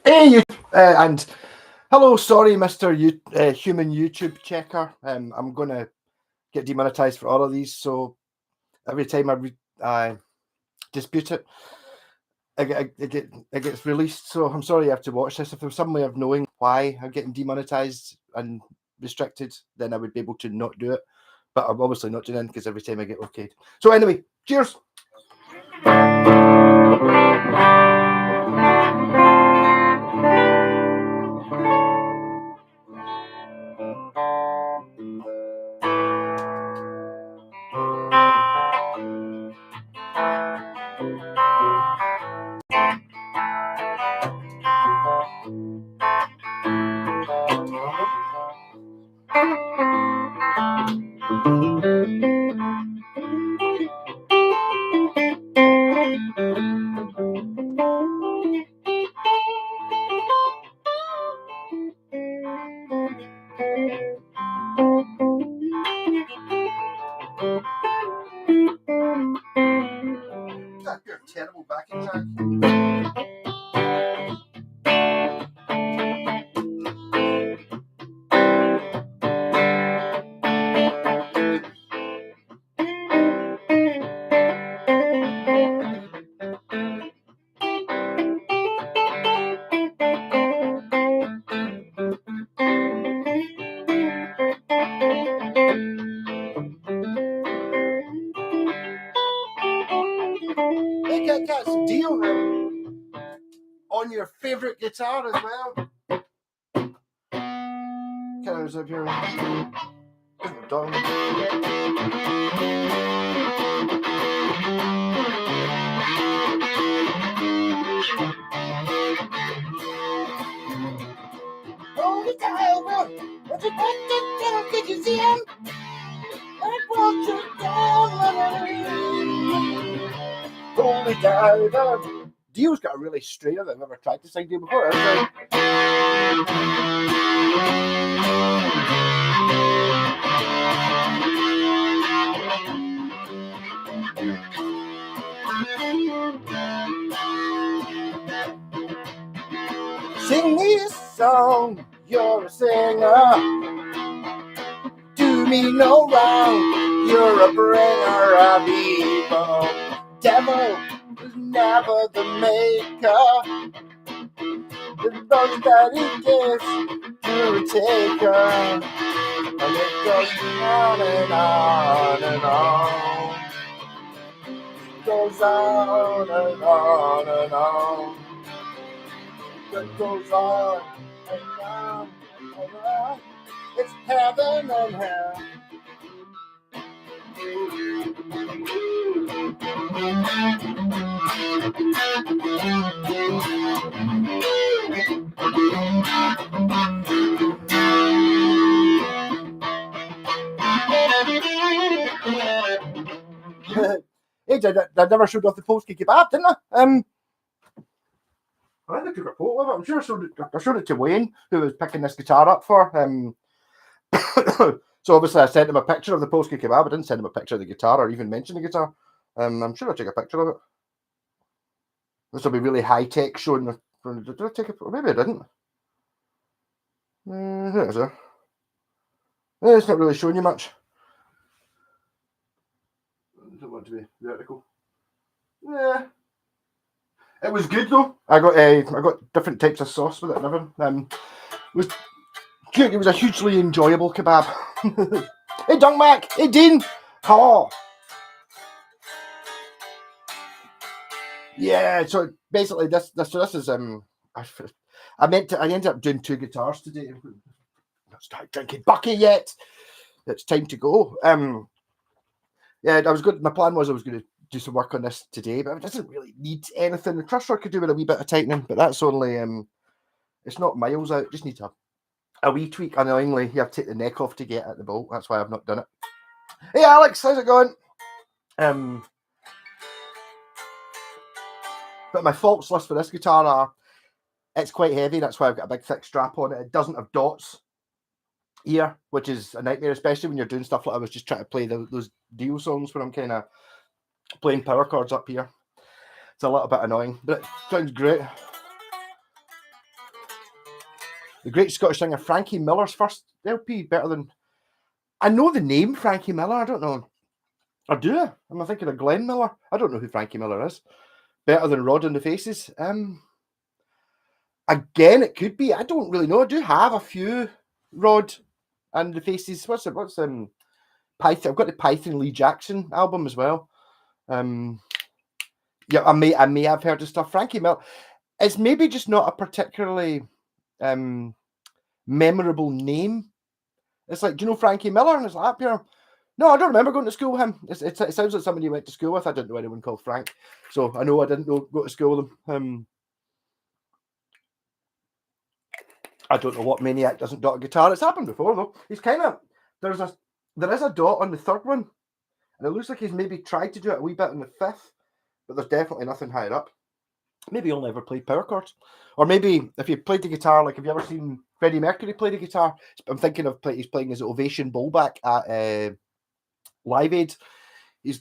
Hey, you and hello. Sorry, Mister Human YouTube Checker. I'm gonna get demonetized for all of these. So every time I dispute it, it gets released. So I'm sorry you have to watch this. If there was some way of knowing why I'm getting demonetized and restricted, then I would be able to not do it. But I'm obviously not doing it because every time I get okayed. So anyway, cheers. You're a terrible backing track. Hey, Cat Deal on your favourite guitar as well. Colours up here. Done. Holy cow, what you put down? Did you see him? I brought you down. Holy cow, Dio's got a really strainer that I've never tried to sing Dio before. Sing me a song, you're a singer. Do me no wrong, you're a bringer of evil. Devil was never the maker. The thoughts that he gives to a taker. And it goes on and on and on. It goes on and on and on. It goes on and on and on. It's heaven and hell. Hey, I never showed off the Polski kebab, didn't I? I think I took a photo of it. I'm sure I showed it to Wayne, who was picking this guitar up for. So obviously I sent him a picture of the Polski kebab. I didn't send him a picture of the guitar or even mention the guitar. I'm sure I took a picture of it. This will be really high tech showing the. Did I take a photo? Maybe I didn't. There's it. It's not really showing you much. I don't want to be vertical. Yeah. It was good though. I got different types of sauce with it and everything. It was good. It was a hugely enjoyable kebab. Hey, Dunk Mac. Hey, Dean. Oh. Yeah. So basically, this is I ended up doing 2 guitars today. Not started drinking Bucky yet. It's time to go. Yeah, I was good. My plan was I was going to do some work on this today, but it doesn't really need anything. The crusher could do with a wee bit of tightening, but that's only it's not miles out. Just needs a wee tweak. Annoyingly, you have to take the neck off to get at the bolt. That's why I've not done it. Hey, Alex, how's it going? But my faults list for this guitar are it's quite heavy. That's why I've got a big thick strap on it. It doesn't have dots here, which is a nightmare, especially when you're doing stuff like I was just trying to play those Dio songs where I'm kind of playing power chords up here. It's a little bit annoying, but it sounds great. The great Scottish singer Frankie Miller's first LP, better than... I know the name Frankie Miller, I don't know. Or do I? Am I thinking of Glenn Miller? I don't know who Frankie Miller is. Better than Rod in the Faces. Again, it could be. I don't really know. I do have a few Rod and the Faces. What's Python? I've got the Python Lee Jackson album as well. Yeah, I may have heard of stuff. Frankie Miller. It's maybe just not a particularly memorable name. It's like, do you know Frankie Miller? And it's like, yeah. No, I don't remember going to school with him. It sounds like somebody you went to school with. I didn't know anyone called Frank, so I know I didn't go to school with him. I don't know what maniac doesn't dot a guitar. It's happened before though. He's kind of there is a dot on the third one, and it looks like he's maybe tried to do it a wee bit on the fifth, but there's definitely nothing higher up. Maybe he'll never play power chords, or maybe if you played the guitar, like have you ever seen Freddie Mercury play the guitar? I'm thinking of he's playing his Ovation Bowlback at Live Aid. He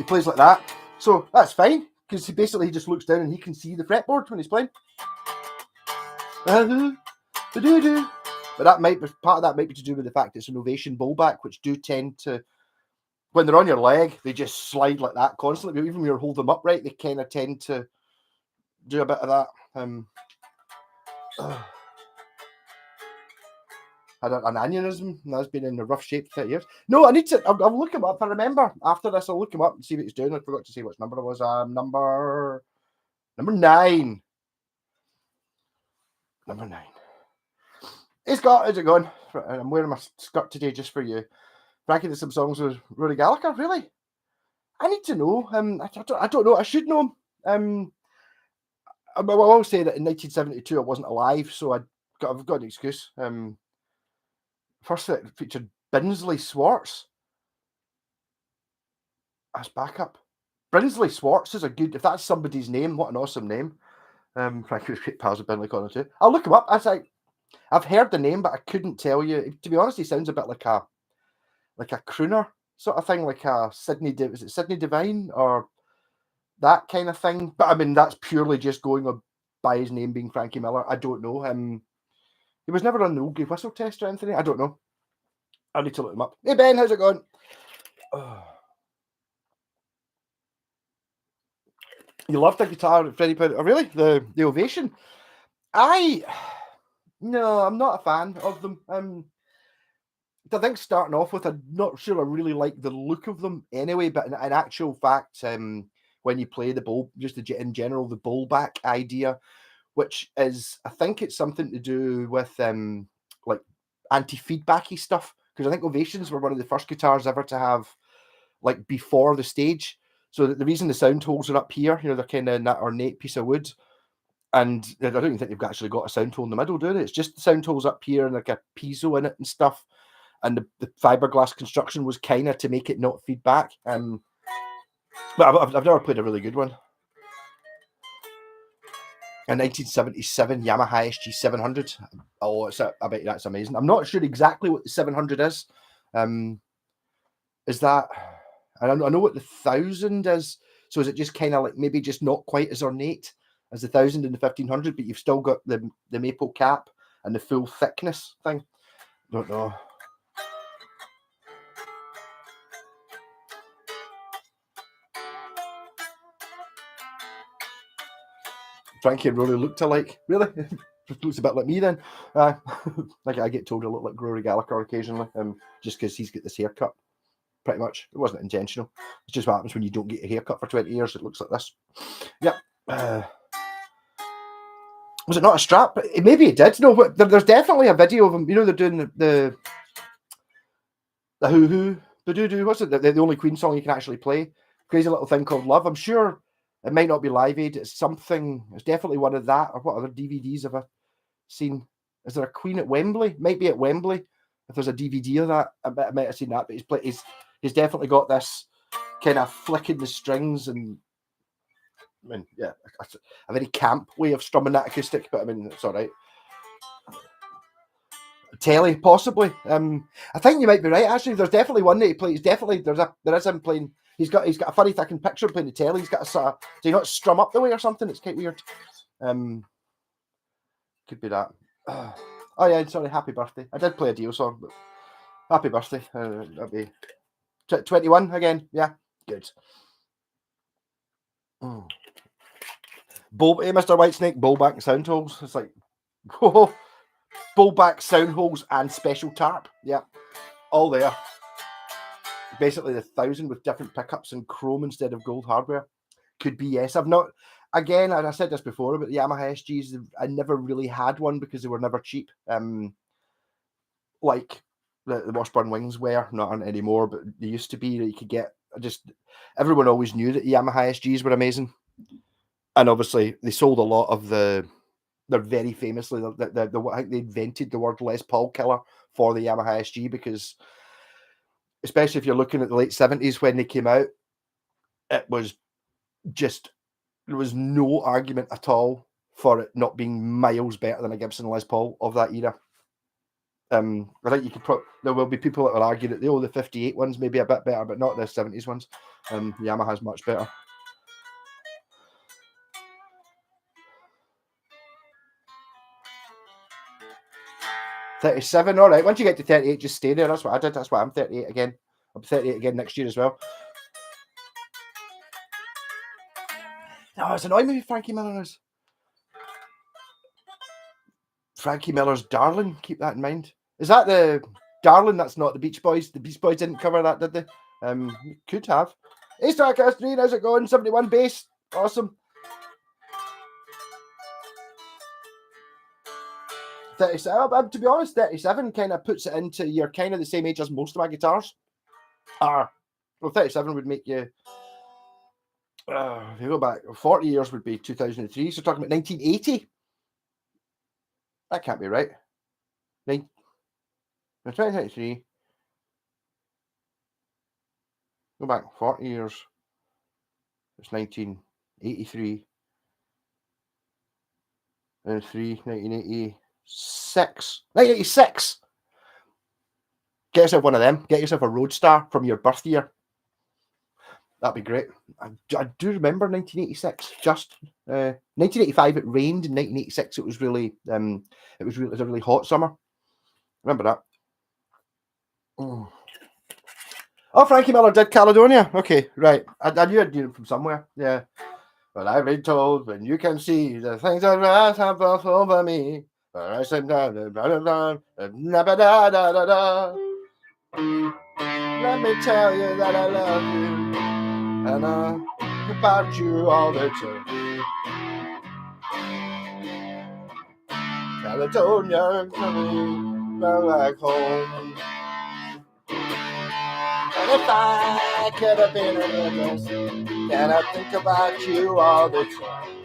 plays like that, so that's fine because he just looks down and he can see the fretboard when he's playing. But that might be part of that might be to do with the fact it's an Ovation Bowlback, which do tend to, when they're on your leg, they just slide like that constantly. But even when you hold them upright, they kind of tend to do a bit of that. Had an aneurysm, and that's been in a rough shape for 30 years. No, I need to. I'll look him up. If I remember after this, I'll look him up and see what he's doing. I forgot to say which number it was. Number 9. Number 9. How's it going? I'm wearing my skirt today just for you. Frankie did some songs with Rory Gallagher. Really? I need to know. I don't know. I should know him. I will say that in 1972 I wasn't alive, so I've got an excuse. First it featured Brinsley Swartz as backup. Brinsley Swartz is a good. If that's somebody's name, what an awesome name. Frankie was great pals with Brinsley Connor too. I'll look him up. I've heard the name, but I couldn't tell you. To be honest, he sounds a bit like a crooner sort of thing, like a Sydney. Is it Sydney Devine or that kind of thing? But I mean, that's purely just going by his name being Frankie Miller. I don't know. He was never on the Old Grey Whistle test or anything. I don't know. I need to look him up. Hey Ben, how's it going? You love the guitar, Freddie Prinze. Oh, really? The Ovation? No, I'm not a fan of them. I think starting off with, I'm not sure I really like the look of them anyway, but in actual fact, when you play the bowl, just in general, the bowlback idea, which is, I think it's something to do with like anti-feedbacky stuff, because I think Ovations were one of the first guitars ever to have like before the stage. So the reason the sound holes are up here, they're kind of in that ornate piece of wood. And I don't even think they've actually got a sound hole in the middle, do they? It's just the sound holes up here and like a piezo in it and stuff. And the fiberglass construction was kind of to make it not feedback. But I've never played a really good one. A 1977 Yamaha SG 700. Oh, I bet that's amazing. I'm not sure exactly what the 700 is. Is that... I know what the 1000 is. So is it just kind of like maybe just not quite as ornate as the 1000 and the 1500, but you've still got the maple cap and the full thickness thing? Don't know. Frankie and Rory looked alike. Really? Looks a bit like me then. Like I get told I look like Rory Gallagher occasionally, just because he's got this haircut. Pretty much. It wasn't intentional. It's just what happens when you don't get a haircut for 20 years. It looks like this. Yep. Was it not a strap? Maybe it did. No, but there's definitely a video of them. They're doing the hoo-hoo, the doo-doo. What's it? The only Queen song you can actually play. Crazy Little Thing Called Love. I'm sure it might not be Live Aid. It's something. It's definitely one of that. Or what other DVDs have I seen? Is there a Queen at Wembley? Might be at Wembley. If there's a DVD of that, I might have seen that. But he's definitely got this kind of flicking the strings and, I mean, yeah, a very camp way of strumming that acoustic. But I mean, it's all right. Telly, possibly. I think you might be right. Actually, there's definitely one that he plays. Definitely, there is him playing. He's got a funny fucking picture playing the telly. He's got a sort of, do you not strum up the way or something? It's quite weird. Could be that. Oh yeah, sorry, happy birthday. I did play a Dio song, but happy birthday. That'd be 21 again. Yeah, good. Mm. Hey, Mr. Whitesnake, bowback and sound holes. It's like, whoa, bowback, sound holes, and special tarp. Yeah, all there. Basically, the 1000 with different pickups and chrome instead of gold hardware. Could be, yes. I've not, again, and I said this before about the Yamaha SGs, I never really had one because they were never cheap. Like the Washburn Wings were, not anymore, but they used to be that you could get. Everyone always knew that Yamaha SGs were amazing. And obviously, they sold a lot of they're very famously, I think they invented the word Les Paul killer for the Yamaha SG because, especially if you're looking at the late 70s when they came out, it was just, there was no argument at all for it not being miles better than a Gibson Les Paul of that era. I think you could there will be people that will argue that the 58 ones may be a bit better, but not the 70s ones. Yamaha's much better. $37, all right. Once you get to 38, just stay there. That's what I did. That's why I'm 38 again. I'm 38 again next year as well. No, it's annoying me. Frankie Miller is. Frankie Miller's Darling. Keep that in mind. Is that the Darling? That's not the Beach Boys. The Beach Boys didn't cover that, did they? Could have. Hey, Starcast 3, how's it going? 71 bass. Awesome. 37. To be honest, 37 kind of puts it into, you're kind of the same age as most of my guitars are. Well, 37 would make you, if you go back, 40 years would be 2003. So talking about 1980. That can't be right. 2023. Go back 40 years. It's 1983. And 1986. 1986! Get yourself one of them. Get yourself a Roadstar from your birth year. That'd be great. I do remember 1986. Just 1985, it rained. In 1986, it was really it was a really hot summer. Remember that. Oh, Frankie Miller did Caledonia. Okay, right. I knew I'd knew him from somewhere. Yeah. But I've been told when you can see the things that rise have passed over me. I said, let me tell you that I love you. And I think about you all the time. Caledonia coming back home. And if I could have been a witness, then I think about you all the time.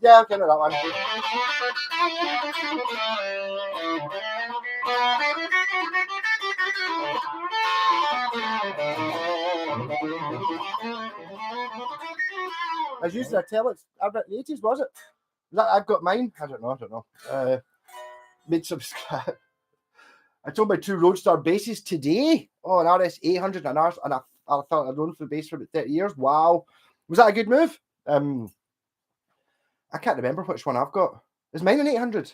Yeah, I'll get that one. I was using a Telex about the 80s, was it? That I've got mine. I don't know. Made some. I told my two Roadstar basses today. Oh, an RS 800 and I thought I'd known for the bass for about 30 years. Wow, was that a good move? I can't remember which one I've got. Is mine an 800?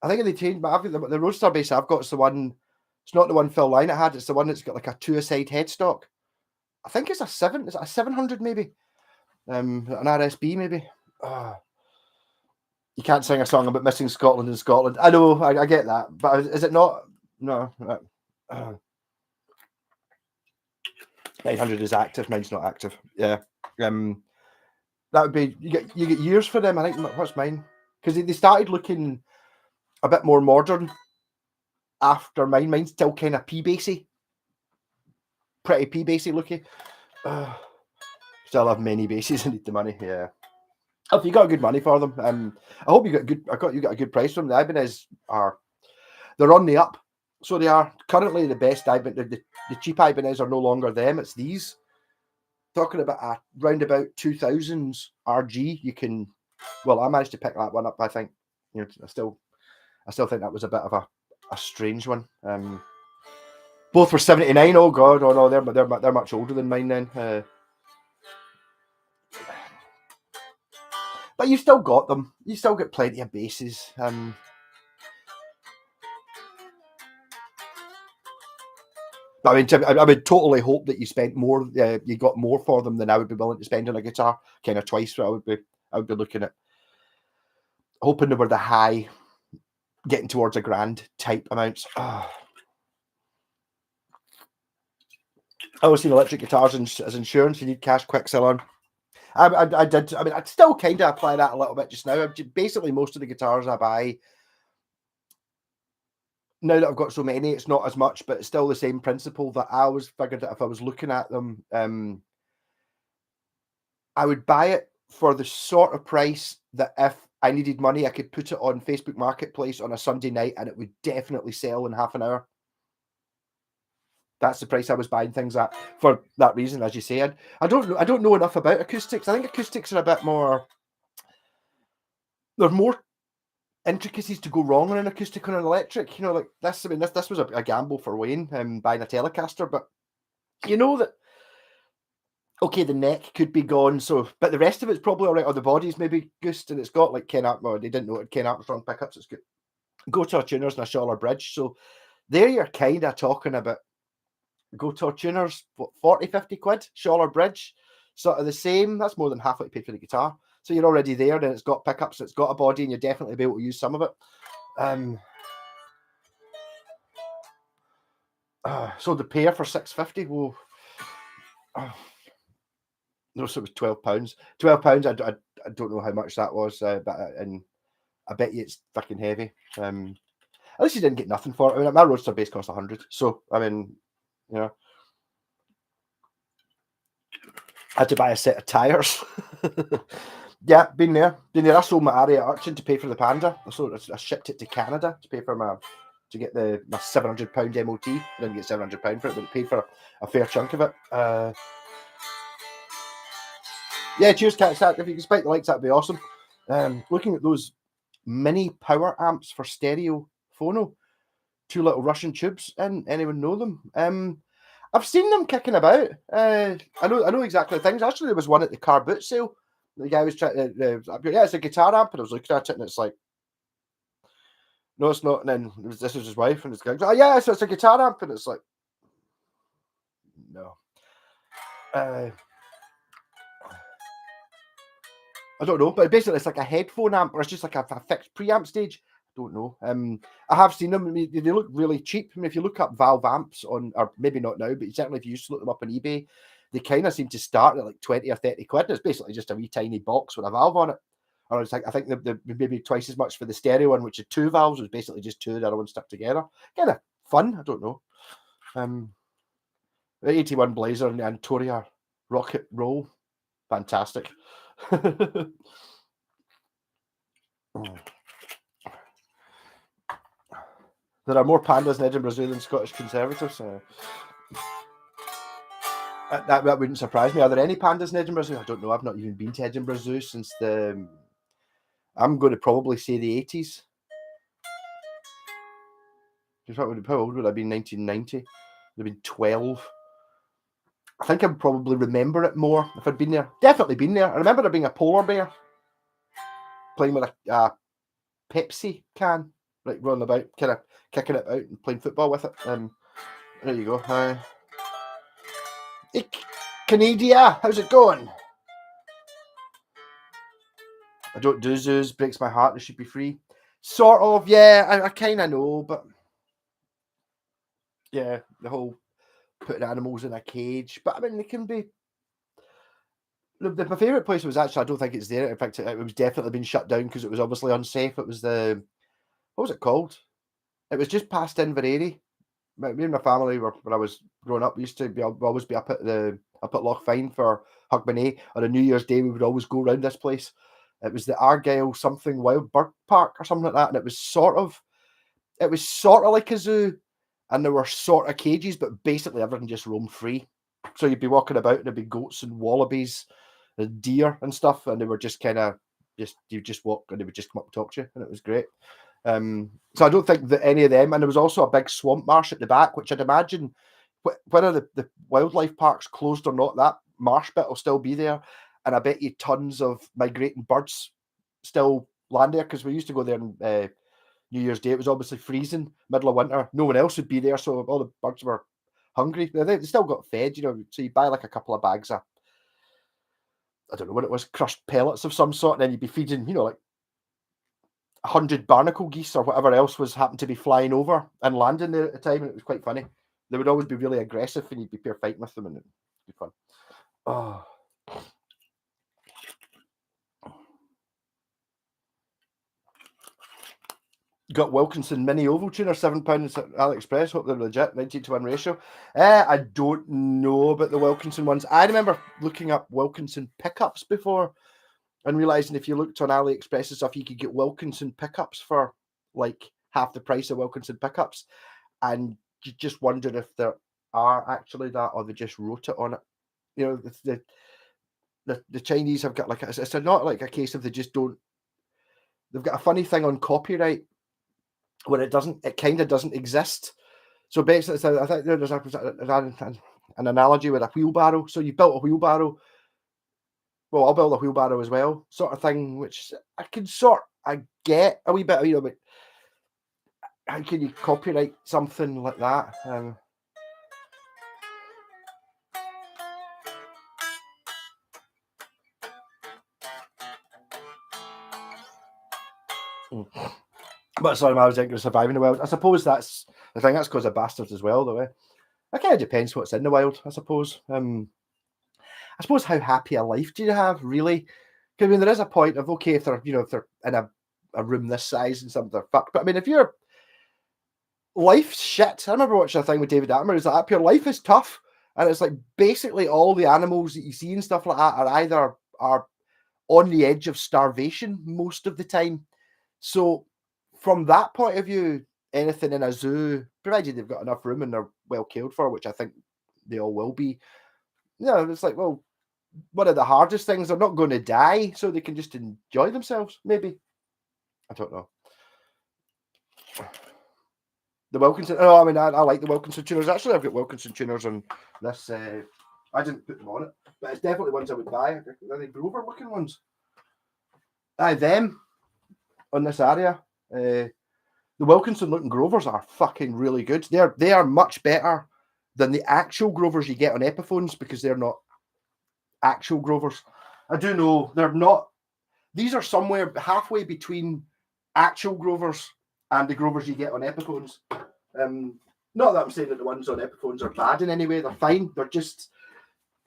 I think they changed, but I've got the Roadstar bass I've got is the one. It's not the one Phil Lynott had. It's the one that's got like a 2-a-side headstock. I think it's a 7. Is it a 700 maybe? An RSB maybe. You can't sing a song about missing Scotland in Scotland. I know, I get that, but is it not? No. 900 is active. Mine's not active. Yeah. That would be you get years for them. I think what's mine because they started looking a bit more modern after mine. Mine's still kind of P-bassy, pretty P-bassy looking. Still have many basses. I need the money. Yeah. If you got good money for them, I hope you got good. You got a good price from them. The Ibanez they're on the up, so they are currently the best Ibanez. The cheap Ibanez are no longer them. It's these. Talking about a roundabout 2000s RG, you can. Well, I managed to pick that one up. I think I still think that was a bit of a strange one. Both were 79. Oh God, oh no, they're much older than mine then. But you've still got them. You still get plenty of basses. I mean, I would totally hope that you spent more. You got more for them than I would be willing to spend on a guitar. Kind of twice. I would be looking at, hoping they were the high, getting towards a grand type amounts. I always seen electric guitars as insurance. You need cash quick sell on. I did. I mean, I'd still kind of apply that a little bit just now. Basically, most of the guitars I buy now that I've got so many, it's not as much, but it's still the same principle that I always figured that if I was looking at them, I would buy it for the sort of price that if I needed money, I could put it on Facebook Marketplace on a Sunday night and it would definitely sell in half an hour. That's the price I was buying things at for that reason, as you said. I don't know enough about acoustics. I think acoustics are a bit more. There's more intricacies to go wrong on an acoustic on an electric. You know, like this. I mean, this was a gamble for Wayne buying a Telecaster, but you know that. Okay, the neck could be gone, but the rest of it's probably all right. Or the body's maybe goosed, and it's got like Ken Armstrong. Well, they didn't know it had Ken Armstrong pickups. It's good. Go-to tuners and a Schaller bridge. So there you're kind of talking about Go-to tuners, what, 40, 50 quid? Schaller bridge, sort of the same. That's more than half what you paid for the guitar. So you're already there, and it's got pickups, it's got a body, and you'll definitely be able to use some of it. So the pair for £6.50. Whoa. No, so it was £12. £12. I don't know how much that was, but and I bet you it's fucking heavy. At least you didn't get nothing for it. I mean, my Roadster bass cost 100. So I mean, you know, I had to buy a set of tires. Yeah, been there. I sold my Aria Urchin to pay for the Panda. I shipped it to Canada to pay for my £700 MOT. I didn't get £700 for it, but it paid for a fair chunk of it. Yeah, cheers, Cat Stack. If you can spike the likes, that'd be awesome. Looking at those mini power amps for stereo phono, 2 little Russian tubes. Anyone know them? I've seen them kicking about. I know exactly things. Actually, there was one at the car boot sale. The guy was trying to, yeah, it's a guitar amp, and I was looking at it, and it's like, no, it's not. And then this was his wife, and it's like, oh yeah, so it's a guitar amp, and it's like, no. I don't know, but basically it's like a headphone amp, or it's just like a fixed preamp stage. I don't know. I have seen them. I mean, they look really cheap. I mean, if you look up Valve amps on, or maybe not now, but certainly if you used to look them up on eBay, they kind of seem to start at like 20 or 30 quid. And it's basically just a wee tiny box with a valve on it. Or it's like, I think the maybe twice as much for the stereo one, which is 2 valves, was basically just 2, the other one stuck together. Kind of fun. I don't know. The 81 Blazer and the Antoria Rocket Roll. Fantastic. There are more pandas in Edinburgh Zoo than Scottish Conservatives. That wouldn't surprise me. Are there any pandas in Edinburgh Zoo? I don't know. I've not even been to Edinburgh Zoo since I'm going to probably say the 80s. How old would I be? 1990. I'd have been 12. I think I'd probably remember it more if I'd been there. Definitely been there. I remember there being a polar bear playing with a Pepsi can, like running about, kind of kicking it out and playing football with it. There you go. Hey, Canada, how's it going? I don't do zoos. Breaks my heart. They should be free. Sort of, yeah. I kind of know, but yeah, the whole putting animals in a cage. But I mean, they can be. My favourite place was actually, I don't think it's there. In fact, it was definitely been shut down because it was obviously unsafe. It was what was it called? It was just past Inverary. Me and my family when I was growing up, we used to always be up at Loch Fyne for Hogmanay. On a New Year's Day, we would always go around this place. It was the Argyll something Wild Bird Park or something like that, and it was sort of like a zoo, and there were sort of cages, but basically everything just roamed free. So you'd be walking about, and there'd be goats and wallabies and deer and stuff, and they were just kind of you just walk, and they would just come up and talk to you, and it was great. So I don't think that any of them, and there was also a big swamp marsh at the back, which I'd imagine whether the wildlife park's closed or not, that marsh bit will still be there, and I bet you tons of migrating birds still land there, because we used to go there on New Year's Day. It was obviously freezing, middle of winter. No one else would be there, so all the birds were hungry. They still got fed, you know. So you buy like a couple of bags of, I don't know what it was, crushed pellets of some sort, and then you'd be feeding, you know, like 100 barnacle geese or whatever else was happened to be flying over and landing there at the time, and it was quite funny. They would always be really aggressive, and you'd be pure fighting with them, and it'd be fun. Oh. Got Wilkinson mini oval tuna, £7 at AliExpress. Hope they're legit. 19-1 ratio. I don't know about the Wilkinson ones. I remember looking up Wilkinson pickups before and realizing if you looked on AliExpress and stuff, you could get Wilkinson pickups for like half the price of Wilkinson pickups. And you just wondered if there are actually that, or they just wrote it on it. You know, the Chinese have got like it's not like a case of they just don't. They've got a funny thing on copyright where it kind of doesn't exist. So basically, I think there's an analogy with a wheelbarrow. So you built a wheelbarrow. Well, I'll build a wheelbarrow as well, sort of thing, which I get a wee bit, you know, but how can you copyright something like that? But sorry, I was thinking of surviving the wild. I suppose that's the thing. That's because of bastards as well, though. It kind of depends what's in the wild, I suppose. I suppose how happy a life do you have, really? Because I mean, there is a point of, okay, if they're in a room this size and something, they're fucked. But I mean, if your life's shit, I remember watching a thing with David Attenborough. Is that up? Your life is tough, and it's like basically all the animals that you see and stuff like that are either on the edge of starvation most of the time. So from that point of view, anything in a zoo, provided they've got enough room and they're well cared for, which I think they all will be, it's like, well, one of the hardest things, they're not going to die, so they can just enjoy themselves, maybe. I don't know. The Wilkinson, I mean, I like the Wilkinson tuners. Actually, I've got Wilkinson tuners on this. I didn't put them on it, but it's definitely ones I would buy. Are they Grover looking ones? Them on this area. The Wilkinson looking Grovers are fucking really good. They are much better than the actual Grovers you get on Epiphones, because they're not actual Grovers. I do know they're not. These are somewhere halfway between actual Grovers and the Grovers you get on Epiphones. Not that I'm saying that the ones on Epiphones are bad in any way. They're fine. They're just,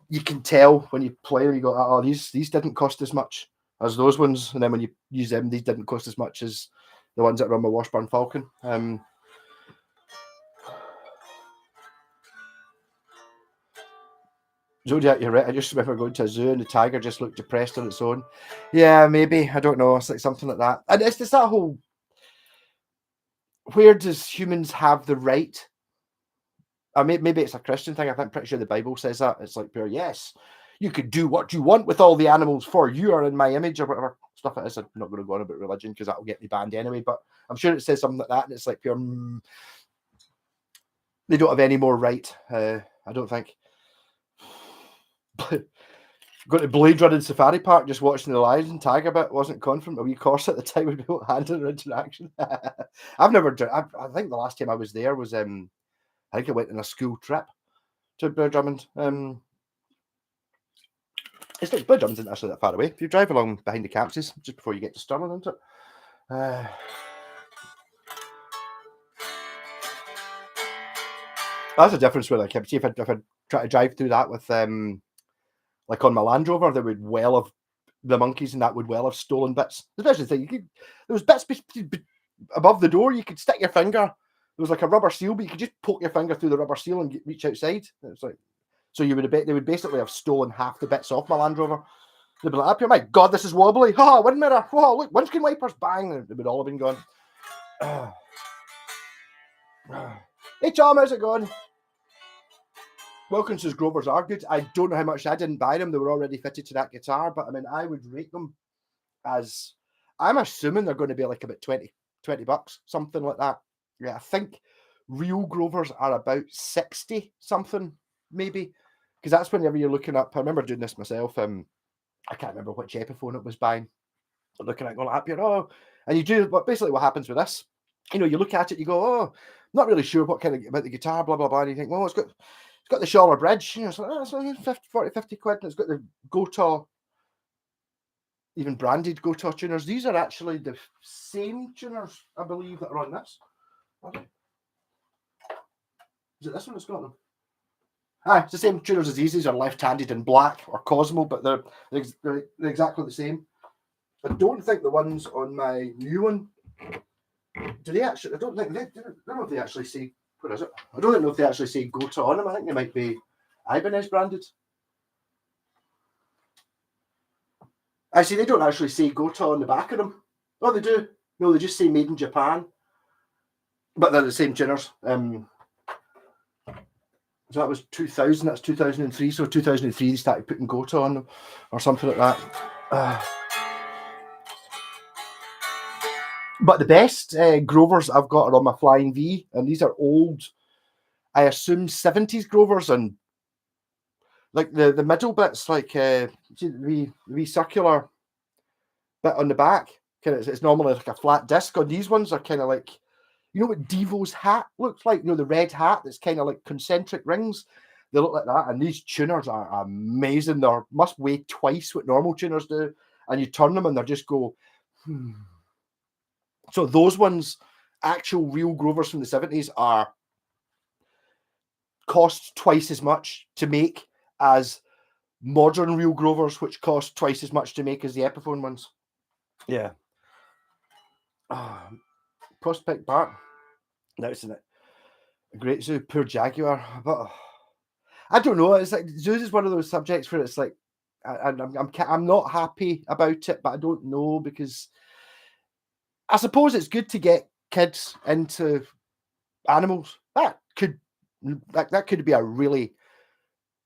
you can tell when you play them, you go, oh, these didn't cost as much as those ones. And then when you use them, these didn't cost as much as the ones that run my Washburn Falcon. Zodiac, you're right. I just remember going to a zoo and the tiger just looked depressed on its own. Yeah, maybe. I don't know. It's like something like that. And it's just that whole, where does humans have the right? I mean, maybe it's a Christian thing. I'm pretty sure the Bible says that. It's like, yes, you could do what you want with all the animals, for you are in my image, or whatever stuff it is. I'm not going to go on about religion because that'll get me banned anyway. But I'm sure it says something like that, and it's like pure. They don't have any more right. I don't think. Going to Blade Running Safari Park, just watching the lions and tiger bit, wasn't confident a wee course at the time would be able to handle their interaction. I've never. I think the last time I was there was I think I went on a school trip to Blair Drummond. It's like Blair Drummond's isn't actually that far away. If you drive along behind the campuses just before you get to Stirling, isn't it? That's a difference with like, see if I try to drive through that with like on my Land Rover, they would well have the monkeys, and that would well have stolen bits. Especially the thing, there was bits above the door. You could stick your finger. There was like a rubber seal, but you could just poke your finger through the rubber seal and reach outside. It's like, so they would basically have stolen half the bits off my Land Rover. They'd be like, up here, my God, this is wobbly. Ha, wind mirror. Whoa, look, windscreen wipers, bang. They would all have been gone. Hey, Tom, how's it going? Wilkinson's Grovers are good. I don't know how much. I didn't buy them. They were already fitted to that guitar, but I mean, I would rate them as, I'm assuming they're going to be like about 20 bucks, something like that. Yeah, I think real Grovers are about 60 something, maybe, because that's whenever you're looking up. I remember doing this myself. I can't remember which Epiphone it was buying. looking at it, going happy, oh, and you do. But basically, what happens with this, you know, you look at it, you go, oh, not really sure what kind of about the guitar, blah blah blah. And you think, well, it's got the Schaller bridge, you know, so it's like 50 quid, and it's got the Gotoh, even branded Gotoh tuners. These are actually the same tuners, I believe, that are on this. Is it this one that's got them? It's the same tuners as these. These are left-handed in black or Cosmo, but they're exactly the same. I don't think the ones on my new one, do they actually? I don't know if they actually say. What is it? I don't know if they actually say Gotoh on them. I think they might be Ibanez branded. Actually, they don't actually say Gotoh on the back of them. Oh, they do. No, they just say Made in Japan. But they're the same tuners. So that was 2000. That's 2003. So 2003, they started putting Gotoh on them, or something like that. But the best Grovers I've got are on my Flying V, and these are old, I assume 70s Grovers, and like the middle bits, like the circular bit on the back, kind of, it's normally like a flat disc. On these ones are kind of like, you know what Devo's hat looks like? You know, the red hat that's kind of like concentric rings. They look like that, and these tuners are amazing. They must weigh twice what normal tuners do, and you turn them and they just go. So those ones, actual real Grovers from the 70s, cost twice as much to make as modern real Grovers, which cost twice as much to make as the Epiphone ones. Yeah. Prospect Park. That's a great zoo. Poor Jaguar. But I don't know. It's like zoos is one of those subjects where it's like I'm not happy about it, but I don't know, because I suppose it's good to get kids into animals. That could be a really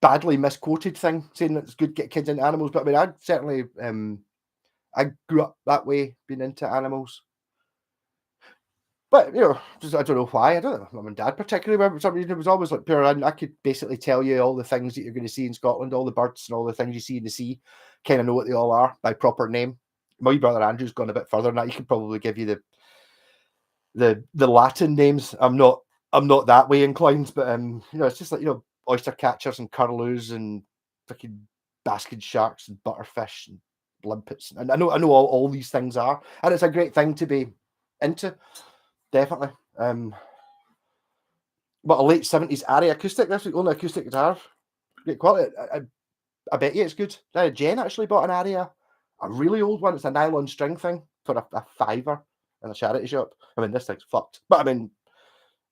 badly misquoted thing, saying that it's good to get kids into animals. But I mean, I'd certainly I grew up that way, being into animals. But, you know, just, I don't know why. I don't know. Mum and Dad particularly, but for some reason it was always like pure. I could basically tell you all the things that you're going to see in Scotland, all the birds and all the things you see in the sea. Kind of know what they all are by proper name. My wee brother Andrew's gone a bit further than that. He could probably give you the Latin names. I'm not that way inclined, but you know, it's just like, you know, oyster catchers and curlews and freaking basket sharks and butterfish and limpets. And I know all these things are, and it's a great thing to be into. Definitely. But a late 70s Ari acoustic. That's the only acoustic guitar. Great quality. I bet you it's good. Jen actually bought an Aria, a really old one. It's a nylon string thing for a £5 in a charity shop. I mean, this thing's fucked, but I mean,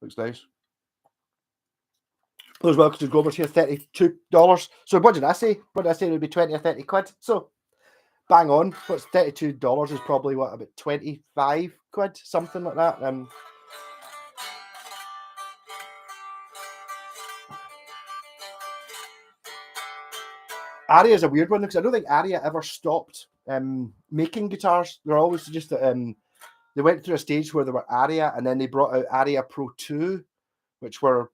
looks nice. Those Wilkinson Grovers here, $32. So what did I say? What did I say? It would be 20 or 30 quid. So bang on. What's $32 is probably what, about 25 quid, something like that. Aria is a weird one because I don't think Aria ever stopped making guitars. They're always just they went through a stage where they were Aria, and then they brought out Aria Pro 2, which were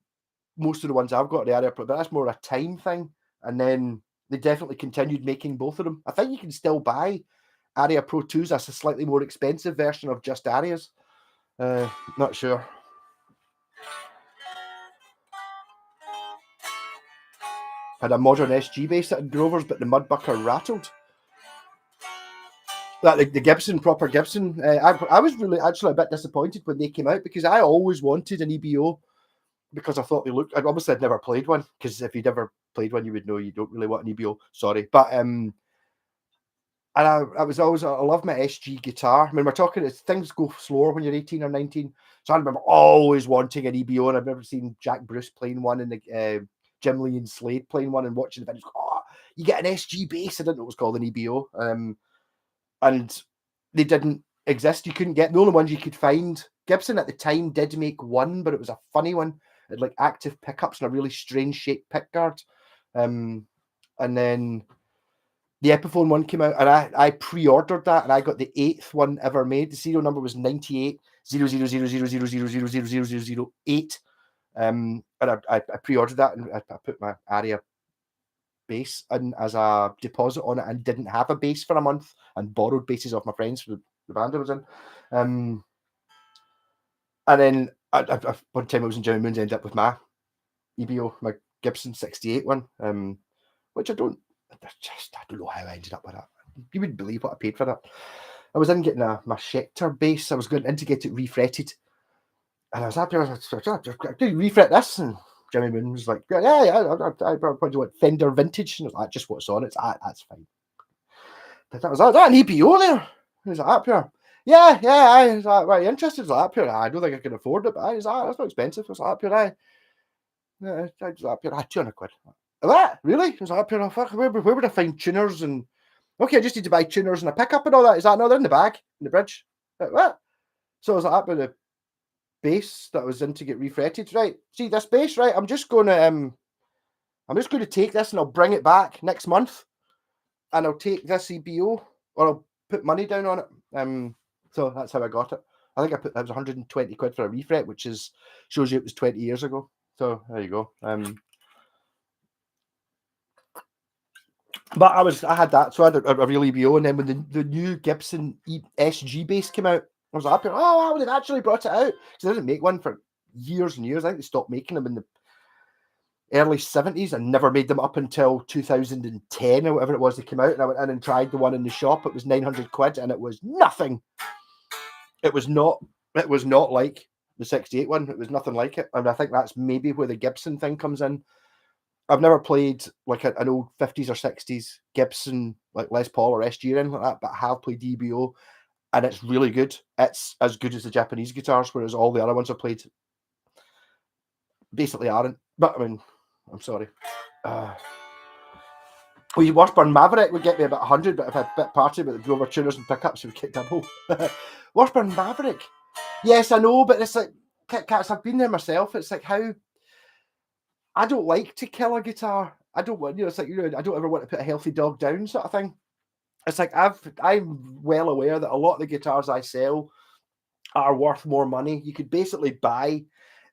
most of the ones I've got, the Aria Pro, but that's more a time thing. And then they definitely continued making both of them. I think you can still buy Aria Pro 2s. That's a slightly more expensive version of just Arias. Not sure. Had a modern SG bass at Grover's, but the Mudbucker rattled. That the Gibson, proper Gibson. I was really actually a bit disappointed when they came out, because I always wanted an EBO, because I thought they looked. Obviously, I'd never played one, because if you'd ever played one, you would know you don't really want an EBO. Sorry, but and I was always, I love my SG guitar. I mean, we're talking, things go slower when you're 18 or 19. So I remember always wanting an EBO, and I've never seen Jack Bruce playing one, and the Jim Lee and Slade playing one, and watching the videos. Oh, you get an SG bass. I didn't know it was called an EBO. And they didn't exist. You couldn't get, the only ones you could find. Gibson at the time did make one, but it was a funny one. It had like active pickups and a really strange shaped pickguard. And then the Epiphone one came out, and I pre-ordered that, and I got the 8th one ever made. The serial number was 980000000008. And I pre-ordered that, and I put my Aria bass and as a deposit on it, and didn't have a bass for a month and borrowed basses off my friends for the band I was in. And then one time I was in Jimmy Moon's, ended up with my EBO, my Gibson 68 one, which I don't know how I ended up with that. You wouldn't believe what I paid for that. I was in getting my Schecter bass. I was going in to get it refretted. And I was happy. I was like, do you refret this? And Jimmy Moon was like, yeah, I probably want Fender Vintage. And I was like, just what's on it. That's fine. But that was that an EPO there? He was like, up here. Yeah. I was like, right, interested? I was like, up here. I don't think I can afford it, but I was like, that's not expensive. I was like, up here, I was up here, 200 quid. What? Really? I was like, up here, fuck, where would I find tuners? And okay, I just need to buy tuners and a pickup and all that. Is that no? They're in the bag, in the bridge. Like, what? So I was like, up with the bass that I was in to get refretted. Right, see this bass, right? I'm just going to take this and I'll bring it back next month, and I'll take this EBO, or I'll put money down on it. So that's how I got it. I think that was 120 quid for a refret, which shows you it was 20 years ago. So there you go. But I had that, so I had a real EBO, and then when the new Gibson SG bass came out, I was like, oh, they've actually brought it out, because they didn't make one for years and years. I think they stopped making them in the early 70s and never made them up until 2010 or whatever it was they came out. And I went in and tried the one in the shop. It was 900 quid and it was nothing. It was not like the 68 one. It was nothing like it. And I think that's maybe where the Gibson thing comes in. I've never played like an old 50s or 60s Gibson, like Les Paul or SG or anything like that, but I have played EBO, and it's really good. It's as good as the Japanese guitars, whereas all the other ones I've played basically aren't. But I mean, I'm sorry. Washburn Maverick would get me about 100, but if I had a bit party with the Grover tuners and pickups, it would get double. Washburn Maverick. Yes, I know, but it's like, Kit Kats, I've been there myself. It's like how I don't like to kill a guitar. I don't want, it's like, I don't ever want to put a healthy dog down sort of thing. It's like I'm well aware that a lot of the guitars I sell are worth more money. You could basically buy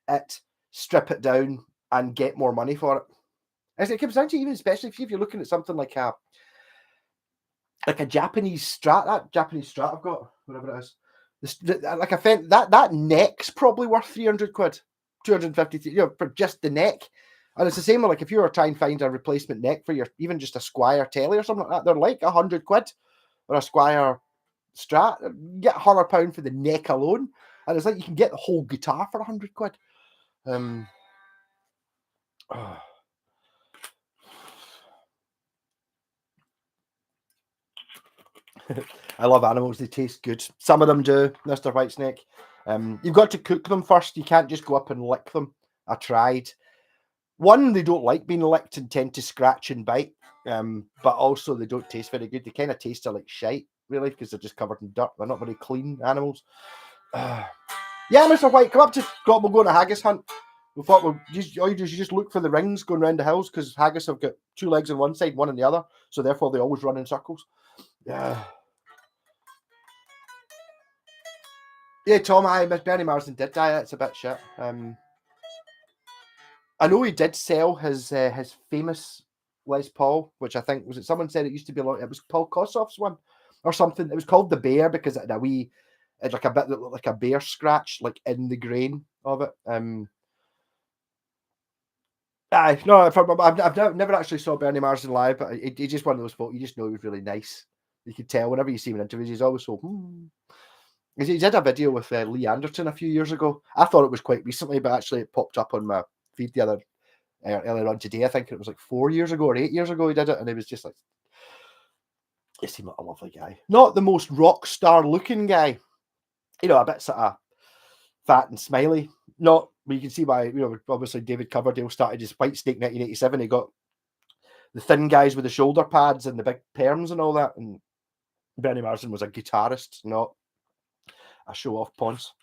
it, strip it down, and get more money for it. As it comes down to, even especially if you're looking at something like a Japanese Strat, that Japanese Strat I've got, whatever it is, like a Fender, that neck's probably worth 300 quid, 250, for just the neck. And it's the same with, like, if you were trying to find a replacement neck for even just a Squire Telly or something like that, they're like 100 quid, or a Squire Strat. You get £100 for the neck alone, and it's like you can get the whole guitar for 100 quid. I love animals. They taste good. Some of them do, Mr. Whitesnake. You've got to cook them first. You can't just go up and lick them. I tried. One, they don't like being licked and tend to scratch and bite. But also they don't taste very good. They kind of taste like shite, really, because they're just covered in dirt. They're not very clean animals. Yeah, Mr. White, come up to Scott. We'll go on a haggis hunt. We thought all you do is you just look for the rings going around the hills, because haggis have got two legs on one side, one on the other. So therefore they always run in circles. Yeah. Yeah, Tom, Bernie Marsden did die. It's a bit shit. I know he did sell his famous Les Paul, which I think, was it someone said it used to be it was Paul Kossoff's one or something. It was called the Bear because it had it's like a bit that looked like a bear scratch, like in the grain of it. I've never actually saw Bernie Marsden live, but he's just one of those folk. You just know he was really nice. You could tell whenever you see him in interviews, he's always so. He did a video with Lee Anderson a few years ago. I thought it was quite recently, but actually it popped up on my feed earlier on today. I think it was like 4 years ago or 8 years ago he did it, and he was just like, he seemed like a lovely guy. Not the most rock star looking guy, a bit sort of fat and smiley. Not, but you can see why, obviously David Coverdale started his Whitesnake 1987. He got the thin guys with the shoulder pads and the big perms and all that, and Bernie Marsden was a guitarist, not a show-off Ponce.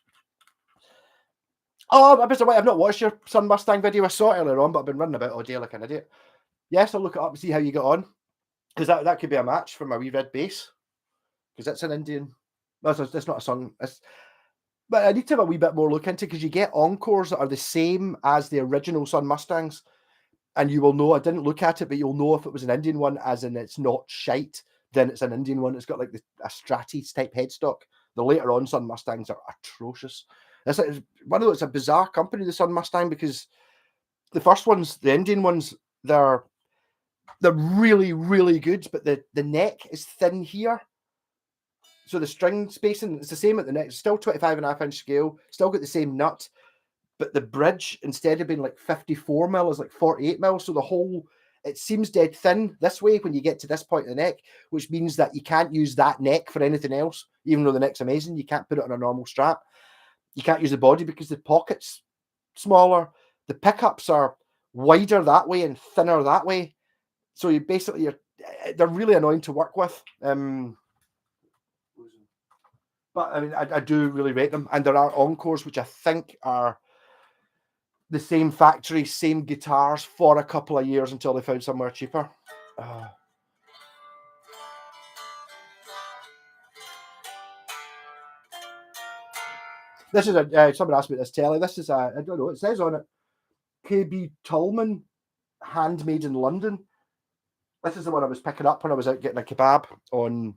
Oh, Mr. White, I've not watched your Sun Mustang video. I saw it earlier on, but I've been running about all day like an idiot. Yes, I'll look it up and see how you get on, because that could be a match for my wee red bass, because it's an Indian. No, it's not a song. But I need to have a wee bit more look into, because you get encores that are the same as the original Sun Mustangs, And you will know, I didn't look at it, but you'll know if it was an Indian one, as in it's not shite, then it's an Indian one. It's got like a Stratis type headstock. The later on Sun Mustangs are atrocious. It's like one of those, it's a bizarre company, the Sun Mustang, because the first ones, the Indian ones, they're really, really good, but the neck is thin here. So the string spacing, it's the same at the neck. It's still 25.5-inch scale, still got the same nut, but the bridge, instead of being like 54 mil, is like 48 mil. So the whole, it seems dead thin this way when you get to this point of the neck, which means that you can't use that neck for anything else, even though the neck's amazing. You can't put it on a normal strap. You can't use the body because the pocket's smaller. The pickups are wider that way and thinner that way. So you basically, they're really annoying to work with. But I mean, I do really rate them. And there are Encores, which I think are the same factory, same guitars for a couple of years until they found somewhere cheaper. This is someone asked me this telly. This is I don't know, it says on it, KB Tolman, handmade in London. This is the one I was picking up when I was out getting a kebab on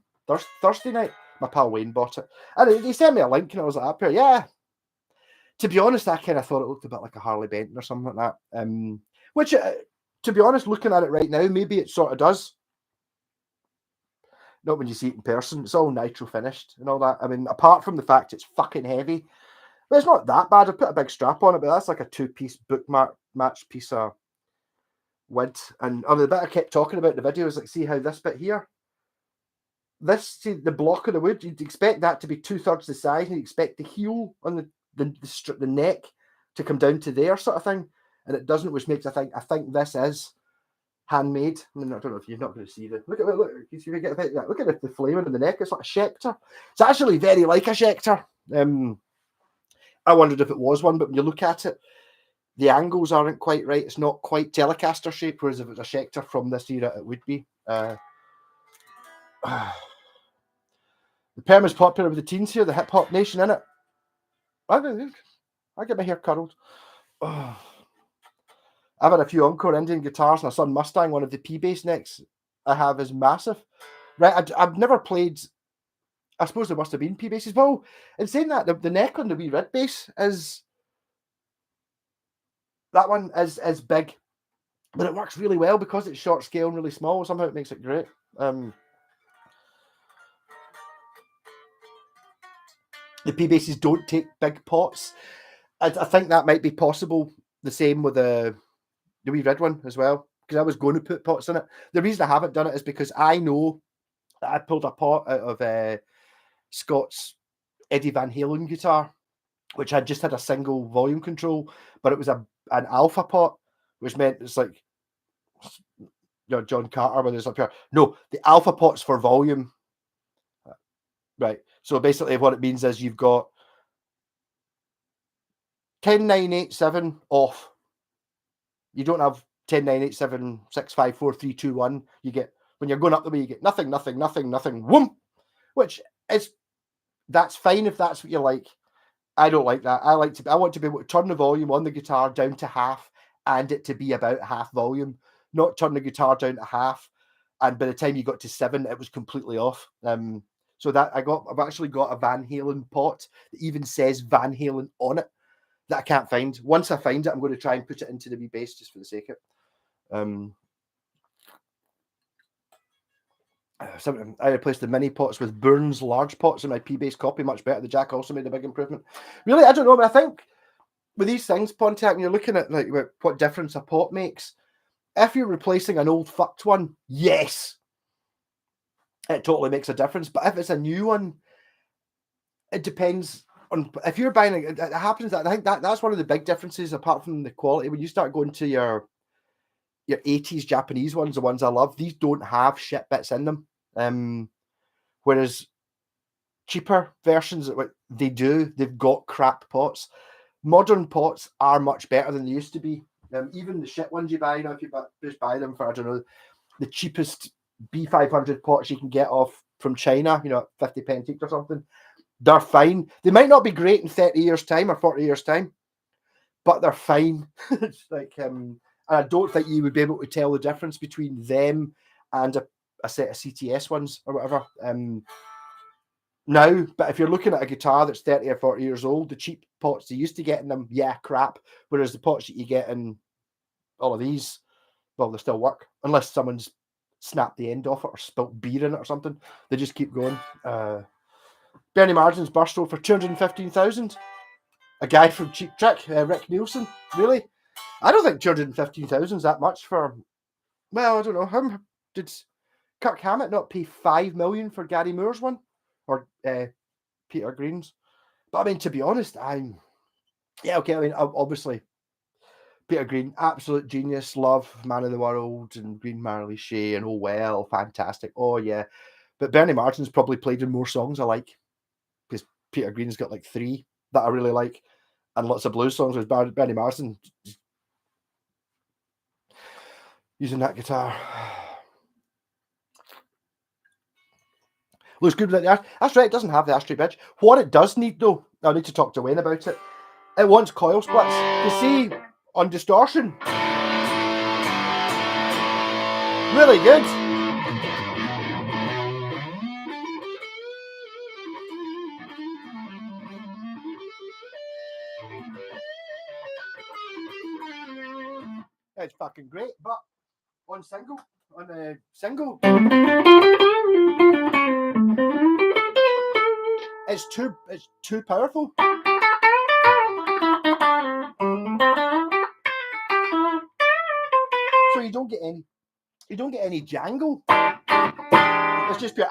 Thursday night. My pal Wayne bought it. And he sent me a link and I was like, up here, yeah. To be honest, I kind of thought it looked a bit like a Harley Benton or something like that. Which, to be honest, looking at it right now, maybe it sort of does. Not when you see it in person. It's all nitro finished and all that. I mean, apart from the fact it's fucking heavy, but it's not that bad. I put a big strap on it, but that's like a 2-piece bookmark match piece of wood. And the bit I kept talking about in the video is like, see how this bit here, see the block of the wood, you'd expect that to be 2/3 the size, and you expect the heel on the neck to come down to there, sort of thing, and it doesn't, which makes I think this is handmade. I mean, I don't know if you're not going to see the look at it. Look, you see if you get a bit, look at the flaming in the neck. It's like a Schecter. It's actually very like a Schecter. I wondered if it was one, but when you look at it, the angles aren't quite right. It's not quite Telecaster shape, whereas if it's a Schecter from this era, it would be. The perm is popular with the teens here, the hip hop nation, innit? I get my hair curled. I've had a few Encore Indian guitars and a Sun Mustang. One of the P-bass necks I have is massive. Right, I've never played. I suppose there must have been P-basses. Well, in saying that, the neck on the wee red bass is, that one is big, but it works really well because it's short scale and really small. Somehow it makes it great. The P-basses don't take big pots. I think that might be possible. The same with the wee red one as well, because I was going to put pots in it. The reason I haven't done it is because I know that I pulled a pot out of Scott's Eddie Van Halen guitar, which had just had a single volume control, but it was an alpha pot, which meant it's like, you know, John Carter when it's up here. No, the alpha pot's for volume. Right. So basically what it means is you've got 10, 9, 8, 7 off. You don't have 10, 9, 8, 7, 6, 5, 4, 3, 2, 1. You get, when you're going up the way, you get nothing, nothing, nothing, nothing, whoom, which is, that's fine if that's what you like. I don't like that. I want to be able to turn the volume on the guitar down to half and it to be about half volume, not turn the guitar down to half. And by the time you got to 7, it was completely off. So that I've actually got a Van Halen pot that even says Van Halen on it that I can't find. Once I find it, I'm going to try and put it into the wee bass just for the sake of it. I replaced the mini pots with Burns large pots in my P-bass copy, much better. The Jack also made a big improvement. Really, I don't know, but I think with these things, Pontiac, when you're looking at like what difference a pot makes, if you're replacing an old fucked one, yes, it totally makes a difference. But if it's a new one, it depends on if you're buying it. It happens that I think that's one of the big differences, apart from the quality. When you start going to your 80s Japanese ones, the ones I love, these don't have shit bits in them. Whereas cheaper versions, they do. They've got crap pots. Modern pots are much better than they used to be. Even the shit ones you buy, you know, if you just buy them for, I don't know, the cheapest B500 pots you can get off from China, you know, 50 pence each or something, they're fine. They might not be great in 30 years' time or 40 years' time, but they're fine. It's like, And I don't think you would be able to tell the difference between them and a set of CTS ones or whatever. Now, but if you're looking at a guitar that's 30 or 40 years old, the cheap pots they used to get in them, yeah, crap. Whereas the pots that you get in all of these, well, they still work. Unless someone's snapped the end off it or spilt beer in it or something. They just keep going. Bernie Martin's Burstow for 215,000. A guy from Cheap Trick, Rick Nielsen. Really? I don't think 215,000 is that much for. Well, I don't know. How did Kirk Hammett not pay $5 million for Gary Moore's one, or Peter Green's? But I mean, to be honest, okay. I mean, obviously, Peter Green, absolute genius, love, Man of the World, and Green Marley Shea, and oh well, fantastic. Oh yeah, but Bernie Martin's probably played in more songs I like, because Peter Green's got like 3 that I really like, and lots of blues songs. With Bernie Martin using that guitar. Looks good with that. That's right, it doesn't have the ashtray bridge. What it does need, though, I need to talk to Wayne about it. It wants coil splits. You see, on distortion, really good. It's fucking great, but on the single, it's too powerful. So you don't get any jangle. It's just pure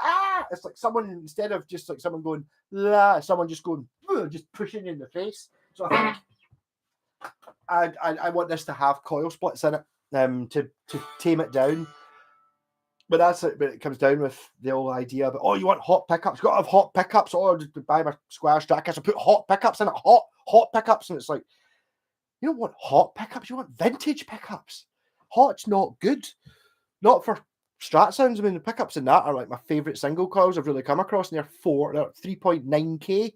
it's like someone, instead of just like someone going la, someone just going just pushing in the face. So I think I want this to have coil splits in it, to tame it down. But that's it. But it comes down with the whole idea of, you want hot pickups? Got to have hot pickups. Just buy my Squire Stratocaster, put hot pickups in it. Hot pickups, and it's like, you don't want hot pickups. You want vintage pickups. Hot's not good. Not for Strat sounds. I mean, the pickups in that are like my favourite single coils I've really come across, and they're 3.9K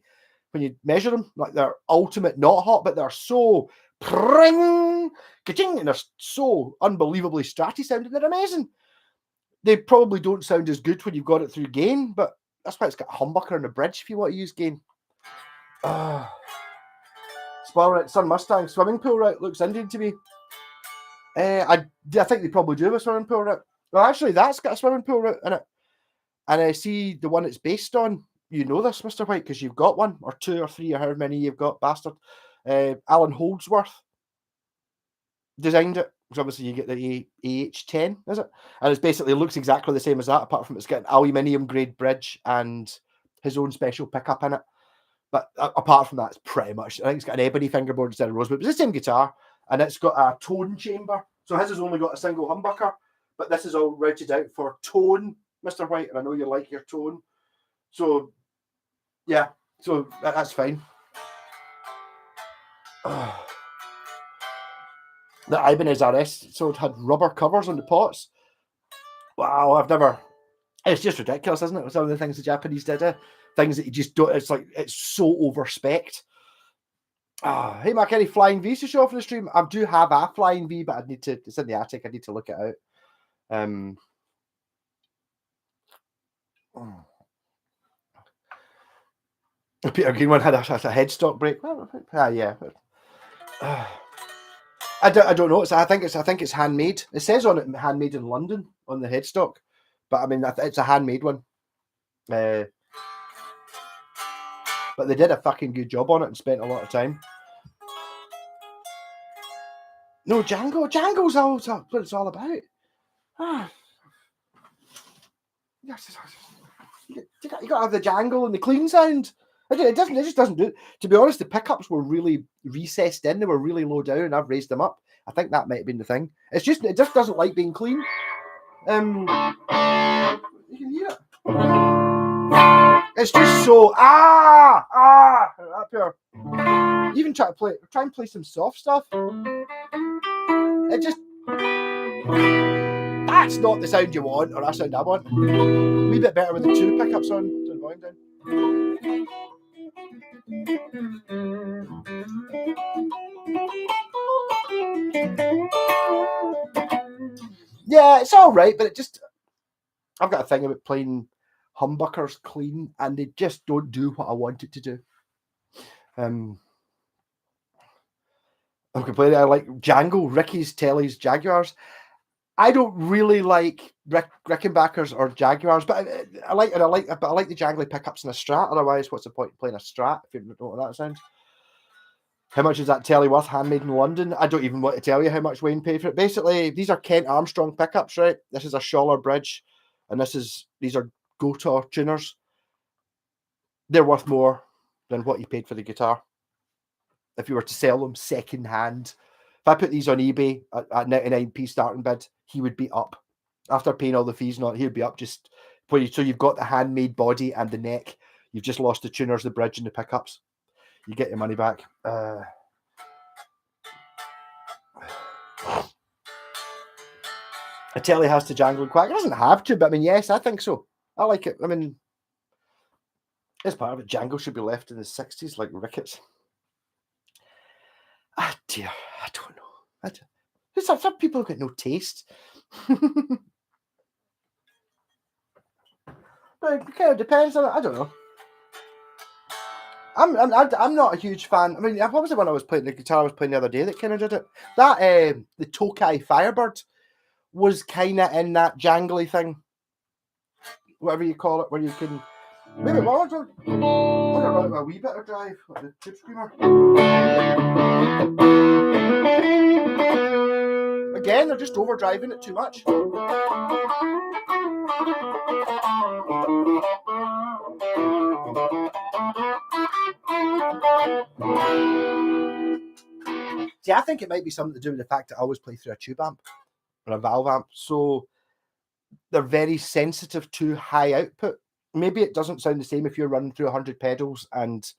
when you measure them. Like, they're ultimate not hot, but they're so pring, ka-ching, and they're so unbelievably Stratty sounding. They're amazing. They probably don't sound as good when you've got it through gain, but that's why it's got a humbucker and a bridge if you want to use gain. Spoiler, Sun Mustang swimming pool route looks Indian to me. I think they probably do have a swimming pool route. Well, actually, that's got a swimming pool route in it. And I see the one it's based on. You know this, Mr. White, because you've got 1 or 2 or 3 or however many you've got, bastard. Alan Holdsworth designed it. Because obviously you get the AH10, is it? And it basically looks exactly the same as that, apart from it's got an aluminium grade bridge and his own special pickup in it. But apart from that, it's pretty much, I think it's got an ebony fingerboard instead of rosewood. But it's the same guitar, and it's got a tone chamber. So his has only got a single humbucker, but this is all routed out for tone, Mr. White, and I know you like your tone. So, yeah, so that's fine. The Ibanez RS so it had rubber covers on the pots. Wow, I've never. It's just ridiculous, isn't it? Some of the things the Japanese did, things that you just don't. It's like it's so overspec'd. Hey, Mark, any flying V's to show off in the stream? I do have a flying V, but I need to. It's in the attic. I need to look it out. Peter Green one had a headstock break. Well, yeah. I don't know. I think it's handmade. It says on it handmade in London on the headstock, but I mean it's a handmade one. But they did a fucking good job on it and spent a lot of time. No, Django's all what it's all about. You got to have the jangle and the clean sound. It just doesn't do it. To be honest, the pickups were really recessed in. They were really low down, and I've raised them up. I think that might have been the thing. It just doesn't like being clean. You can hear it. It's just so up here. Even try and play some soft stuff. It just that's not the sound you want, or that sound I want. A wee bit better with the 2 pickups on. Turn the volume down. Yeah, it's all right, but I've got a thing about playing humbuckers clean, and they just don't do what I want it to do. I'm completely. I like Django, Ricky's, Telly's, Jaguars. I don't really like Rickenbackers or Jaguars, but I like the jangly pickups in a Strat. Otherwise, what's the point of playing a Strat if you don't know what that sounds? How much is that telly worth, handmade in London? I don't even want to tell you how much Wayne paid for it. Basically, these are Kent Armstrong pickups, right? This is a Schaller bridge, and these are Gotor tuners. They're worth more than what he paid for the guitar. If you were to sell them second hand, if I put these on eBay at 99p starting bid, he would be up. After paying all the fees, he'd be up just so you've got the handmade body and the neck. You've just lost the tuners, the bridge, and the pickups. You get your money back. A telly has to jangle and quack. It doesn't have to, but I mean, yes, I think so. I like it. I mean, it's part of it. Django should be left in the 60s like Ricketts. Ah, dear. I don't know. Some people have got no taste. But it kind of depends on it. I don't know. I'm not a huge fan. I mean, what was the one I was playing? The guitar I was playing the other day that kind of did it. That the Tokai Firebird was kind of in that jangly thing, whatever you call it, where you can maybe run it a wee bit of drive like the tube screamer. Again, they're just overdriving it too much. See, I think it might be something to do with the fact that I always play through a tube amp or a valve amp, so they're very sensitive to high output. Maybe it doesn't sound the same if you're running through 100 pedals and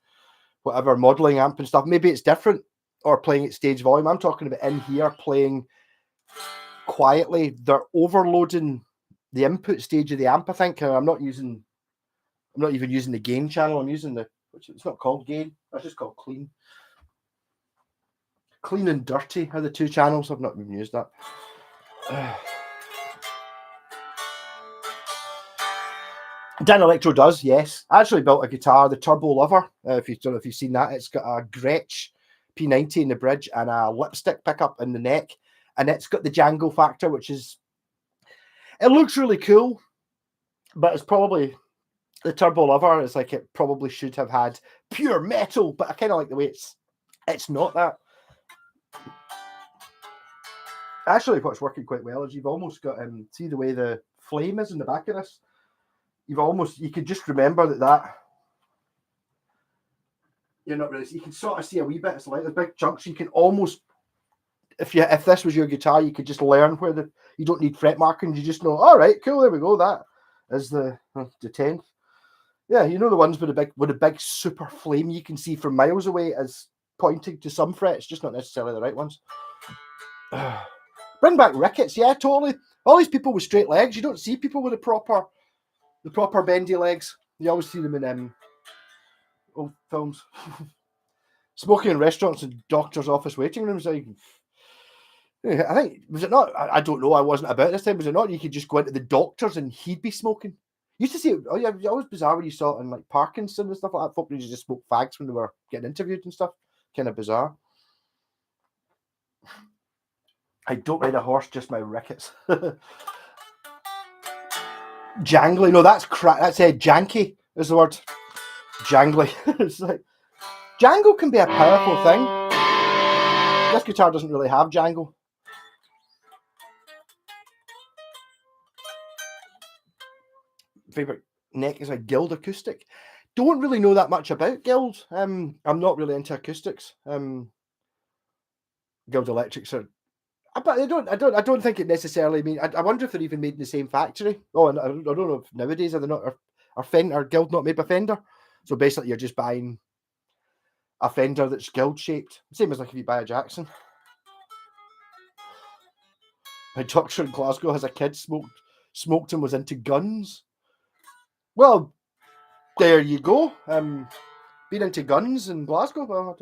whatever modeling amp and stuff. Maybe it's different, or playing at stage volume. I'm talking about in here playing quietly. They're overloading the input stage of the amp, I think. I'm not even using the gain channel. I'm using it's not called gain. It's just called clean. Clean and dirty are the two channels. I've not even used that. Dan Electro does, yes. I actually built a guitar, the Turbo Lover. If you've seen that, it's got a Gretsch P90 in the bridge and a lipstick pickup in the neck, and it's got the Django factor, which is it looks really cool, but it's probably the Turbo Lover is like it probably should have had pure metal, but I kind of like the way it's not that. Actually, what's working quite well is you've almost got see the way the flame is in the back of this. You could just remember that you're not really. You can sort of see a wee bit. It's like the big chunks. You can almost, if this was your guitar, you could just learn where you don't need fret markings. You just know. All right, cool. There we go. That is the 10th. Yeah, you know the ones with the big super flame you can see from miles away as pointing to some frets, just not necessarily the right ones. Bring back Ricketts, yeah, totally. All these people with straight legs, you don't see people with the proper bendy legs. You always see them in old films. Smoking in restaurants and doctors' office waiting rooms. I think, was it not? I don't know. I wasn't about this time. Was it not? You could just go into the doctors and he'd be smoking. You used to see it. Oh yeah, it was always bizarre when you saw it in like Parkinson and stuff like that. Folk used to just smoke fags when they were getting interviewed and stuff. Kind of bizarre. I don't ride a horse, just my Ricketts. Jangly, no, that's crap. That's janky is the word. Jangly. It's like jangle can be a powerful thing. This guitar doesn't really have jangle. Favorite neck is a Guild acoustic. Don't really know that much about Guild. I'm not really into acoustics. Guild electrics are, but I don't think it necessarily mean. I wonder if they're even made in the same factory. Oh, and I don't know if nowadays are they not are Guild not made by Fender. So basically, you're just buying a Fender that's Guild shaped. Same as like if you buy a Jackson. My doctor in Glasgow has a kid smoked and was into guns. Well, there you go. Been into guns in Glasgow. Well,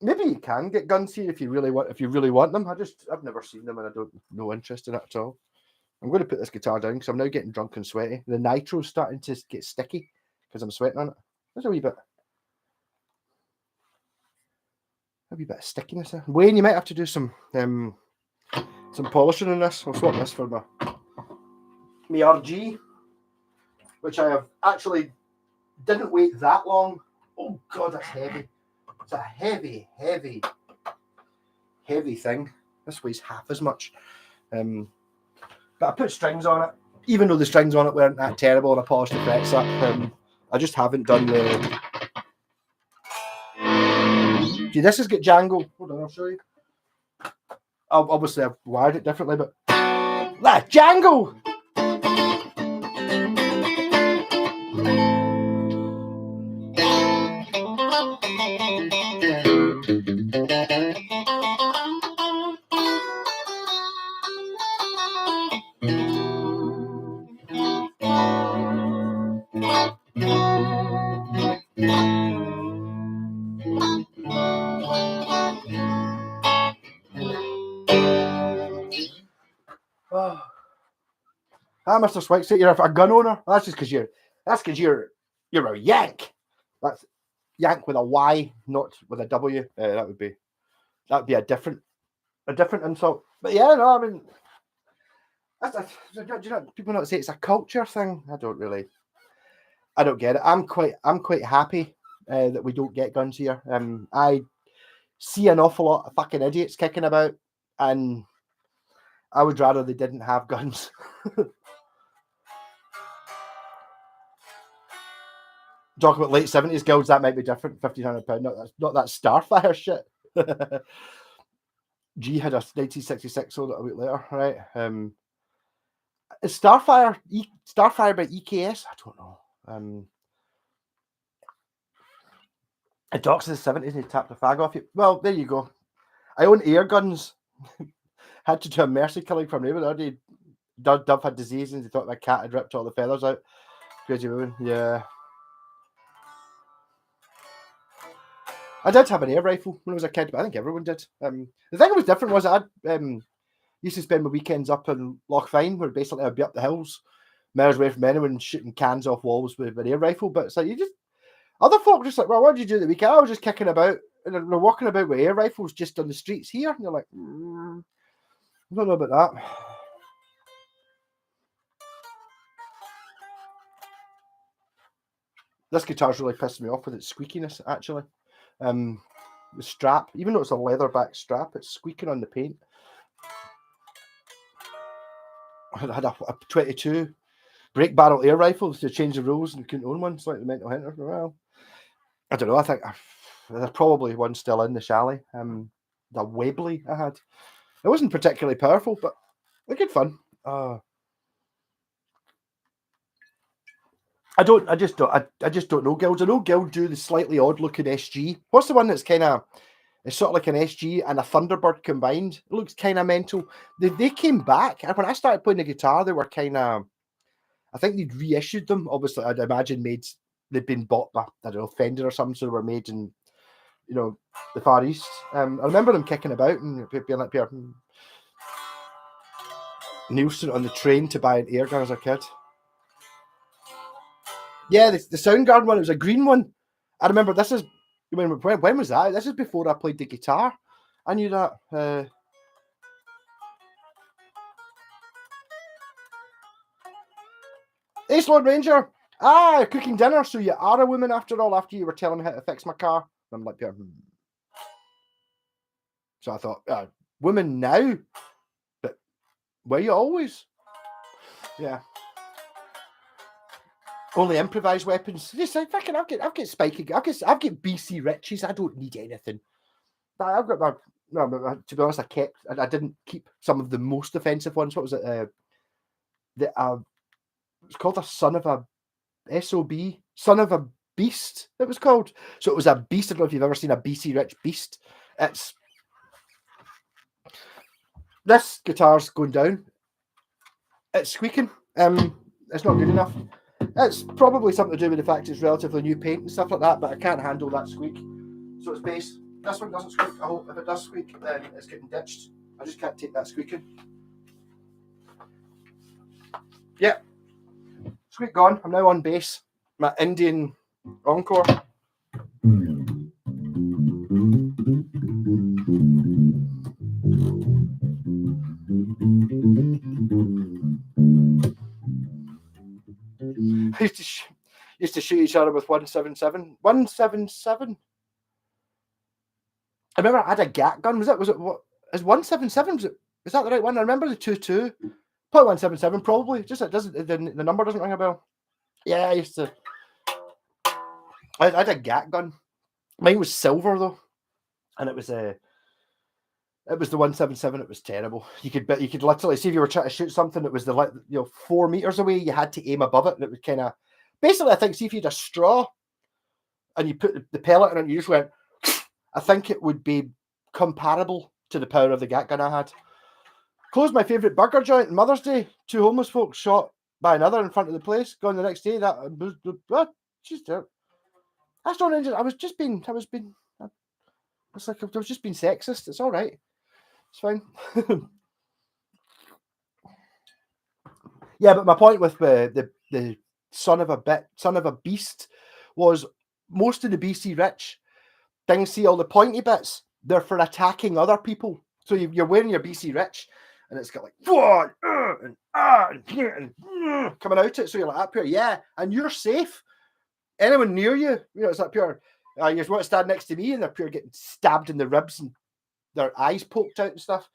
maybe you can get guns here if you really want them. I've never seen them and I don't no interest in it at all. I'm going to put this guitar down because I'm now getting drunk and sweaty. The nitro's starting to get sticky because I'm sweating on it. There's a wee bit of stickiness there. Wayne, you might have to do some polishing on this. I'll swap this for my RG, which I have actually didn't wait that long. Oh God, that's heavy. It's a heavy thing. This weighs half as much. But I put strings on it, even though the strings on it weren't that terrible, and I polished the frets up. I just haven't done the. See, this has got jangle. Hold on, I'll show you. Obviously, I've wired it differently, but that jangle. Ah, Mr. Swix, you're a gun owner. That's just because you're a Yank. That's Yank with a Y, not with a W. That'd be a different insult. But yeah, no, I mean, do you know, people not say it's a culture thing. I don't get it. I'm quite happy that we don't get guns here. I see an awful lot of fucking idiots kicking about, and I would rather they didn't have guns. Talk about late 70s guilds, that might be different. £1,500, not that Starfire shit. G had a 1966 sold it a week later, right? Is Starfire by EKS? I don't know. A doc's in the 70s and he tapped a fag off you. Well, there you go. I own air guns. Had to do a mercy killing for a neighbour the other day. Dove had disease and he thought my cat had ripped all the feathers out. Crazy woman, yeah. I did have an air rifle when I was a kid, but I think everyone did. The thing that was different was I used to spend my weekends up in Lochfine, where basically I'd be up the hills, miles away from anyone, shooting cans off walls with an air rifle. But it's like other folk just like, well, what did you do the weekend? I was just kicking about, and we're walking about with air rifles just on the streets here. And you're like, I don't know about that. This guitar's really pissed me off with its squeakiness, actually. The strap, even though it's a leatherback strap, it's squeaking on the paint. I had a 22 break barrel air rifle to change the rules and couldn't own one. It's like the mental hinter. Well, I don't know. I think there's probably one still in the chalet. The Webley I had. It wasn't particularly powerful, but they're good fun. I just don't know guilds. I know guild do the slightly odd looking SG. What's the one that's kind of, it's sort of like an SG and a Thunderbird combined? It looks kind of mental. They came back, and when I started playing the guitar, they were kind of, I think they'd reissued them. Obviously, I'd imagine they'd been bought by, I don't know, Fender or something, so they were made in, the Far East. I remember them kicking about and being like Pierre Nielsen on the train to buy an air gun as a kid. Yeah, the Soundgarden one, it was a green one. I remember this is, when was that? This is before I played the guitar. I knew that. Ace Lord Ranger. Cooking dinner, so you are a woman after all, after you were telling me how to fix my car. I'm like, yeah. So I thought, woman now? But were you always? Yeah. Only improvised weapons. Just like, fucking, I've got spiky. I've got BC Riches. I don't need anything. I've got my. No, to be honest, I didn't keep some of the most offensive ones. What was it? It's called a son of a SOB, son of a beast. It was called. So it was a beast. I don't know if you've ever seen a BC Rich beast. This guitar's going down. It's squeaking. It's not good enough. It's probably something to do with the fact it's relatively new paint and stuff like that, but I can't handle that squeak. So it's bass. this one doesn't squeak. I hope if it does squeak, then it's getting ditched. I just can't take that squeaking. Yeah, squeak gone. I'm now on bass. My Indian encore. Used to shoot each other with 177. 177. I remember I had a gat gun. Was it what? Is 177? Is that the right one? I remember the 22. Probably 177. Probably. Just it doesn't. The number doesn't ring a bell. Yeah, I used to. I had a gat gun. Mine was silver though, and it was the 177. It was terrible. You could literally see if you were trying to shoot something that was 4 meters away. You had to aim above it, and it was kind of basically. I think see if you had a straw, and you put the pellet in it, and you just went. I think it would be comparable to the power of the gat gun I had. Closed my favourite burger joint on Mother's Day. 2 homeless folks shot by another in front of the place. Gone the next day. That was just that's not injured. I was just being sexist. It's all right. It's fine. Yeah, but my point with the son of a beast was most of the BC rich things. See all the pointy bits. They're for attacking other people. So you're wearing your BC rich, and it's got like and coming out it. So you're like up here, yeah, and you're safe. Anyone near you, it's up here. You just want to stand next to me, and they're pure getting stabbed in the ribs and their eyes poked out and stuff.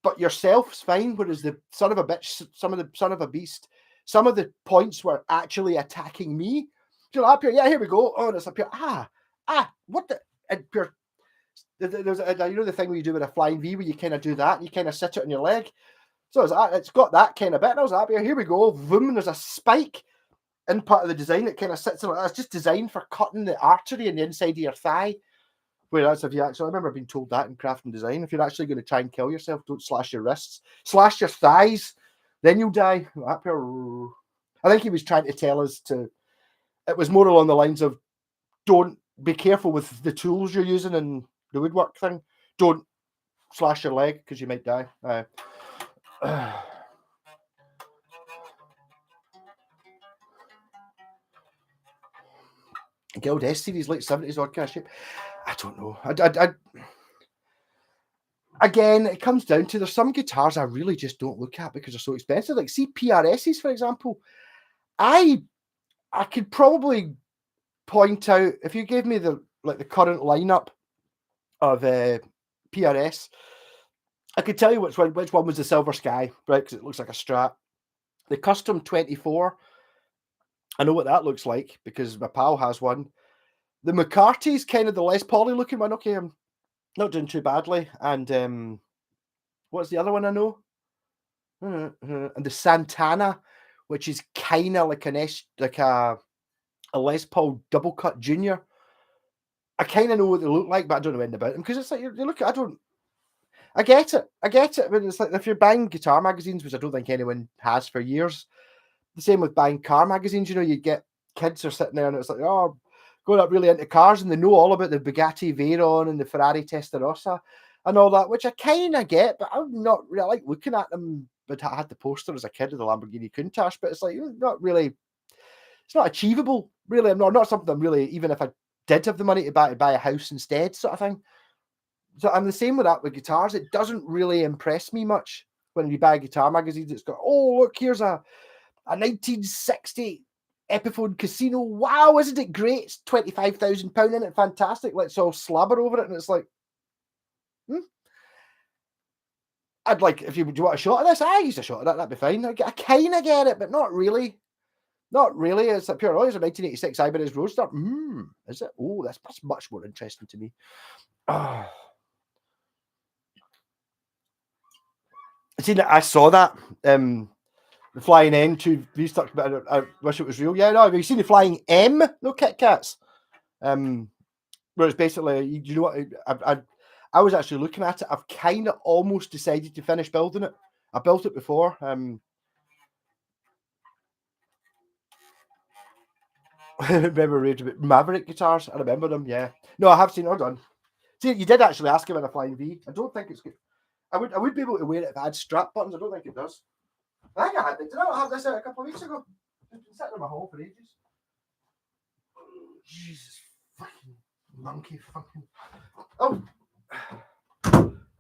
But yourself's fine. Whereas the son of a bitch, some of the son of a beast, some of the points were actually attacking me. So you're up here, yeah, here we go. Oh, and it's up here. What the? And pure. There's the thing where you do with a flying V, where you kind of do that, and you kind of sit it on your leg. So it's got that kind of bit. And I was up here we go. Boom, and there's a spike in part of the design that kind of sits in it. It's just designed for cutting the artery in the inside of your thigh. Whereas if you actually, I remember being told that in craft and design, if you're actually going to try and kill yourself, don't slash your wrists, slash your thighs, then you'll die. Up here. I think he was trying to tell us it was more along the lines of, don't be careful with the tools you're using and the woodwork thing. Don't slash your leg because you might die. Guild S series, late 70s, odd kind of shape. I don't know. Again, it comes down to there's some guitars I really just don't look at because they're so expensive. Like, see PRSs, for example. I could probably point out, if you gave me the current lineup of PRS, I could tell you which one was the Silver Sky, right? Because it looks like a Strat. The Custom 24, I know what that looks like because my pal has one. The McCarty's kind of the Les Pauly looking one. Okay, I'm not doing too badly. And what's the other one I know? And the Santana, which is kind of like a Les Paul double cut junior. I kind of know what they look like, but I don't know anything about them because it's like you look at. I get it. But it's like if you're buying guitar magazines, which I don't think anyone has for years. The same with buying car magazines. You get kids are sitting there and it's like, oh, going up really into cars and they know all about the Bugatti Veyron and the Ferrari Testarossa and all that, which I kind of get, but I'm not really like looking at them. But I had the poster as a kid of the Lamborghini Countach, but it's like not really. It's not achievable, really. I'm not something I'm really, even if I did have the money to buy a house instead, sort of thing. So I'm the same with that with guitars. It doesn't really impress me much when you buy a guitar magazine. It's got, oh, look, here's a 1960 Epiphone Casino. Wow, isn't it great? It's £25,000 in it. Fantastic. Let's all slabber over it. And it's like, I'd like, do you want a shot of this? I use a shot of that. That'd be fine. I kind of get it, but not really. Not really. It's a pure, it's a 1986 Ibanez Roadster. Is it? Oh, that's much more interesting to me. See, I saw that. The Flying N to restuck, but I wish it was real. Yeah, no, have you seen the Flying M? No Kit Kats. Where it's basically, you know what? I was actually looking at it. I've kind of almost decided to finish building it. I built it before. I remember reading about Maverick guitars. I remember them. Yeah. No, I have seen. Hold on. See, you did actually ask about a flying V. I don't think it's good. I would be able to wear it if I had strap buttons. I don't think it does. I think I had it. Did I not have this out a couple of weeks ago? It's been sitting in my hall for ages. Jesus fucking monkey fucking. Oh.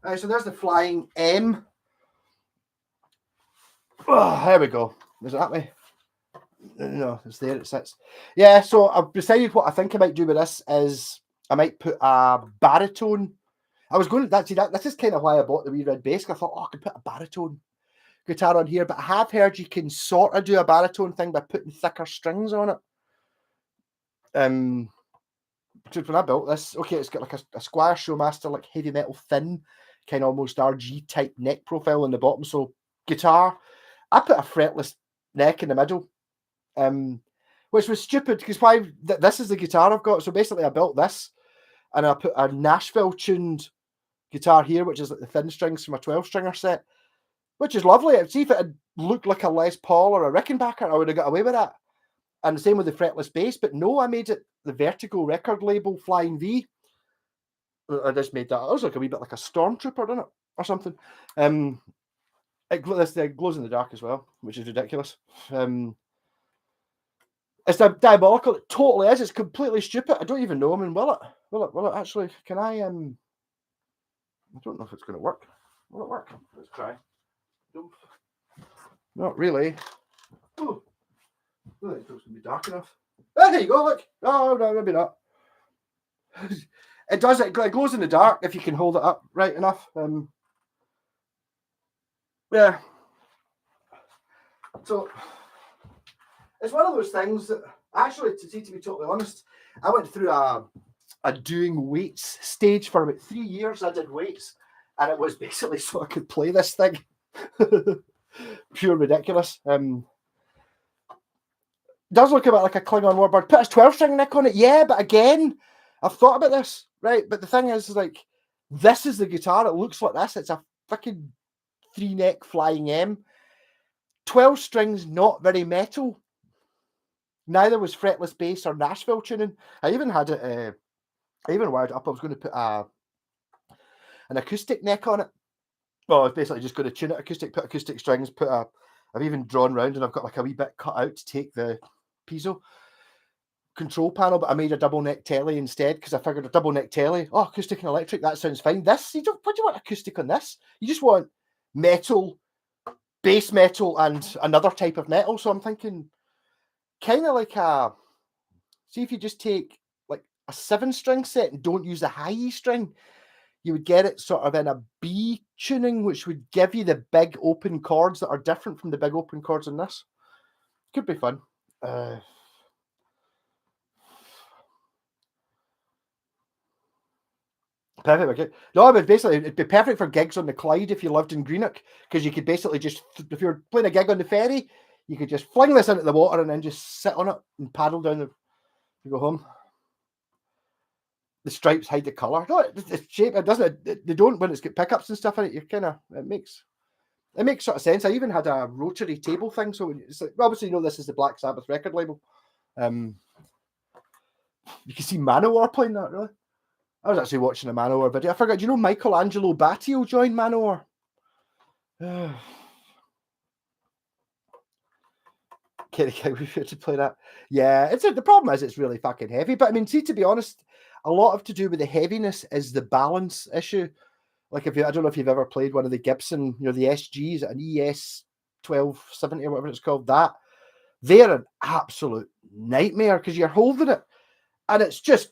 Right, so there's the flying M. Oh, there we go. Is it that way? No, it's there. It sits. Yeah, so I've decided what I think I might do with this is I might put a baritone. I was going to that. This is kind of why I bought the wee red bass. I thought, oh, I could put a baritone guitar on here, but I have heard you can sort of do a baritone thing by putting thicker strings on it. When I built this, okay, it's got like a Squire Showmaster, like heavy metal thin, kind of almost RG type neck profile on the bottom. So guitar, I put a fretless neck in the middle, which was stupid because this is the guitar I've got. So basically, I built this, and I put a Nashville tuned guitar here, which is like the thin strings from a 12-stringer set, which is lovely. See if it had looked like a Les Paul or a Rickenbacker, I would have got away with that. And the same with the fretless bass, but no, I made it the Vertigo record label Flying V. I just made that. It was like a wee bit like a stormtrooper, didn't it, or something? It glows in the dark as well, which is ridiculous. It's diabolical. It totally is. It's completely stupid. I don't even know. I mean, will it actually? Can I? I don't know if it's going to work. Will it work? Let's try. Not really. Oh, I think it's going to be dark enough. Oh, there you go. Look. Oh no, maybe not. It does. It glows in the dark if you can hold it up right enough. Yeah. So it's one of those things that actually, to be totally honest, I went through a doing weights stage for about 3 years. I did weights, and it was basically so I could play this thing. Pure ridiculous. Does look a bit like a Klingon warbird. Put a 12-string neck on it, yeah, but again, I've thought about this, right? But the thing is, like, this is the guitar. It looks like this. It's a fucking 3-neck flying M. 12 strings, not very metal. Neither was fretless bass or Nashville tuning. I even had it. I even wired it up. I was going to put an acoustic neck on it. Well, I was basically just going to tune it acoustic, put acoustic strings, I've even drawn round and I've got like a wee bit cut out to take the piezo control panel, but I made a double neck telly instead because I figured a double neck telly, acoustic and electric, that sounds fine. What do you want acoustic on this? You just want metal, bass metal, and another type of metal. So I'm thinking kind of like see if you just take like a 7-string set and don't use the high E string, you would get it sort of in a B tuning, which would give you the big open chords that are different from the big open chords in this. Could be fun. Perfect. No, but basically it'd be perfect for gigs on the Clyde if you lived in Greenock, because you could basically just, if you're playing a gig on the ferry, you could just fling this into the water and then just sit on it and paddle down to go home. The stripes hide the colour. No, it's shape. It doesn't. They don't when it's got pickups and stuff in it. You're kind of. It makes sort of sense. I even had a rotary table thing, so it's like, obviously, this is the Black Sabbath record label. You can see Manowar playing that. Really, I was actually watching a Manowar video. I forgot. Do you know Michelangelo Batio joined Manowar? We had to play that. Yeah, the problem is it's really fucking heavy. But I mean, see, to be honest, a lot of to do with the heaviness is the balance issue. Like I don't know if you've ever played one of the Gibson, the SGs, an ES 1270 or whatever it's called. They're an absolute nightmare because you're holding it, and it's just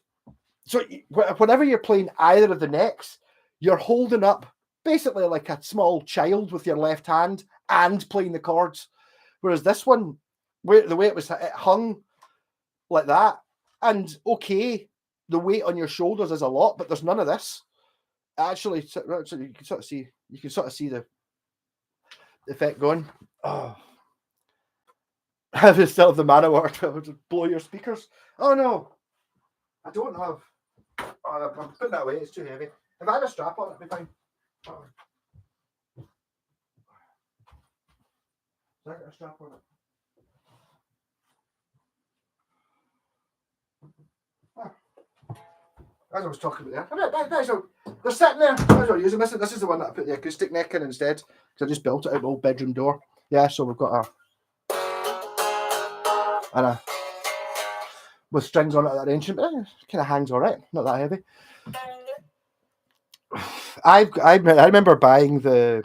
so whenever you're playing either of the necks, you're holding up basically like a small child with your left hand and playing the chords. Whereas this one, the way it hung like that, and okay, the weight on your shoulders is a lot, but there's none of this. Actually, you can sort of see the effect going. Oh, I still have the Manowar to blow your speakers. Oh no, I don't have. Oh, I'm putting that away. It's too heavy. If I had a strap on, it'd be fine. Oh. I got a strap on it. as I was talking about there, they're sitting there. That's what I'm using. This is the one that I put the acoustic neck in instead, because I just built it out the old bedroom door. Yeah, so we've got a with strings on it at that ancient, but it kind of hangs all right. Not that heavy. I remember buying the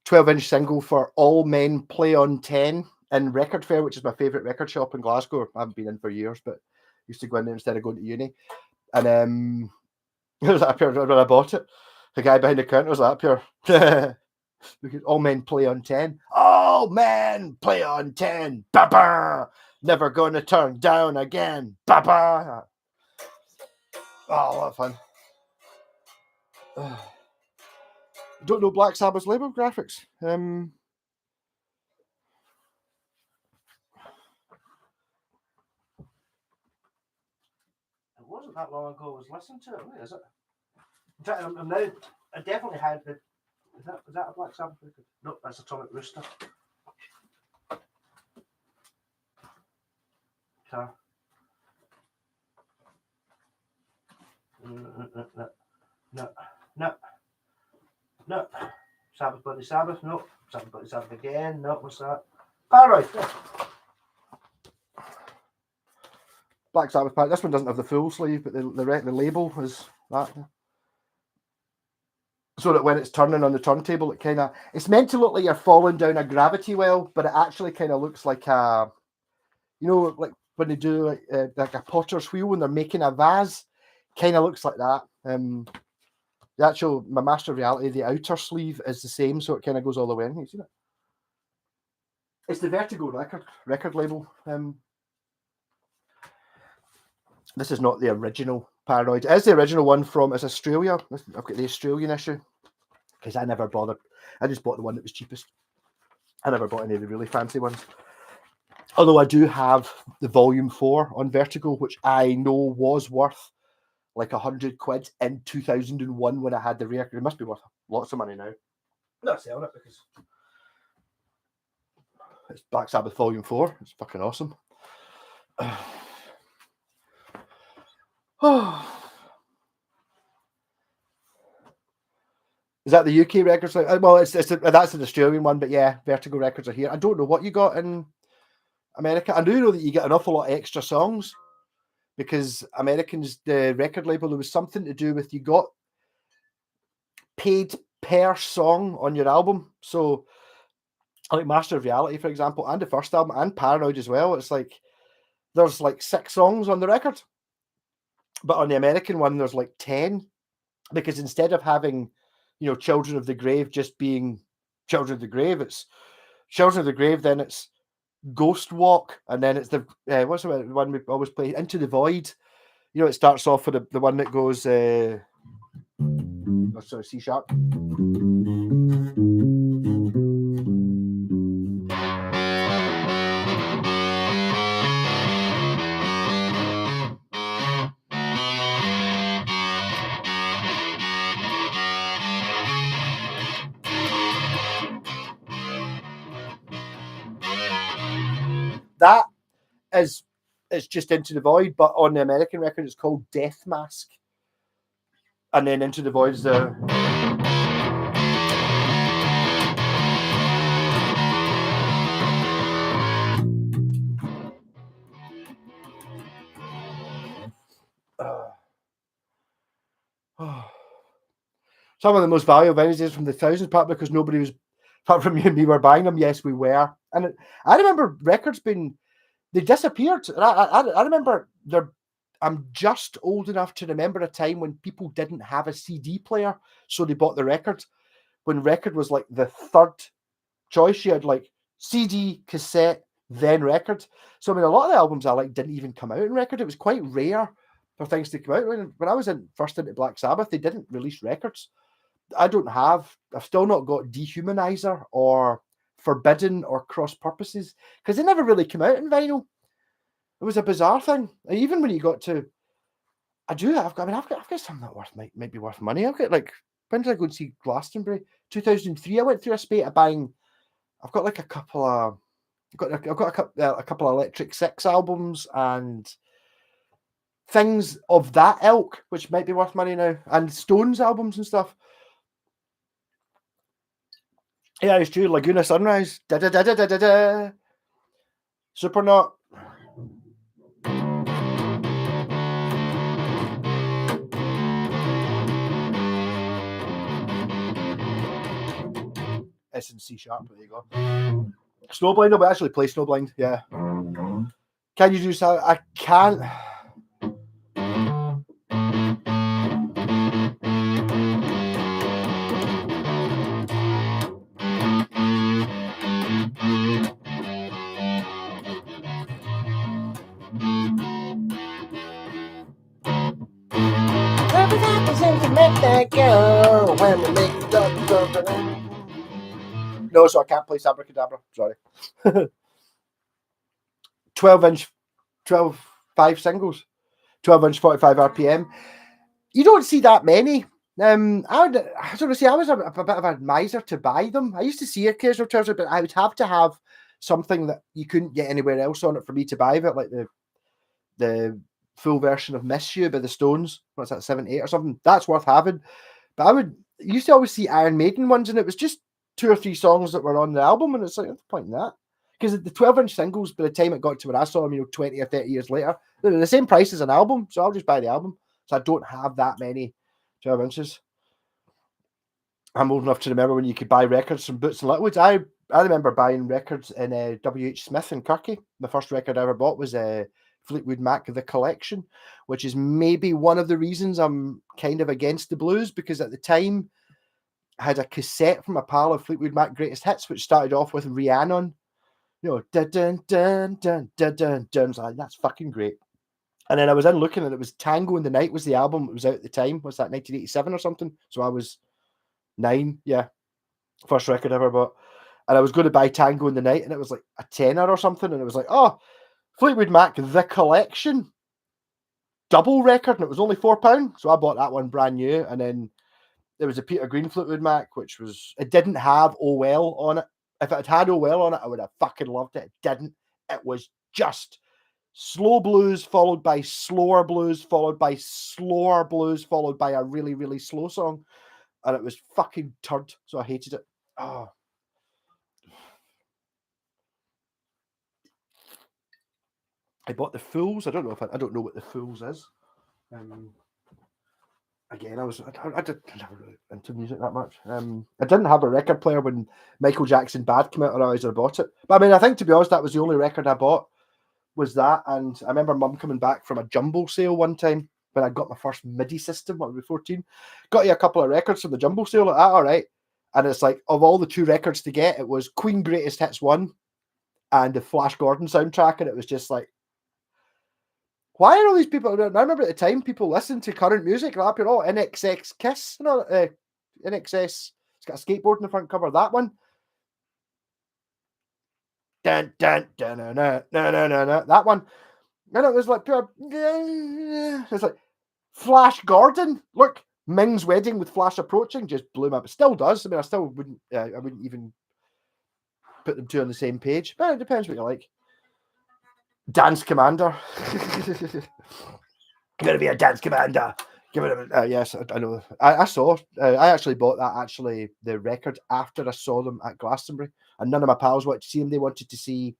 12-inch single for All Men Play on 10 in Record Fair, which is my favourite record shop in Glasgow. I haven't been in for years, but used to go in there instead of going to uni. And it was up here when I bought it. The guy behind the counter was up here. Because All Men Play on 10. All men play on 10. Ba-ba! Never gonna turn down again. Ba-ba! Oh, a lot of fun. Don't know Black Sabbath's label graphics. It wasn't that long ago I was listening to it, is it? I'm now. I definitely had the. Is that a Black Sabbath record? No, that's Atomic Rooster. Okay. No. Sabbath Bloody Sabbath, no. Sabbath Bloody Sabbath again, no. What's that? Paranoid. Yeah. Black Sabbath pack. This one doesn't have the full sleeve, but the label is that. So that when it's turning on the turntable, it's meant to look like you're falling down a gravity well, but it actually kind of looks like a, like when they do like a potter's wheel when they're making a vase, kind of looks like that. The actual my Master of Reality, the outer sleeve is the same, so it kind of goes all the way in. You see that? It's the Vertigo record label. This is not the original Paranoid. It is the original one from Australia. I've got the Australian issue because I never bothered. I just bought the one that was cheapest. I never bought any of the really fancy ones. Although I do have the Volume 4 on Vertigo, which I know was worth like £100 in 2001 when I had the record. It must be worth lots of money now. I'm not selling it because it's Black Sabbath Volume 4. It's fucking awesome. Is that the UK records? Well, that's an Australian one, but yeah, Vertigo records are here. I don't know what you got in America. I do know that you get an awful lot of extra songs because Americans, the record label, there was something to do with you got paid per song on your album. So, like Master of Reality, for example, and the first album, and Paranoid as well. It's like there's like 6 songs on the record, but on the American one, there's like 10 because instead of having Children of the Grave just being Children of the Grave, it's Children of the Grave, then it's Ghost Walk, and then it's the what's the one we always play, Into the Void. It starts off with the one that goes C sharp. That is, it's just Into the Void, but on the American record, it's called Death Mask. And then Into the Void is the. Some of the most valuable vintages from the thousands part because nobody was, apart from you and me, were buying them. Yes, we were. And I remember records they disappeared. And I remember I'm just old enough to remember a time when people didn't have a CD player, so they bought the record. When record was like the third choice, you had like CD, cassette, then record. So I mean, a lot of the albums I like didn't even come out in record. It was quite rare for things to come out. When I was first into Black Sabbath, they didn't release records. I've still not got Dehumanizer or Forbidden or Cross Purposes because they never really came out in vinyl. It was a bizarre thing. Even when you got to, I've got some that might be worth money. I've got like, when did I go and see Glastonbury? 2003. I went through a spate of buying. I've got like a couple of, I've got a couple of Electric Six albums and things of that ilk, which might be worth money now, and Stones albums and stuff. Yeah, it's true. Laguna Sunrise. Da da da da da da da. Supernaut. S and C sharp. There you go. Snowblind. I'll actually play Snowblind. Yeah. Can you do so? I can't. No, so I can't play Sabracadabra. Sorry. 12-inch, 5 singles, 12-inch, 45 RPM. You don't see that many. I don't know. See, I was a bit of a miser to buy them. I used to see occasional 12s, but I would have to have something that you couldn't get anywhere else on it for me to buy it, like the full version of Miss You by the Stones. What's that, 7/8 or something? That's worth having. But I used to always see Iron Maiden ones, and it was just 2 or 3 songs that were on the album, and it's like, what's the point in that? Because the 12-inch singles, by the time it got to when I saw them, 20 or 30 years later, they're the same price as an album, so I'll just buy the album. So I don't have that many 12 inches. I'm old enough to remember when you could buy records from Boots and Littlewoods. I remember buying records in W.H. Smith in Kirky. The first record I ever bought was Fleetwood Mac, The Collection, which is maybe one of the reasons I'm kind of against the blues, because at the time I had a cassette from a pal of Fleetwood Mac Greatest Hits, which started off with Rhiannon. Dun dun dun dun dun dun dun. So like, that's fucking great. And then I was in looking, and it was Tango in the Night was the album. It was out at the time. Was that 1987 or something? So I was 9. Yeah, first record I ever bought. And I was going to buy Tango in the Night, and it was like a tenner or something. And it was like, oh, Fleetwood Mac, The Collection, double record, and it was only £4. So I bought that one brand new. And then there was a Peter Green Fleetwood Mac, which was, it didn't have Oh Well on it. If it had Oh Well on it, I would have fucking loved it. It didn't. It was just slow blues followed by slower blues followed by slower blues followed by a really, really slow song. And it was fucking turd. So I hated it. Oh. I bought the Fools. I don't know what the Fools is. Again, I didn't really into music that much. I didn't have a record player when Michael Jackson Bad came out, or I bought it. But I mean, I think, to be honest, that was the only record I bought, was that. And I remember Mum coming back from a jumbo sale one time when I got my first MIDI system when I was 14. Got you a couple of records from the jumbo sale, like that, all right. And it's like, of all the 2 records to get, it was Queen Greatest Hits 1 and the Flash Gordon soundtrack, and it was just like, why are all these people? I remember at the time people listened to current music. Like, oh, NXX Kiss, NXS. It's got a skateboard in the front cover. That one. Dun, dun, dun, dun, dun, dun, dun, dun, dun, that one. And it was like pure. It's like Flash Gordon. Look, Ming's Wedding with Flash Approaching just blew me up. It still does. I mean, I still wouldn't. I wouldn't even put them 2 on the same page. But it depends what you like. Dance Commander. Gonna be a dance commander. Give it a yes. I know. I saw. I actually bought that. The record after I saw them at Glastonbury, and none of my pals wanted to see them. They wanted to see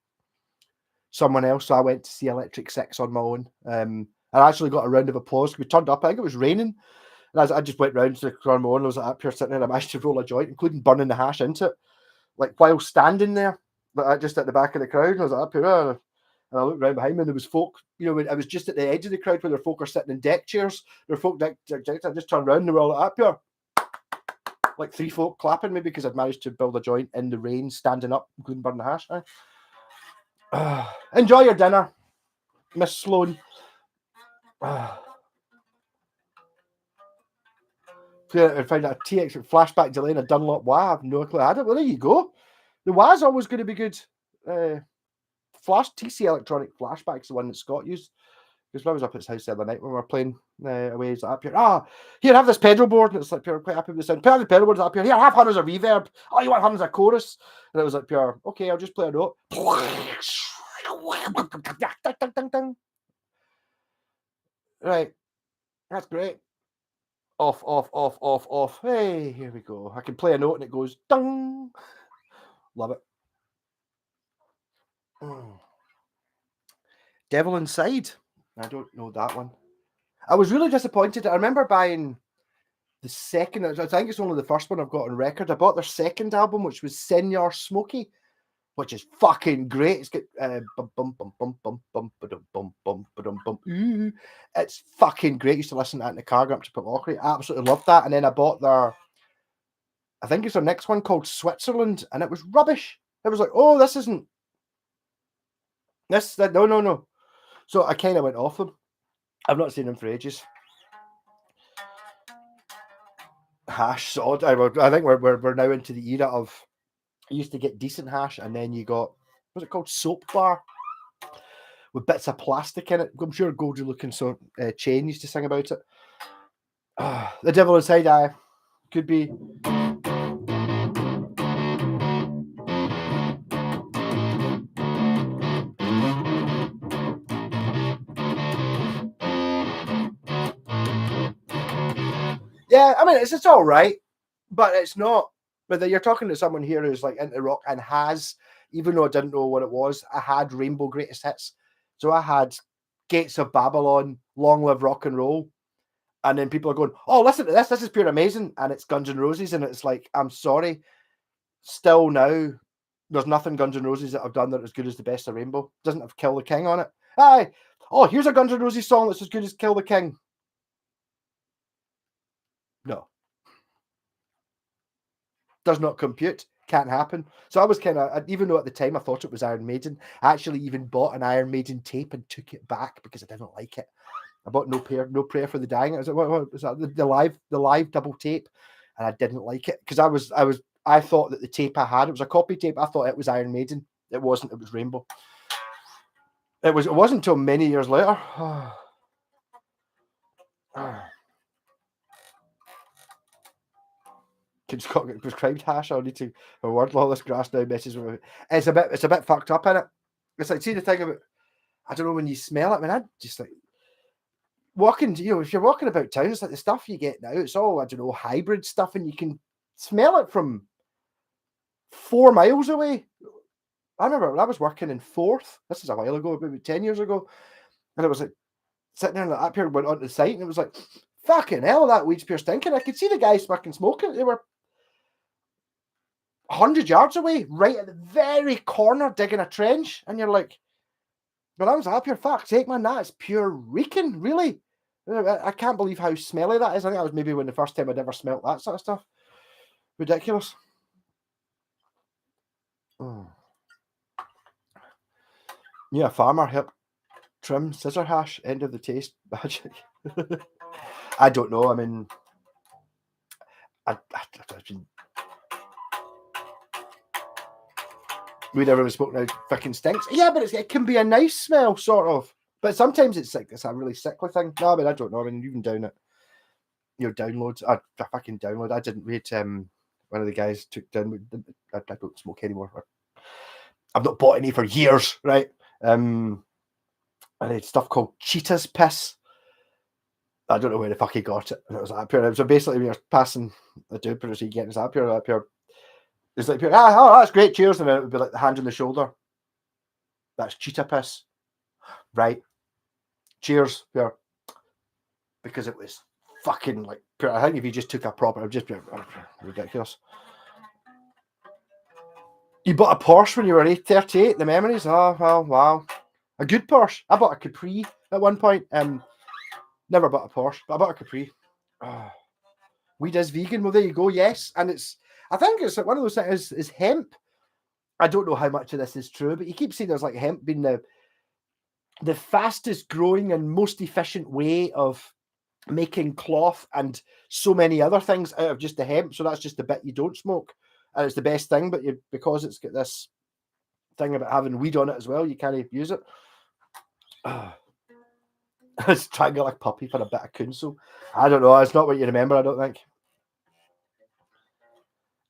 someone else, so I went to see Electric Six on my own. I actually got a round of applause. We turned up. I think it was raining, and I just went round to the on my own. I was up here sitting there, and I managed to roll a joint, including burning the hash into it, like while standing there, but just at the back of the crowd. I was up here. And I looked around behind me, and there was folk, I was just at the edge of the crowd where their folk are sitting in deck chairs. There were folk, I just turned around and they were all up here. Like 3 folk clapping me because I'd managed to build a joint in the rain, standing up, including burn the hash. Enjoy your dinner, Miss Sloan. Find out a TX flashback delay in a Dunlop Wah. I have no clue. Well, there you go. The Wah's always going to be good. TC Electronic Flashback's the one that Scott used, because when I was up at his house the other night when we were playing away, he's like, up here, here, have this pedal board, and it's like, Pure, quite happy with the sound. Pure, the pedal board's up here, have hundreds of reverb. Oh, you want hundreds of chorus? And it was like, Pure, okay, I'll just play a note. Right. That's great. Off, off, off, off, off. Hey, here we go. I can play a note and it goes dong. Love it. Mm. Devil Inside. I don't know that one. I was really disappointed. I remember buying the second. I think it's only the first one I've got on record. I bought their second album, which was Senor Smokey, which is fucking great. It's got bum bum bum bum bum bum ba-dum, bum bum ba-dum, bum. Ooh, it's fucking great. I used to listen to that in the car going up to Pitlochry. I absolutely loved that. And then I bought their, I think it's their next one called Switzerland, and it was rubbish. It was like, oh, this isn't this. That no, no, no. So I kind of went off them. I've not seen them for ages. Hash sod. I think we're now into the era of. You used to get decent hash, and then you got, what's it called, soap bar with bits of plastic in it. I'm sure Goldie looking so Chain used to sing about it. The Devil Inside Eye could be. Yeah, I mean it's all right, but it's not. But you're talking to someone here who's like into rock and has, even though I didn't know what it was, I had Rainbow Greatest Hits. So I had Gates of Babylon, Long Live Rock and Roll. And then people are going, oh, listen to this. This is pure amazing. And it's Guns N' Roses. And it's like, I'm sorry. Still now, there's nothing Guns N' Roses that I've done that as good as The Best of Rainbow. Doesn't have Kill the King on it. Aye. Oh, here's a Guns N' Roses song that's as good as Kill the King. No. Does not compute. Can't happen. So I was kind of, even though at the time I thought it was Iron Maiden, I actually even bought an Iron Maiden tape and took it back because I didn't like it. I bought No Prayer for the Dying. I was like, what was that? The live double tape, and I didn't like it because I thought that the tape I had, it was a copy tape. I thought it was Iron Maiden. It wasn't. It was Rainbow. It wasn't until many years later. Can Scott get prescribed hash? I need to word lawless grass now messes with it. It's a bit fucked up in it. It's like, see the thing about, I don't know, when you smell it. I mean, I just like walking, if you're walking about town, it's like the stuff you get now, it's all, I don't know, hybrid stuff, and you can smell it from 4 miles away. I remember when I was working in Forth, this is a while ago, maybe 10 years ago, and it was like sitting there, and like, up here went onto the site, and it was like, fucking hell, that weed's pure stinking. I could see the guys fucking smoking. They were 100 yards away, right at the very corner, digging a trench, and you're like, but I was up here, fuck's sake, man, that is pure reeking, really. I can't believe how smelly that is. I think that was maybe when the first time I'd ever smelt that sort of stuff. Ridiculous. Oh. Yeah, farmer help trim scissor hash, end of the taste magic. I don't know. I mean, we'd ever smoke now fucking stinks. Yeah, but it can be a nice smell, sort of. But sometimes it's like, it's a really sickly thing. No, I mean, I don't know. I mean, even down at your downloads, I fucking download. I didn't read. One of the guys took down. I don't smoke anymore. I've not bought any for years, right? And it's stuff called Cheetah's Piss. I don't know where the fuck he got it. And it was up here. So basically, we were passing the dude, but he getting us up here. It's like, oh, that's great, cheers. And then it would be like the hand on the shoulder. That's Cheetah Piss. Right. Cheers. Here. Because it was fucking like pure. I think if you just took a proper, it would just be ridiculous. You bought a Porsche when you were 38, the memories? Oh, well, wow. A good Porsche. I bought a Capri at one point. Never bought a Porsche, but I bought a Capri. Oh. Weed is vegan. Well, there you go. Yes. And I think it's one of those things is hemp. I don't know how much of this is true, but you keep saying there's like hemp being the fastest growing and most efficient way of making cloth and so many other things out of just the hemp. So that's just the bit you don't smoke. And it's the best thing, but because it's got this thing about having weed on it as well, you can't use it. It's trying to get like puppy for a bit of counsel. I don't know. It's not what you remember, I don't think.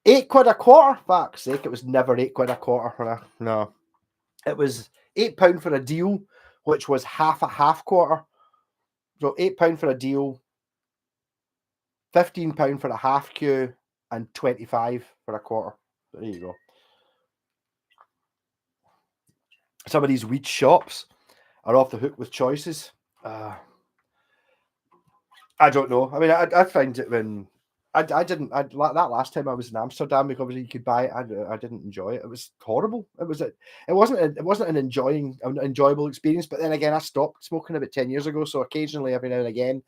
£8 a quarter? Fuck's sake, it was never £8 a quarter. No. It was £8 for a deal, which was half a half quarter. So £8 for a deal, £15 for a half queue, and 25 for a quarter. There you go. Some of these weed shops are off the hook with choices. I don't know. I mean, I find it when I didn't that last time I was in Amsterdam, because obviously you could buy it. I didn't enjoy it. It was horrible. It wasn't an enjoyable experience. But then again, I stopped smoking about 10 years ago. So occasionally, every now and again,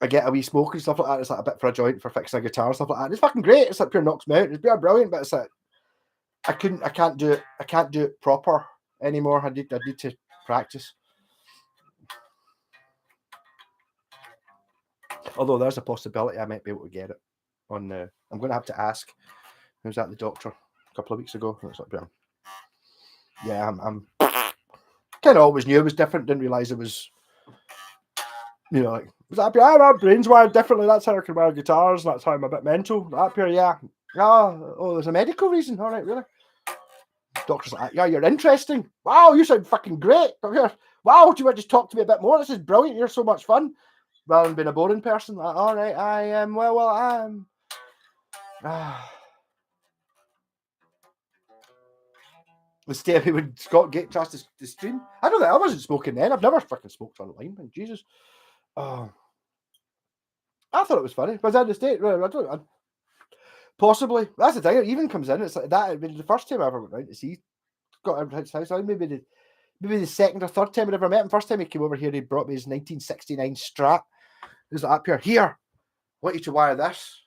I get a wee smoke and stuff like that. It's like a bit for a joint for fixing a guitar and stuff like that. It's fucking great. It's like pure knocks me out. It's pure brilliant. But it's like I can't do it proper anymore. I need to practice. Although there's a possibility I might be able to get it on the. I'm going to have to ask. I was at the doctor a couple of weeks ago. It's like, yeah, I'm kind of always knew it was different. Didn't realize it was, like, was that my brain's wired differently. That's how I can wire guitars. That's how I'm a bit mental. That here, yeah. Oh, there's a medical reason. All right, really. Doctor's like, yeah, you're interesting. Wow, you sound fucking great. Wow, do you want to just talk to me a bit more? This is brilliant. You're so much fun. Rather than being a boring person. Like, all right, I am. Well, I am. The stay when Scott Gate tries to stream. I don't know. I wasn't smoking then. I've never fucking smoked online. Man, Jesus. I thought it was funny. Was I the state? I don't know. Possibly. That's the thing. It even comes in. It's like that. I mean, the first time I ever went round to see Scott over his house, maybe the second or third time I'd ever met him. First time he came over here, he brought me his 1969 Strat. He was like, up here, I want you to wire this.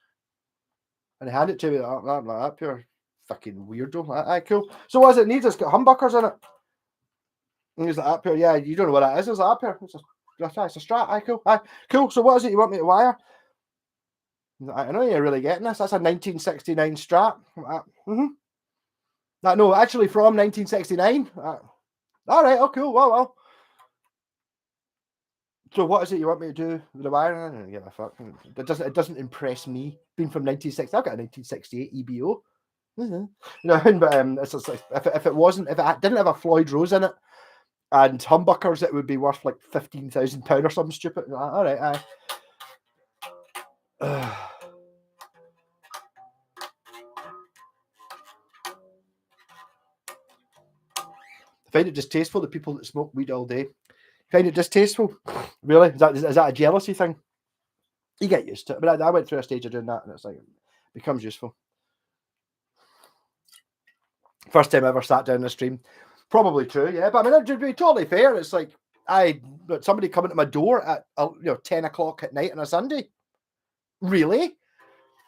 And he handed it to me, like, up here, fucking weirdo. Aye, cool. So what does it need? It's got humbuckers in it. And he was like, up here, yeah, you don't know what that is. I was like, up here, it's a Strat. Aye, cool. Aye, cool. So what is it you want me to wire? I know you're really getting this. That's a 1969 Strat. No, actually from 1969. All right, oh, cool. Well. So what is it you want me to do with the wiring? I don't give a fuck. It doesn't impress me. Being from 1960, I've got a 1968 EBO. But it's just like, if it didn't have a Floyd Rose in it and humbuckers, it would be worth like £15,000 or something stupid. All right, I find it distasteful that people that smoke weed all day. Find it distasteful. Really? Is that a jealousy thing? You get used to it. But I went through a stage of doing that, and it's like it becomes useful. First time I ever sat down in a stream. Probably true, yeah. But I mean, to be totally fair, it's like somebody coming to my door at 10 o'clock at night on a Sunday. Really?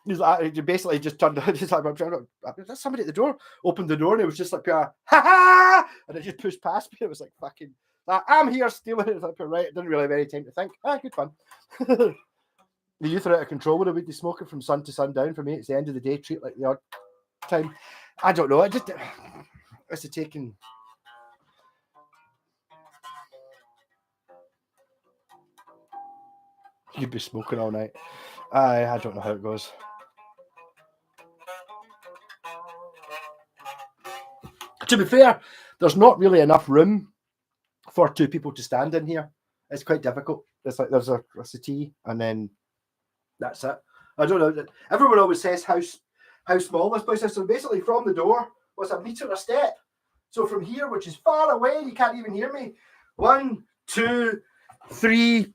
He basically just turned. He's like, there's somebody at the door. Opened the door, and it was just like, ha ha, and it just pushed past me. It was like fucking. I'm here stealing it. It's like, right. Didn't really have any time to think. Good fun. The youth are out of control with it. We'd be smoking from sun to sundown. For me, it's the end of the day. Treat like the odd time. I don't know. It's a taking. You'd be smoking all night. I don't know how it goes. To be fair, there's not really enough room for two people to stand in here. It's quite difficult. It's like there's a settee and then that's it. I don't know. Everyone always says how small this place is. So basically from the door was a metre a step. So from here, which is far away, you can't even hear me. 1, 2, 3,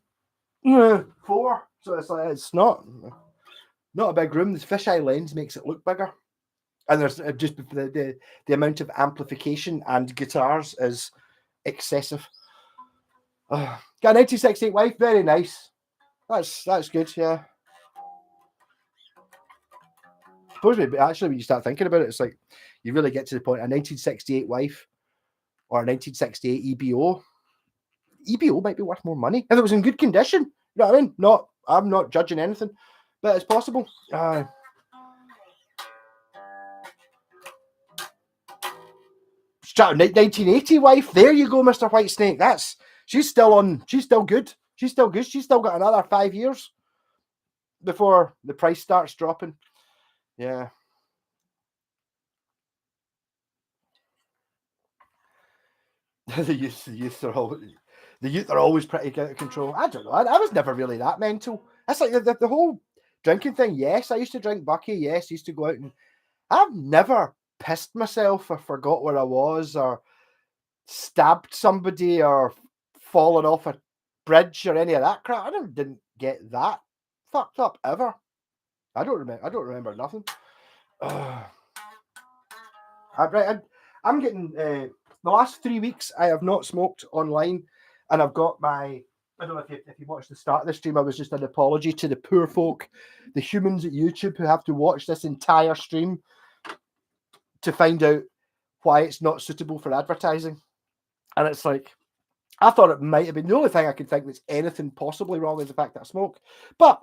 4. So it's not a big room. The fisheye lens makes it look bigger. And there's just the amount of amplification and guitars is excessive. Got a 1968 wife, very nice. That's good, yeah. Suppose actually when you start thinking about it, it's like you really get to the point. A 1968 wife or a 1968 EBO. EBO might be worth more money if it was in good condition. You know what I mean? I'm not judging anything, but it's possible. 1980 wife. There you go, Mr. Whitesnake. She's still good. She's still good. She's still got another 5 years before the price starts dropping. Yeah. the youth are all. the youth are always pretty out of control. I don't know. I was never really that mental. That's like the whole drinking thing. Yes, I used to drink Bucky. Yes, I used to go out and I've never pissed myself or forgot where I was or stabbed somebody or fallen off a bridge or any of that crap. I didn't get that fucked up ever. I don't remember nothing. I'm getting the last 3 weeks. I have not smoked online, and I've got my. I don't know if you watched the start of the stream. I was just an apology to the poor folk, the humans at YouTube who have to watch this entire stream to find out why it's not suitable for advertising. And it's like, I thought it might have been the only thing I could think that's anything possibly wrong is the fact that I smoke. But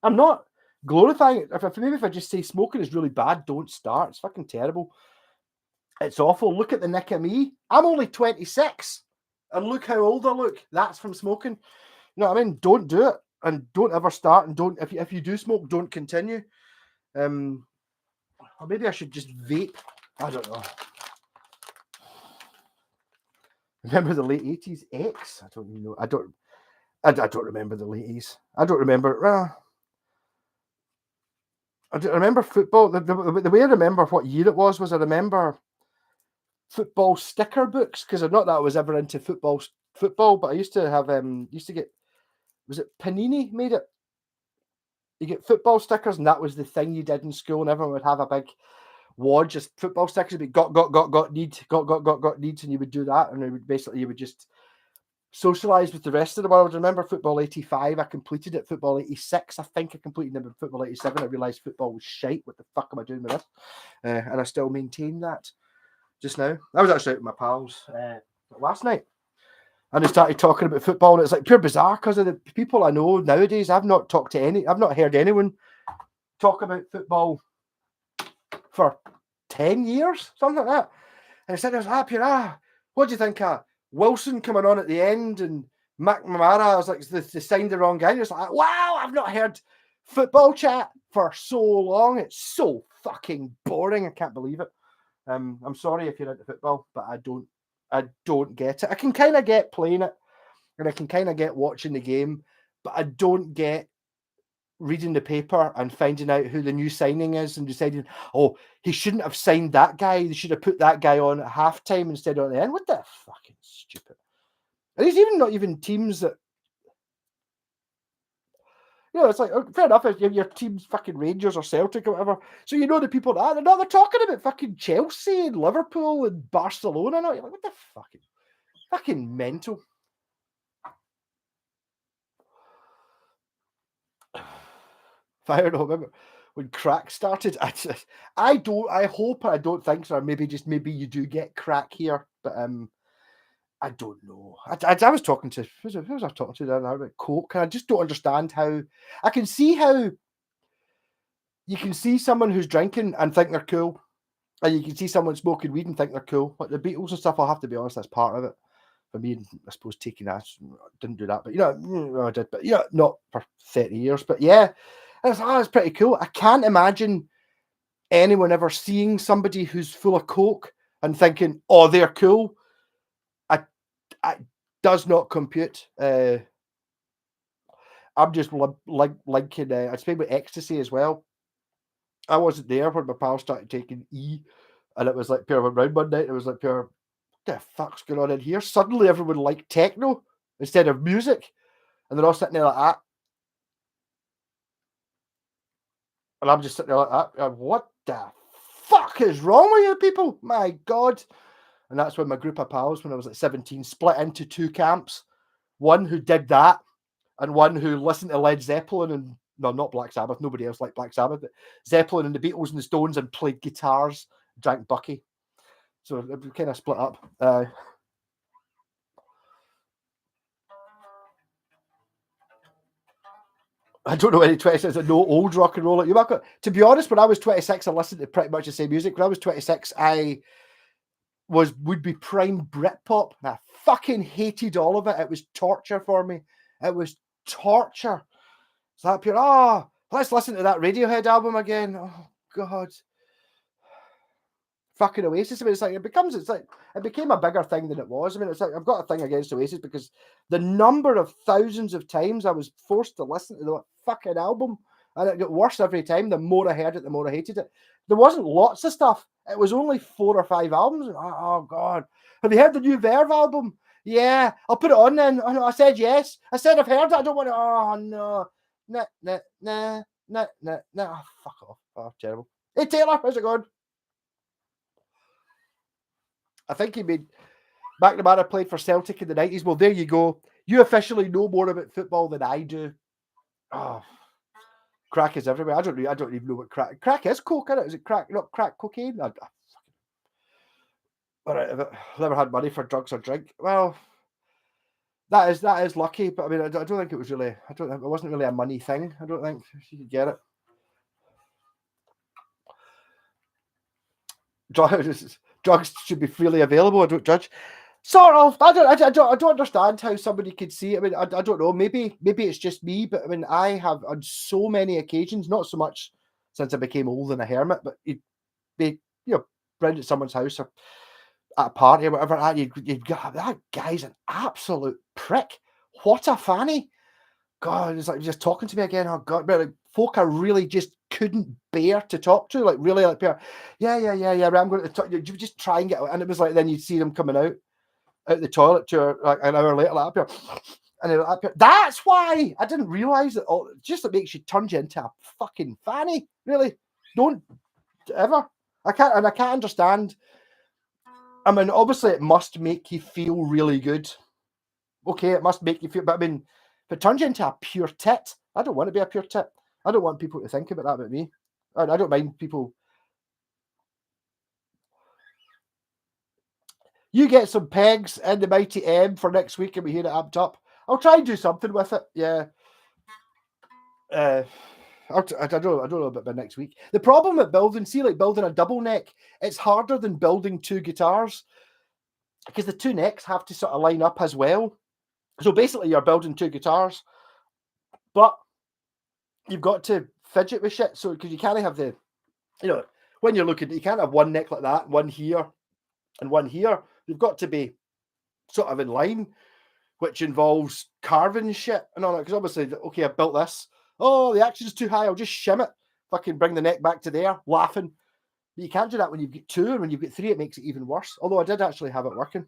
I'm not glorifying it. If I just say smoking is really bad, don't start. It's fucking terrible. It's awful. Look at the nick of me. I'm only 26. And look how old I look. That's from smoking. You know what I mean? Don't do it. And don't ever start. And don't if you do smoke, don't continue. Or maybe I should just vape. I don't know. Remember the late 80s? X? I don't even know. I don't remember the late 80s. I don't remember. I don't remember football. The way I remember what year it was I remember football sticker books, because I'm not that I was ever into football, but I used to have get, was it Panini made it? You get football stickers, and that was the thing you did in school, and everyone would have a big wad just football stickers. It'd be got needs, got needs, and you would do that, and you would just socialize with the rest of the world. I remember football 85. I completed it. Football 86. I think I completed it. Football 87. I realized football was shite. What the fuck am I doing with this? And I still maintain that. Just now, I was actually out with my pals last night, and they started talking about football, and it's like pure bizarre because of the people I know nowadays. I've not heard anyone talk about football for 10 years, something like that. And instead, I was happy. What do you think of Wilson coming on at the end and McNamara? I was like, they signed the wrong guy. It's like, wow, I've not heard football chat for so long. It's so fucking boring. I can't believe it. I'm sorry if you're into football, but I don't get it. I can kind of get playing it, and I can kind of get watching the game, but I don't get reading the paper and finding out who the new signing is and deciding, oh, he shouldn't have signed that guy. They should have put that guy on at halftime instead of at the end. What the fucking stupid. And he's not even teams that, it's like, fair enough if your team's fucking Rangers or Celtic or whatever. So you know the people that they're talking about fucking Chelsea and Liverpool and Barcelona. You're like, what the fucking mental. If I don't remember when crack started, I hope I don't think so. Or maybe you do get crack here, but I don't know. I was talking to who was I talking to there now about coke, and I just don't understand how I can see how you can see someone who's drinking and think they're cool, and you can see someone smoking weed and think they're cool. Like the Beatles and stuff, I'll have to be honest, that's part of it. For me, I suppose taking that, didn't do that, but I did, but not for 30 years. But yeah, it's pretty cool. I can't imagine anyone ever seeing somebody who's full of coke and thinking, oh, they're cool. I does not compute. I'm just liking. I'd say with ecstasy as well. I wasn't there when my pal started taking E, and it was like pure went round one night. It was like pure. What the fuck's going on in here? Suddenly, everyone liked techno instead of music, and they're all sitting there like that. And I'm just sitting there like that. What the fuck is wrong with you people? My God. And that's when my group of pals, when I was like 17, split into two camps. One who did that, and one who listened to Led Zeppelin and, no, not Black Sabbath. Nobody else liked Black Sabbath, but Zeppelin and the Beatles and the Stones, and played guitars, drank Bucky. So it kind of split up. I don't know any 26. I know old rock and roll. To be honest, when I was 26, I listened to pretty much the same music. When I was 26, I would be prime Britpop. I fucking hated all of it. It was torture for me. It was torture. It's that pure, let's listen to that Radiohead album again. Oh, God. fucking Oasis. I mean, it became a bigger thing than it was. I mean, it's like I've got a thing against Oasis because the number of thousands of times I was forced to listen to the fucking album, and it got worse every time. The more I heard it, the more I hated it. There wasn't lots of stuff. It was only 4 or 5 albums. Oh God, have you heard the new Verve album? Yeah, I'll put it on then. Oh, no, I said yes. I said I've heard it. I don't want to. Oh no, nah. Oh, fuck off. Oh, terrible. Hey Taylor, how's it going? I think he made McNamara played for Celtic in the 90s. Well, there you go. You officially know more about football than I do. Oh, crack is everywhere. I don't even know what crack. Crack is coke, isn't it? Is it crack? Not crack cocaine. All right, I've never had money for drugs or drink. Well, that is lucky, but I mean, I don't think it was really. It wasn't really a money thing. I don't think you could get it. Drugs should be freely available. I don't judge. Sort of. I don't understand how somebody could see it. I mean, I don't know. Maybe it's just me, but I mean, I have on so many occasions, not so much since I became old and a hermit, but you'd be, round at someone's house or at a party or whatever, and you'd go, that guy's an absolute prick. What a fanny. God, it's like just talking to me again. Oh God, but like folk I really just couldn't bear to talk to, like really like, yeah. I'm going to talk. You just try and get out, and it was like then you'd see them coming out the toilet to like an hour later, like up here, and they're up here. That's why I didn't realize that. All just it makes you turn you into a fucking fanny. Really, don't ever. I can't understand. I mean, obviously, it must make you feel really good. Okay, it must make you feel, but I mean, if it turns you into a pure tit, I don't want to be a pure tit. I don't want people to think about that about me. I don't mind people. You get some pegs in the mighty M for next week, and we hear it amped up. I'll try and do something with it. Yeah. I don't know about by next week. The problem with building, like building a double neck, it's harder than building 2 guitars because the 2 necks have to sort of line up as well. So basically, you're building 2 guitars, but you've got to fidget with shit. So because you can't have the, when you're looking, you can't have one neck like that, one here, and one here. You've got to be sort of in line, which involves carving shit and all that. Because obviously, okay, I built this. Oh, the action's too high. I'll just shim it. Fucking bring the neck back to there, laughing. But you can't do that when you've got 2, and when you've got 3, it makes it even worse. Although I did actually have it working.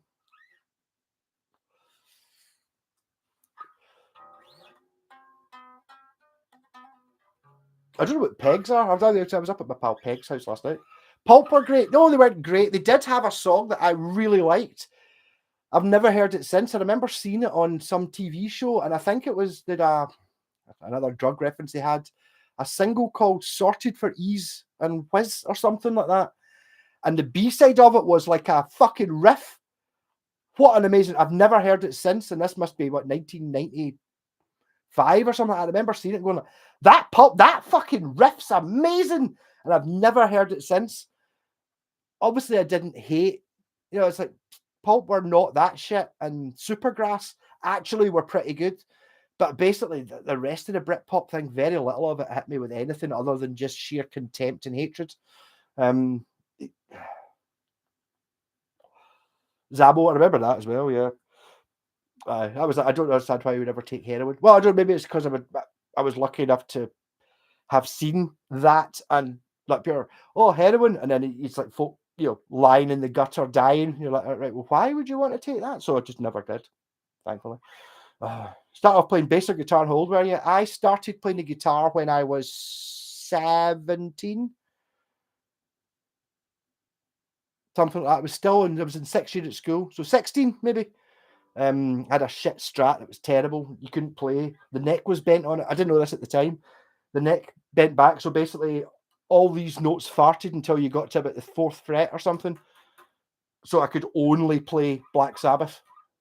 I don't know what pegs are. I was up at my pal Peg's house last night. Pulp were great. No, they weren't great. They did have a song that I really liked. I've never heard it since. I remember seeing it on some TV show, and I think it was another drug reference they had. A single called Sorted for Ease and Whiz or something like that. And the B-side of it was like a fucking riff. What an amazing... I've never heard it since, and this must be, 1995 or something. I remember seeing it going, that fucking riff's amazing, and I've never heard it since. Obviously, I didn't hate... it's like Pulp were not that shit, and Supergrass actually were pretty good. But basically, the rest of the Britpop thing, very little of it hit me with anything other than just sheer contempt and hatred. Zabo, I remember that as well. Yeah, I don't understand why he would ever take heroin. Well, I don't. Maybe it's because I was lucky enough to have seen that and like pure heroin, and then he's like folk, lying in the gutter dying. You're like, right, well, why would you want to take that? So I just never did, thankfully. Start off playing bass or guitar and hold, were you? I started playing the guitar when I was 17. Something like that. I was in 6th year at school. So 16, maybe. Had a shit Strat. It was terrible. You couldn't play. The neck was bent on it. I didn't know this at the time. The neck bent back. So basically, all these notes farted until you got to about the 4th fret or something. So I could only play Black Sabbath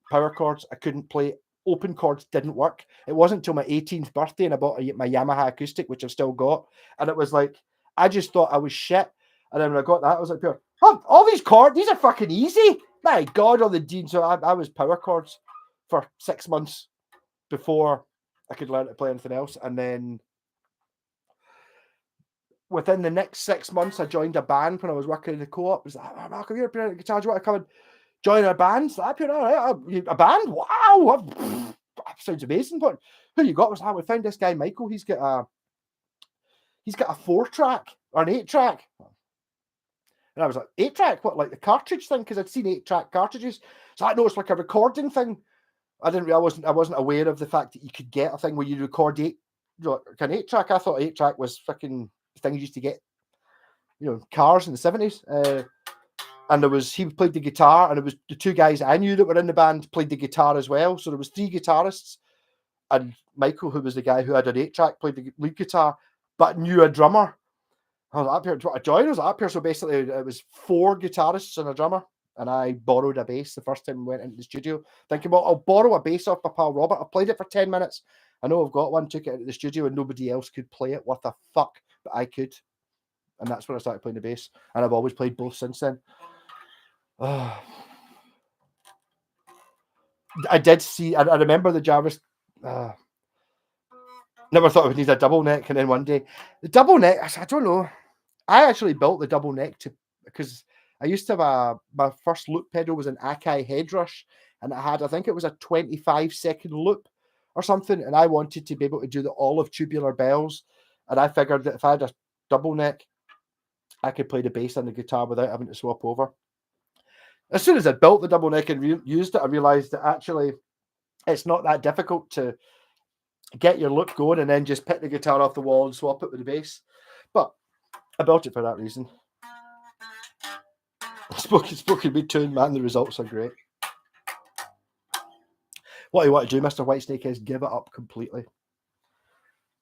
power chords. I couldn't play open chords. Didn't work. It wasn't until my 18th birthday and I bought my Yamaha acoustic, which I've still got. And it was like, I just thought I was shit. And then when I got that, I was like, all these chords, these are fucking easy. My God, all the deans. So I was power chords for 6 months before I could learn to play anything else. And then within the next 6 months, I joined a band when I was working in the co-op. It was like, Malcolm, you're playing guitar. Do you want to come and join our band? So I put, all right, a band? Wow, that sounds amazing. But who you got? Was we found this guy Michael. He's got a 4-track or an 8-track. And I was like, 8-track? What, like the cartridge thing? Because I'd seen 8-track cartridges. So I know it's like a recording thing. I wasn't aware of the fact that you could get a thing where you record an 8-track. I thought 8-track was fucking things you used to get, cars in the 70s. And he played the guitar, and it was the two guys I knew that were in the band played the guitar as well. So there was 3 guitarists, and Michael, who was the guy who had an 8-track, played the lead guitar, but knew a drummer. I was up here to join. I was up here, so basically it was 4 guitarists and a drummer, and I borrowed a bass the first time we went into the studio, thinking, well, I'll borrow a bass off my pal Robert. I played it for 10 minutes. I know I've got one, took it into the studio, and nobody else could play it. What the fuck? But I could. And that's when I started playing the bass, and I've always played both since then. I did see, I remember the Jarvis, never thought I would need a double neck, and then one day, the double neck, I don't know, I actually built the double neck because I used to have my first loop pedal was an Akai Headrush, and I think it was a 25-second loop or something, and I wanted to be able to do the olive tubular bells, and I figured that if I had a double neck, I could play the bass and the guitar without having to swap over. As soon as I built the double neck and used it, I realized that actually it's not that difficult to get your look going and then just pick the guitar off the wall and swap it with the bass. But I built it for that reason. Spoken with tune, man. The results are great. What you want to do, Mr. Whitesnake, is give it up completely.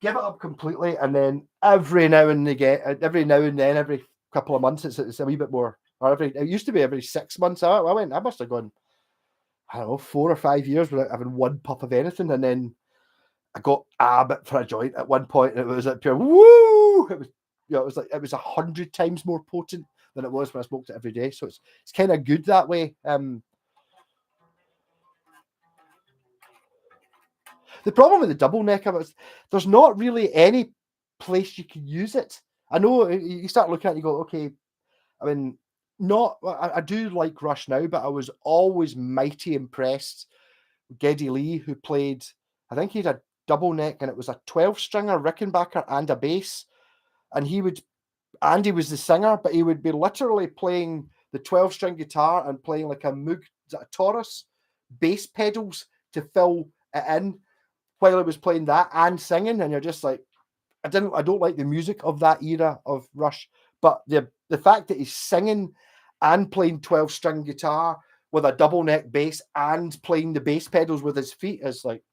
Give it up completely, and then every now and then, every couple of months, it's a wee bit more. Or it used to be every 6 months. I must have gone, I don't know, 4 or 5 years without having one puff of anything, and then I got a bit for a joint at one point, and it was like pure woo. It was it was 100 times more potent than it was when I smoked it every day. So it's kind of good that way. The problem with the double neck is there's not really any place you can use it. I know you start looking at it, you go, okay. I mean, I do like Rush now, but I was always mighty impressed with Geddy Lee, who played, I think he had a double neck, and it was a 12-stringer Rickenbacker and a bass. And Andy was the singer, but he would be literally playing the 12-string guitar and playing like a Moog Taurus bass pedals to fill it in while he was playing that and singing. And you're just like, I don't like the music of that era of Rush, but the fact that he's singing and playing 12-string guitar with a double neck bass and playing the bass pedals with his feet is like,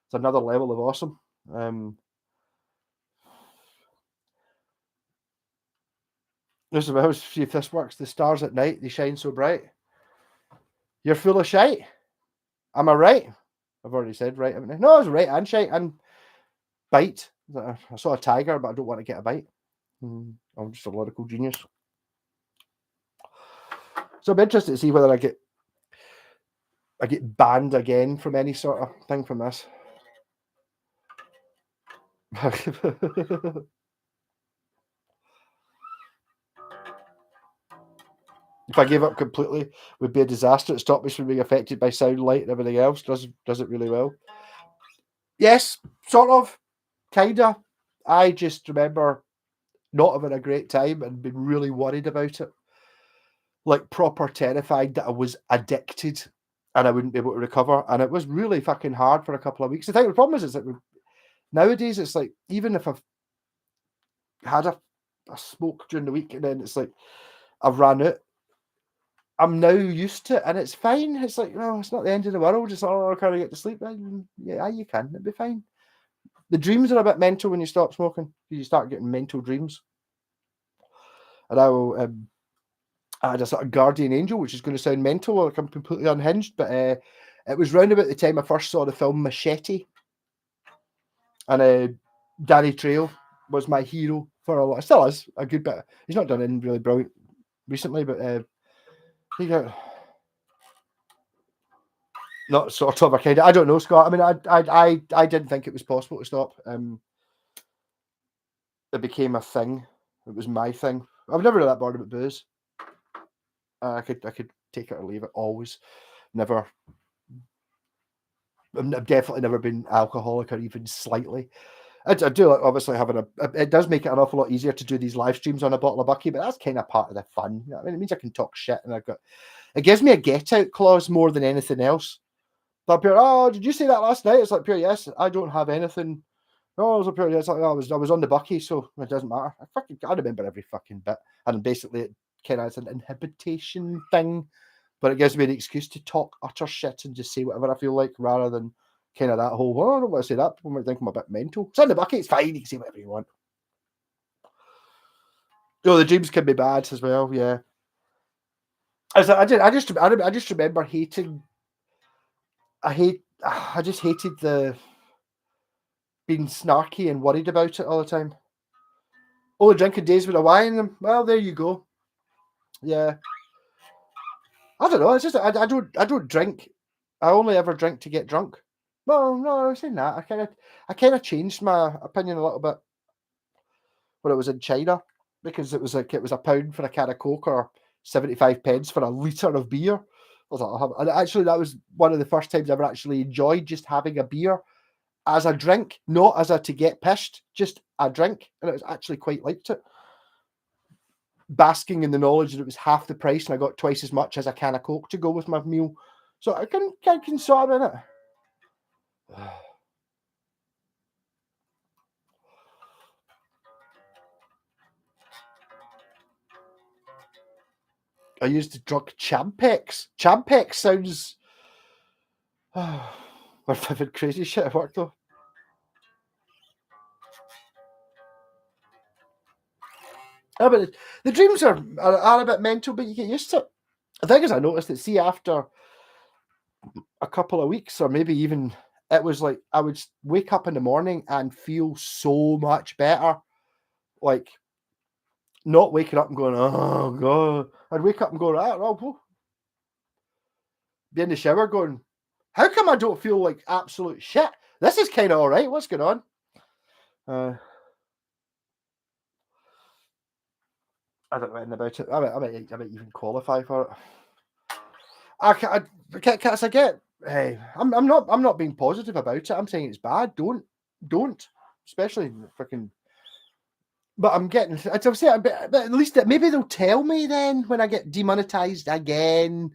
it's another level of awesome. Let's see if this works. The stars at night, they shine so bright. You're full of shite. Am I right? I've already said right, haven't I? No, I was right and shite and bite. I saw a tiger, but I don't want to get a bite. I'm just a lyrical genius. So I'm interested to see whether I get banned again from any sort of thing from this. If I gave up completely, it would be a disaster. It stopped me from being affected by sound, light, and everything else. Does it really well? Yes, sort of, kinda. I just remember not having a great time and being really worried about it. Like proper terrified that I was addicted and I wouldn't be able to recover. And it was really fucking hard for a couple of weeks. The problem is that nowadays it's like, even if I've had a smoke during the week and then it's like I've ran out, I'm now used to it and it's fine. It's like, no, it's not the end of the world. It's all, can I get to sleep? Yeah, you can. It'll be fine. The dreams are a bit mental when you stop smoking. You start getting mental dreams. And I had a sort of guardian angel, which is going to sound mental, like I'm completely unhinged, but it was round about the time I first saw the film Machete. And Danny Trejo was my hero for a lot. Still is a good bit. He's not done anything really brilliant recently, but he got not sort of a kind of, I don't know, Scott. I mean, I didn't think it was possible to stop. it became a thing. It was my thing. I've never really that bothered about booze. I could take it or leave it. Always, never. I've definitely never been alcoholic or even slightly. I do like obviously having it does make it an awful lot easier to do these live streams on a bottle of bucky, but that's kind of part of the fun. You know what I mean? It means I can talk shit and it gives me a get out clause more than anything else. But pure, oh, did you say that last night? It's like pure, yes, I don't have anything. No, I was pure, yes, like, I was on the bucky, so it doesn't matter. I remember every fucking bit. And basically it kind of is an inhibition thing, but it gives me an excuse to talk utter shit and just say whatever I feel like rather than kind of that whole, well, I don't want to say that. People might think I'm a bit mental. It's in the bucket, it's fine, you can say whatever you want. Oh, the dreams can be bad as well, yeah. I just remember hating. I just hated the being snarky and worried about it all the time. Only drinking days with a wine. Well, there you go. Yeah. I don't know. It's just I don't drink. I only ever drink to get drunk. Well, no, I was saying that. I kind of changed my opinion a little bit when I was in China because it was a pound for a can of Coke or 75 pence for a litre of beer. I was like, and actually, that was one of the first times I ever actually enjoyed just having a beer as a drink, not as a to get pissed, just a drink. And it was actually quite liked it. Basking in the knowledge that it was half the price and I got twice as much as a can of Coke to go with my meal. So I can sort of in it. I used the drug Champex. Champex sounds we're vivid crazy shit at work though. Oh, but the dreams are a bit mental, but you get used to it. The thing is, I noticed that see after a couple of weeks, or maybe even it was like I would wake up in the morning and feel so much better. Like not waking up and going, oh god. I'd wake up and go, oh, be in the shower going, how come I don't feel like absolute shit? This is kind of all right. What's going on? I don't know anything about it. I might even qualify for it. I get. Hey, I'm not being positive about it. I'm saying it's bad. Don't, especially freaking. But I'm getting. I'm saying, but at least maybe they'll tell me then when I get demonetized again.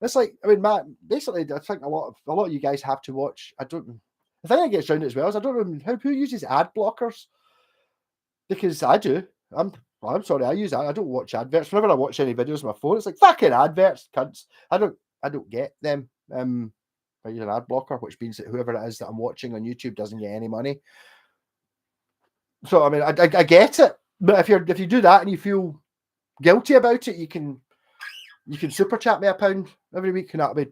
It's like I mean, basically, I think a lot of you guys have to watch. I don't. The thing that gets around it as well is I don't know who uses ad blockers because I do. I'm sorry, I use that. I don't watch adverts. Whenever I watch any videos on my phone, it's like fucking adverts, cunts. I don't get them. I use an ad blocker, which means that whoever it is that I'm watching on YouTube doesn't get any money. So I mean, I get it, but if you do that and you feel guilty about it, you can super chat me £1 every week, and that'll be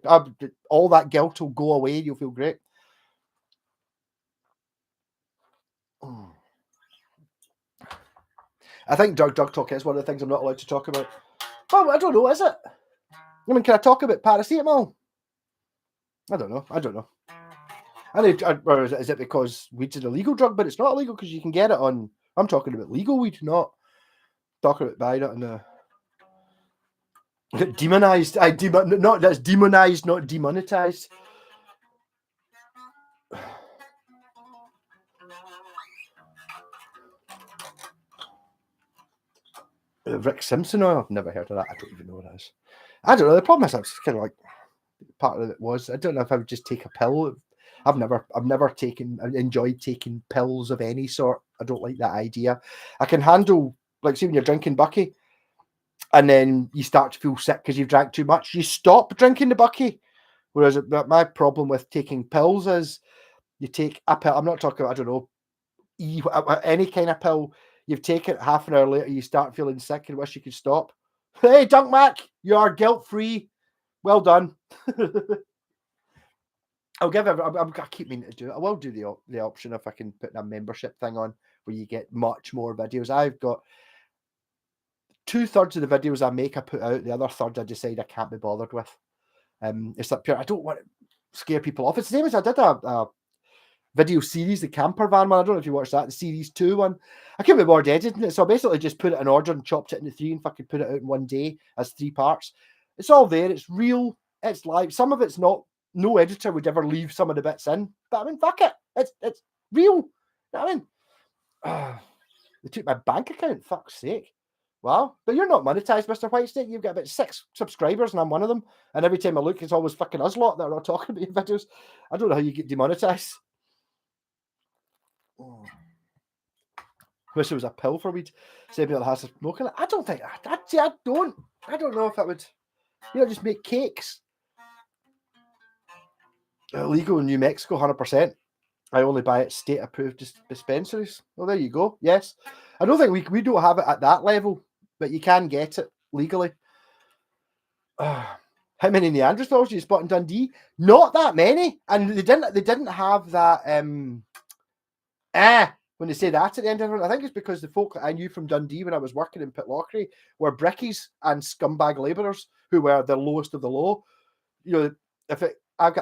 all that guilt will go away. You'll feel great. I think drug talk is one of the things I'm not allowed to talk about. Well, I don't know, is it? I mean, can I talk about paracetamol? I don't know. Or is it because weed's an illegal drug, but it's not illegal because you can get it on. I'm talking about legal weed, not talking about buying it on the demonized. Not that's demonized, not demonetized. Rick Simpson oil. I've never heard of that. I don't even know what it is. I don't know. The problem is, it's kind of like part of it was. I don't know if I would just take a pill. I've never enjoyed taking pills of any sort. I don't like that idea. I can handle, like, see when you're drinking Bucky, and then you start to feel sick because you've drank too much. You stop drinking the Bucky. Whereas my problem with taking pills is you take a pill. I'm not talking about, I don't know, any kind of pill. You've taken it half an hour later, you start feeling sick and wish you could stop. Hey, Dunk Mac, you are guilt free. Well done. I keep meaning to do it. I will do the option if I can put a membership thing on where you get much more videos. I've got 2/3 of the videos I make, I put out. The other third, I decide I can't be bothered with. It's like pure. I don't want to scare people off. It's the same as I did video series, the camper van one. I don't know if you watched that, the series 2 one. I couldn't be bored editing it, so I basically just put it in order and chopped it into 3 and fucking put it out in one day as 3 parts. It's all there. It's real. It's live. Some of it's not. No editor would ever leave some of the bits in, but I mean, fuck it. It's real. You know what I mean? They took my bank account. Fuck's sake. Wow. But you're not monetized, Mr. Whitesnake. You've got about 6 subscribers, and I'm one of them. And every time I look, it's always fucking us lot that are not talking about your videos. I don't know how you get demonetized. Oh. Wish it was a pill for weed. Same people that has a smoking. I don't think. I don't. I don't know if that would. Just make cakes. Illegal in New Mexico, 100%. I only buy it state-approved dispensaries. Well, there you go. Yes. I don't think we don't have it at that level, but you can get it legally. How many Neanderthals do you spot in Dundee? Not that many, and they didn't have that. When they say that at the end of it, I think it's because the folk that I knew from Dundee when I was working in Pitlochry were brickies and scumbag labourers who were the lowest of the low. I've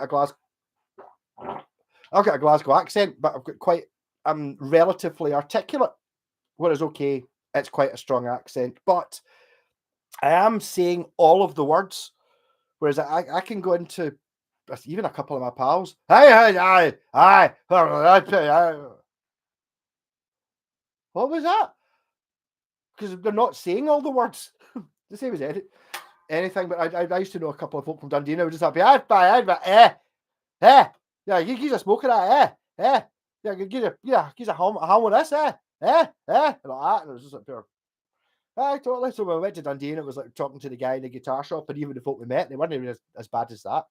got a Glasgow accent, but I've got I'm relatively articulate. Whereas, okay, it's quite a strong accent, but I am saying all of the words. Whereas I can go into even a couple of my pals. Aye. What was that? Because they're not saying all the words. The same as anything, but I used to know a couple of folk from Dundee, and I would just have to be, yeah, he's a smoker, yeah, he's a ham with this, like that, and it was just like pure. Totally. So when we went to Dundee, and it was like talking to the guy in the guitar shop, and even the folk we met, they weren't even as bad as that.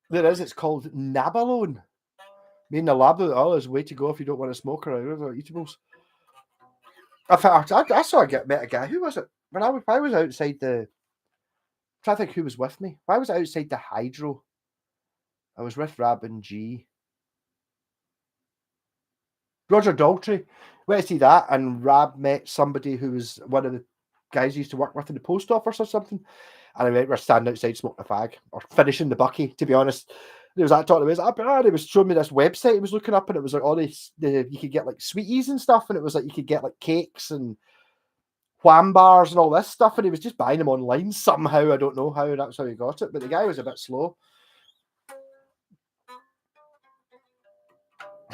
There is. It's called Nabalone. Me and the lab, is way to go if you don't want to smoke or eatables. I saw met a guy. Who was it? When I was outside the. I'm trying to think who was with me. Why was I outside the Hydro? I was with Rab and G. Roger Daltrey. Went to see that, and Rab met somebody who was one of the guys he used to work with in the post office or something. And I were standing outside smoking a fag or finishing the bucky, to be honest. There was that talking about. He was showing me this website he was looking up, and it was like all these. You could get like sweeties and stuff, and it was like you could get like cakes and wham bars and all this stuff, and he was just buying them online somehow. I don't know how that's how he got it, but the guy was a bit slow.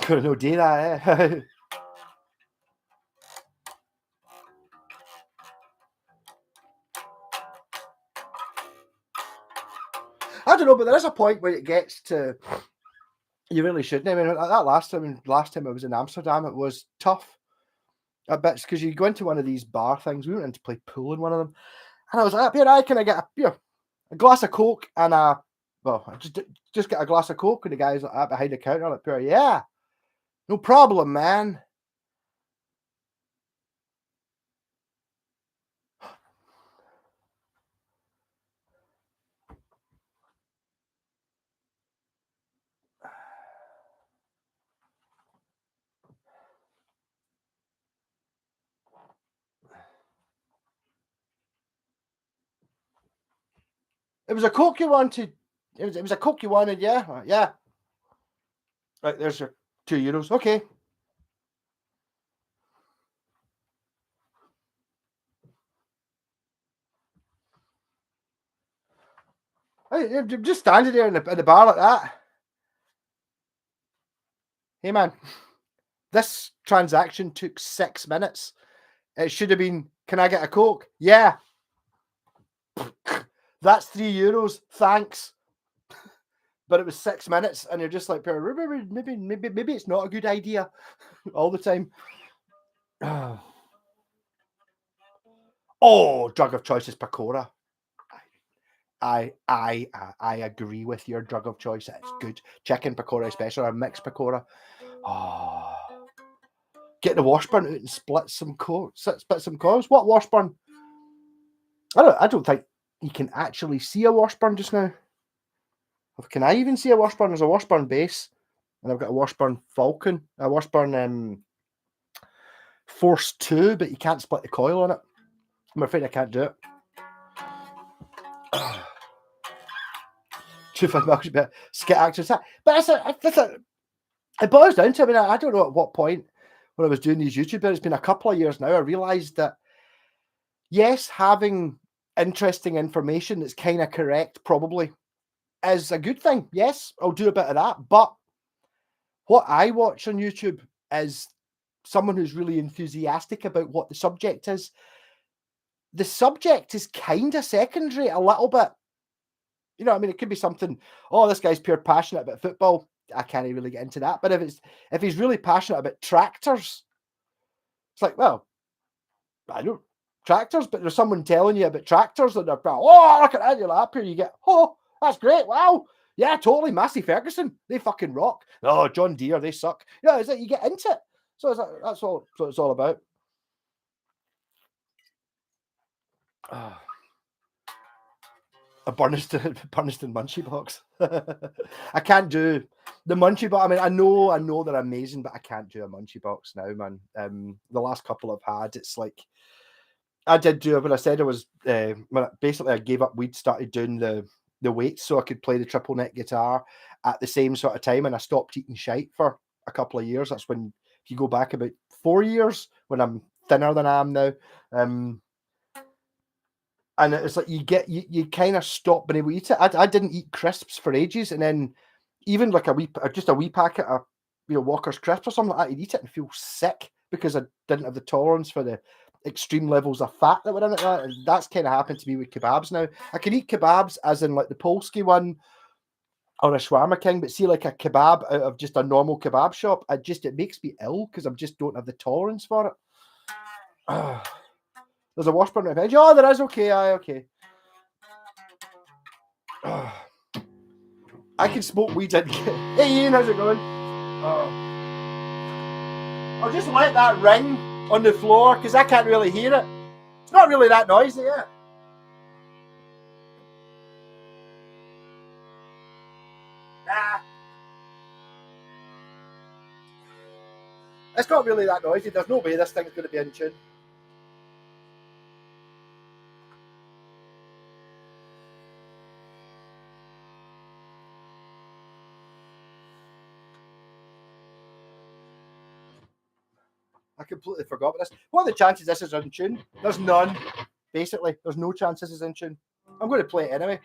No, do that, eh? I don't know, but there is a point where it gets to. You really shouldn't. I mean, that last time I was in Amsterdam, it was tough. A bit because you go into one of these bar things. We went in to play pool in one of them, and I was like, "Here, can I get a glass of Coke and just get a glass of Coke?" And the guy's like behind the counter, like, "Pure, yeah, no problem, man." It was a Coke you wanted. It was a Coke you wanted, yeah, yeah. Right, there's your €2. Okay. I'm just standing there in the bar like that. Hey, man, this transaction took 6 minutes. It should have been, can I get a Coke? Yeah. That's €3. Thanks. But it was 6 minutes, and you're just like, maybe it's not a good idea all the time. Oh, drug of choice is pakora. I agree with your drug of choice. It's good. Chicken pakora, especially, or mixed pakora. Oh, get the washburn out and split some coals. What washburn? I don't think you can actually see a washburn just now. Can I even see a washburn? There's a washburn base, and I've got a washburn Falcon, a washburn Force 2, but you can't split the coil on it. I'm afraid I can't do it. Truth and Milkshake, but skit actors. But it boils down to, I mean, I don't know at what point when I was doing these YouTube videos, it's been a couple of years now, I realised that, yes, having interesting information that's kind of correct probably is a good thing. Yes, I'll do a bit of that. But what I watch on YouTube is someone who's really enthusiastic about what the subject is. The subject is kind of secondary a little bit. You know, I mean, it could be something, oh, this guy's pure passionate about football. I can't really get into that. But if he's really passionate about tractors, it's like, well, I don't tractors, but there's someone telling you about tractors and they're, oh, look at that, you're like, up here you get, oh, that's great, wow. Yeah, totally. Massey Ferguson, they fucking rock. Oh, John Deere, they suck. Yeah, it's like you get into it. So it's like, that's all what it's all about. A Burniston Munchie box. I can't do the Munchie box. I mean, I know they're amazing, but I can't do a Munchie box now, man. The last couple I've had, it's like I did do it when I said I was basically I gave up weed, started doing the weights so I could play the triple neck guitar at the same sort of time, and I stopped eating shite for a couple of years. That's when, if you go back about 4 years, when I'm thinner than I am now. And it's like you kind of stop being able to eat it. I didn't eat crisps for ages, and then even like a wee packet of Walker's crisps or something like that, I'd eat it and feel sick because I didn't have the tolerance for the extreme levels of fat that were in it. And that's kind of happened to me with kebabs now. I can eat kebabs as in like the Polski one or a Shawarma King, but see like a kebab out of just a normal kebab shop, it makes me ill because I just don't have the tolerance for it. There's a Washburn right behind you. Oh, there is. Okay, okay. I can smoke weed in. Hey, Ian, how's it going? I'll just let that ring on the floor because I can't really hear it. It's not really that noisy, yeah. Nah. It's not really that noisy. There's no way this thing's going to be in tune. I completely forgot about this. What are the chances this is in tune? There's none. Basically, there's no chance this is in tune. I'm going to play it anyway.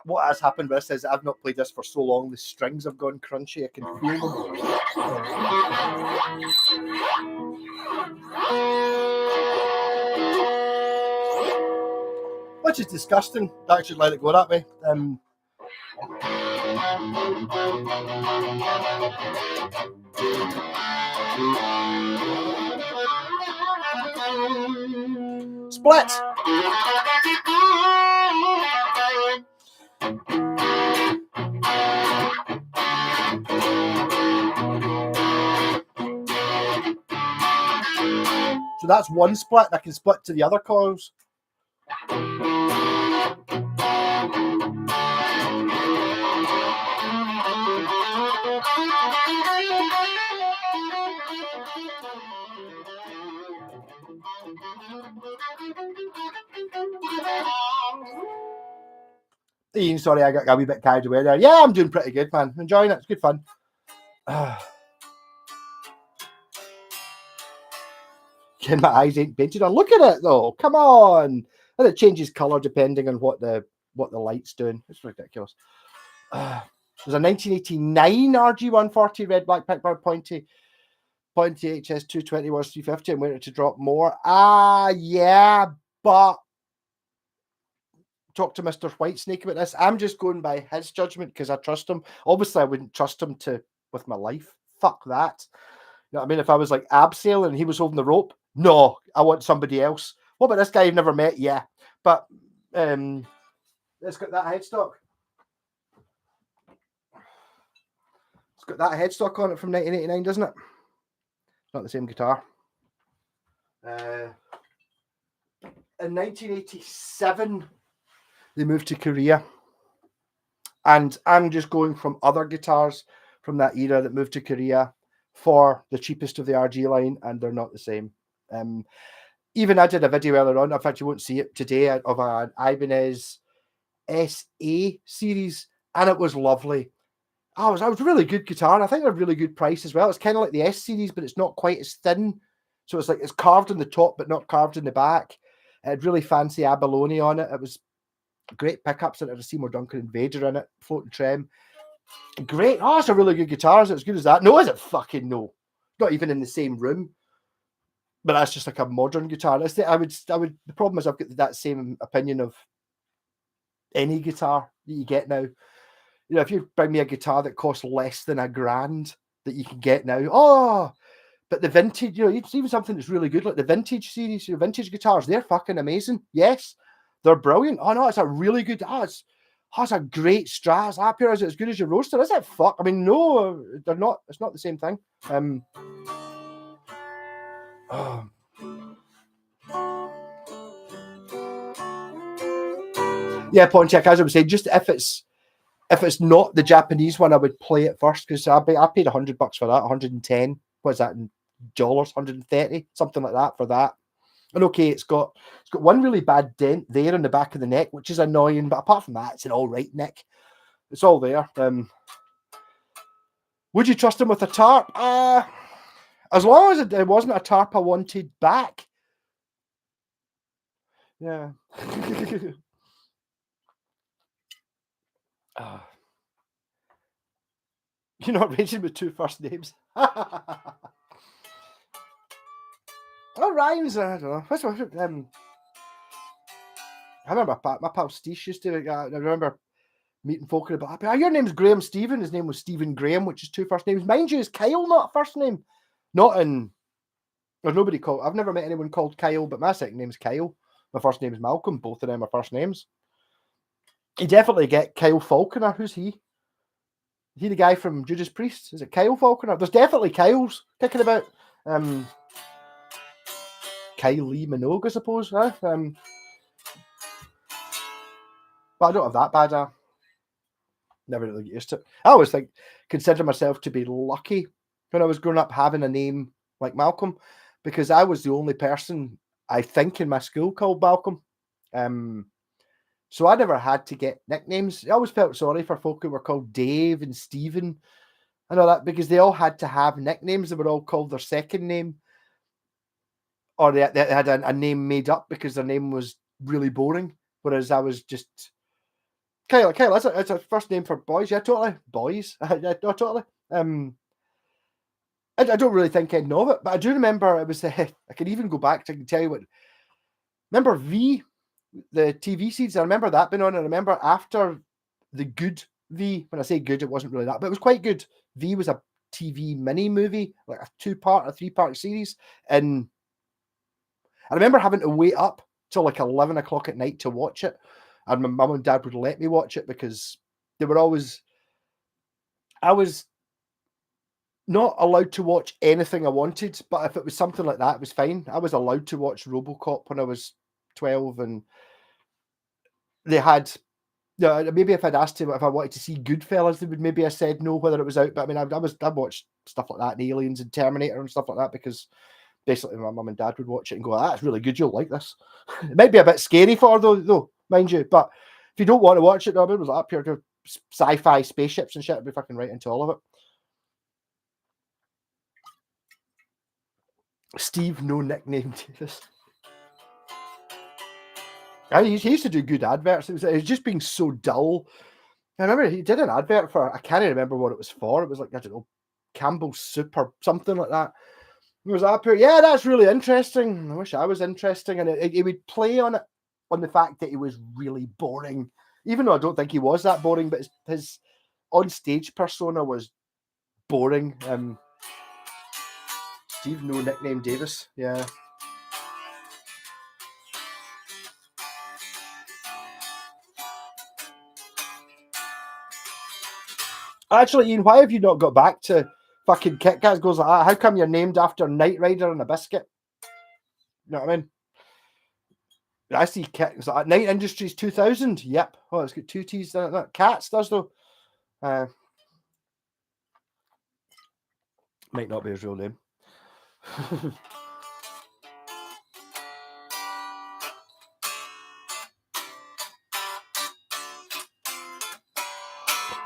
What has happened with this is I've not played this for so long, the strings have gone crunchy. I can feel them. Which is disgusting. I should let it go that way. Split. So that's one split. I can split to the other coils. Ian, sorry, I got a wee bit carried away there. Yeah, I'm doing pretty good, man. Enjoying it. It's good fun. My eyes ain't painted on. Look at it though. Come on. And it changes colour depending on what the light's doing. It's ridiculous. There's a 1989 RG140 red black pickguard pointy HS 220 was 350 and waited to drop more. Yeah, but talk to Mr. Whitesnake about this. I'm just going by his judgment because I trust him. Obviously, I wouldn't trust him with my life. Fuck that. You know what I mean? If I was like abseiling and he was holding the rope, no, I want somebody else. What about this guy you've never met? Yeah, but it's got that headstock. It's got that headstock on it from 1989, doesn't it? It's not the same guitar. In 1987, they moved to Korea. And I'm just going from other guitars from that era that moved to Korea. for the cheapest of the RG line, and they're not the same. Even I did a video earlier on, in fact you won't see it today, of an Ibanez SA series, and it was lovely. I was really good guitar. I think they're a really good price as well. It's kind of like the S series, but it's not quite as thin. So it's like it's carved in the top, but not carved in the back. It had really fancy abalone on it. It was great pickups. It had a Seymour Duncan Invader in it, floating trem. Great. Oh, it's a really good guitar. Is it as good as that? No, is it? Fucking no. Not even in the same room. But that's just like a modern guitar. I would. The problem is I've got that same opinion of any guitar that you get now. You know, if you bring me a guitar that costs less than $1,000 that you can get now, but the vintage, you know, even something that's really good, like the vintage series, your vintage guitars, they're fucking amazing. Yes, they're brilliant. Oh no, it's a really good, it's a great Strat. That pair, is it as good as your Roadster? Is it? Fuck. I mean, no, they're not. It's not the same thing. Yeah, Pontiac, as I was saying, just if it's not the Japanese one, I would play it first, because I paid $100 for that, 110. What is that in dollars? 130, something like that for that. And okay, it's got one really bad dent there in the back of the neck, which is annoying. But apart from that, it's an all right neck. It's all there. Would you trust him with a tarp? As long as it wasn't a tarp I wanted back. Yeah. You're not rated with 2 first names. Oh, rhymes. I don't know. I remember my pal Steve used to. I remember meeting folk about, your name's Graham Stephen. His name was Stephen Graham, which is 2 first names. Mind you, is Kyle not a first name? Not in. There's nobody called. I've never met anyone called Kyle, but my second name's Kyle. My first name is Malcolm. Both of them are first names. You definitely get Kyle Falconer. Who's he? Is he the guy from Judas Priest? Is it Kyle Falconer? There's definitely Kyles kicking about. Kylie Minogue, I suppose. Huh? But I don't have that bad. Never really get used to it. I always consider myself to be lucky when I was growing up having a name like Malcolm, because I was the only person, I think, in my school called Malcolm. So I never had to get nicknames. I always felt sorry for folk who were called Dave and Stephen and all that, because they all had to have nicknames. They were all called their second name, or they had a name made up because their name was really boring. Whereas I was just Kyle, that's a first name for boys. Yeah, totally. Boys. Yeah, totally. I don't really think I'd know it, but I do remember it was. I can even go back to, I can tell you what. Remember V, the TV series? I remember that being on. I remember after the good V, when I say good, it wasn't really that, but it was quite good. V was a TV mini movie, like a 3-part series. And I remember having to wait up till like 11 o'clock at night to watch it. And my mum and dad would let me watch it because they were always. I was not allowed to watch anything I wanted, but if it was something like that, it was fine. I was allowed to watch RoboCop when I was 12, and they had. Maybe if I'd asked him if I wanted to see Goodfellas, they would maybe have said no whether it was out. But I mean, I watched stuff like that, and Aliens and Terminator and stuff like that, because basically my mum and dad would watch it and go, "That's really good. You'll like this." It might be a bit scary for her though, mind you. But if you don't want to watch it, it was up here to sci-fi spaceships and shit. I'd be fucking right into all of it. Steve, no nickname Davis. He used to do good adverts. It was just being so dull. I remember he did an advert for, I can't remember what it was for. It was like, I don't know, Campbell's Soup or something like that. It was up here. Yeah, that's really interesting. I wish I was interesting. And it would play on it, on the fact that he was really boring, even though I don't think he was that boring, but his on-stage persona was boring. Steve, no nickname Davis. Yeah. Actually, Ian, why have you not got back to fucking Kit Kats? Goes like that. How come you're named after Knight Rider and a biscuit? You know what I mean? I see Kit like Knight Industries 2000. Yep. Oh, it's got 2 T's. Cats does though. Might not be his real name.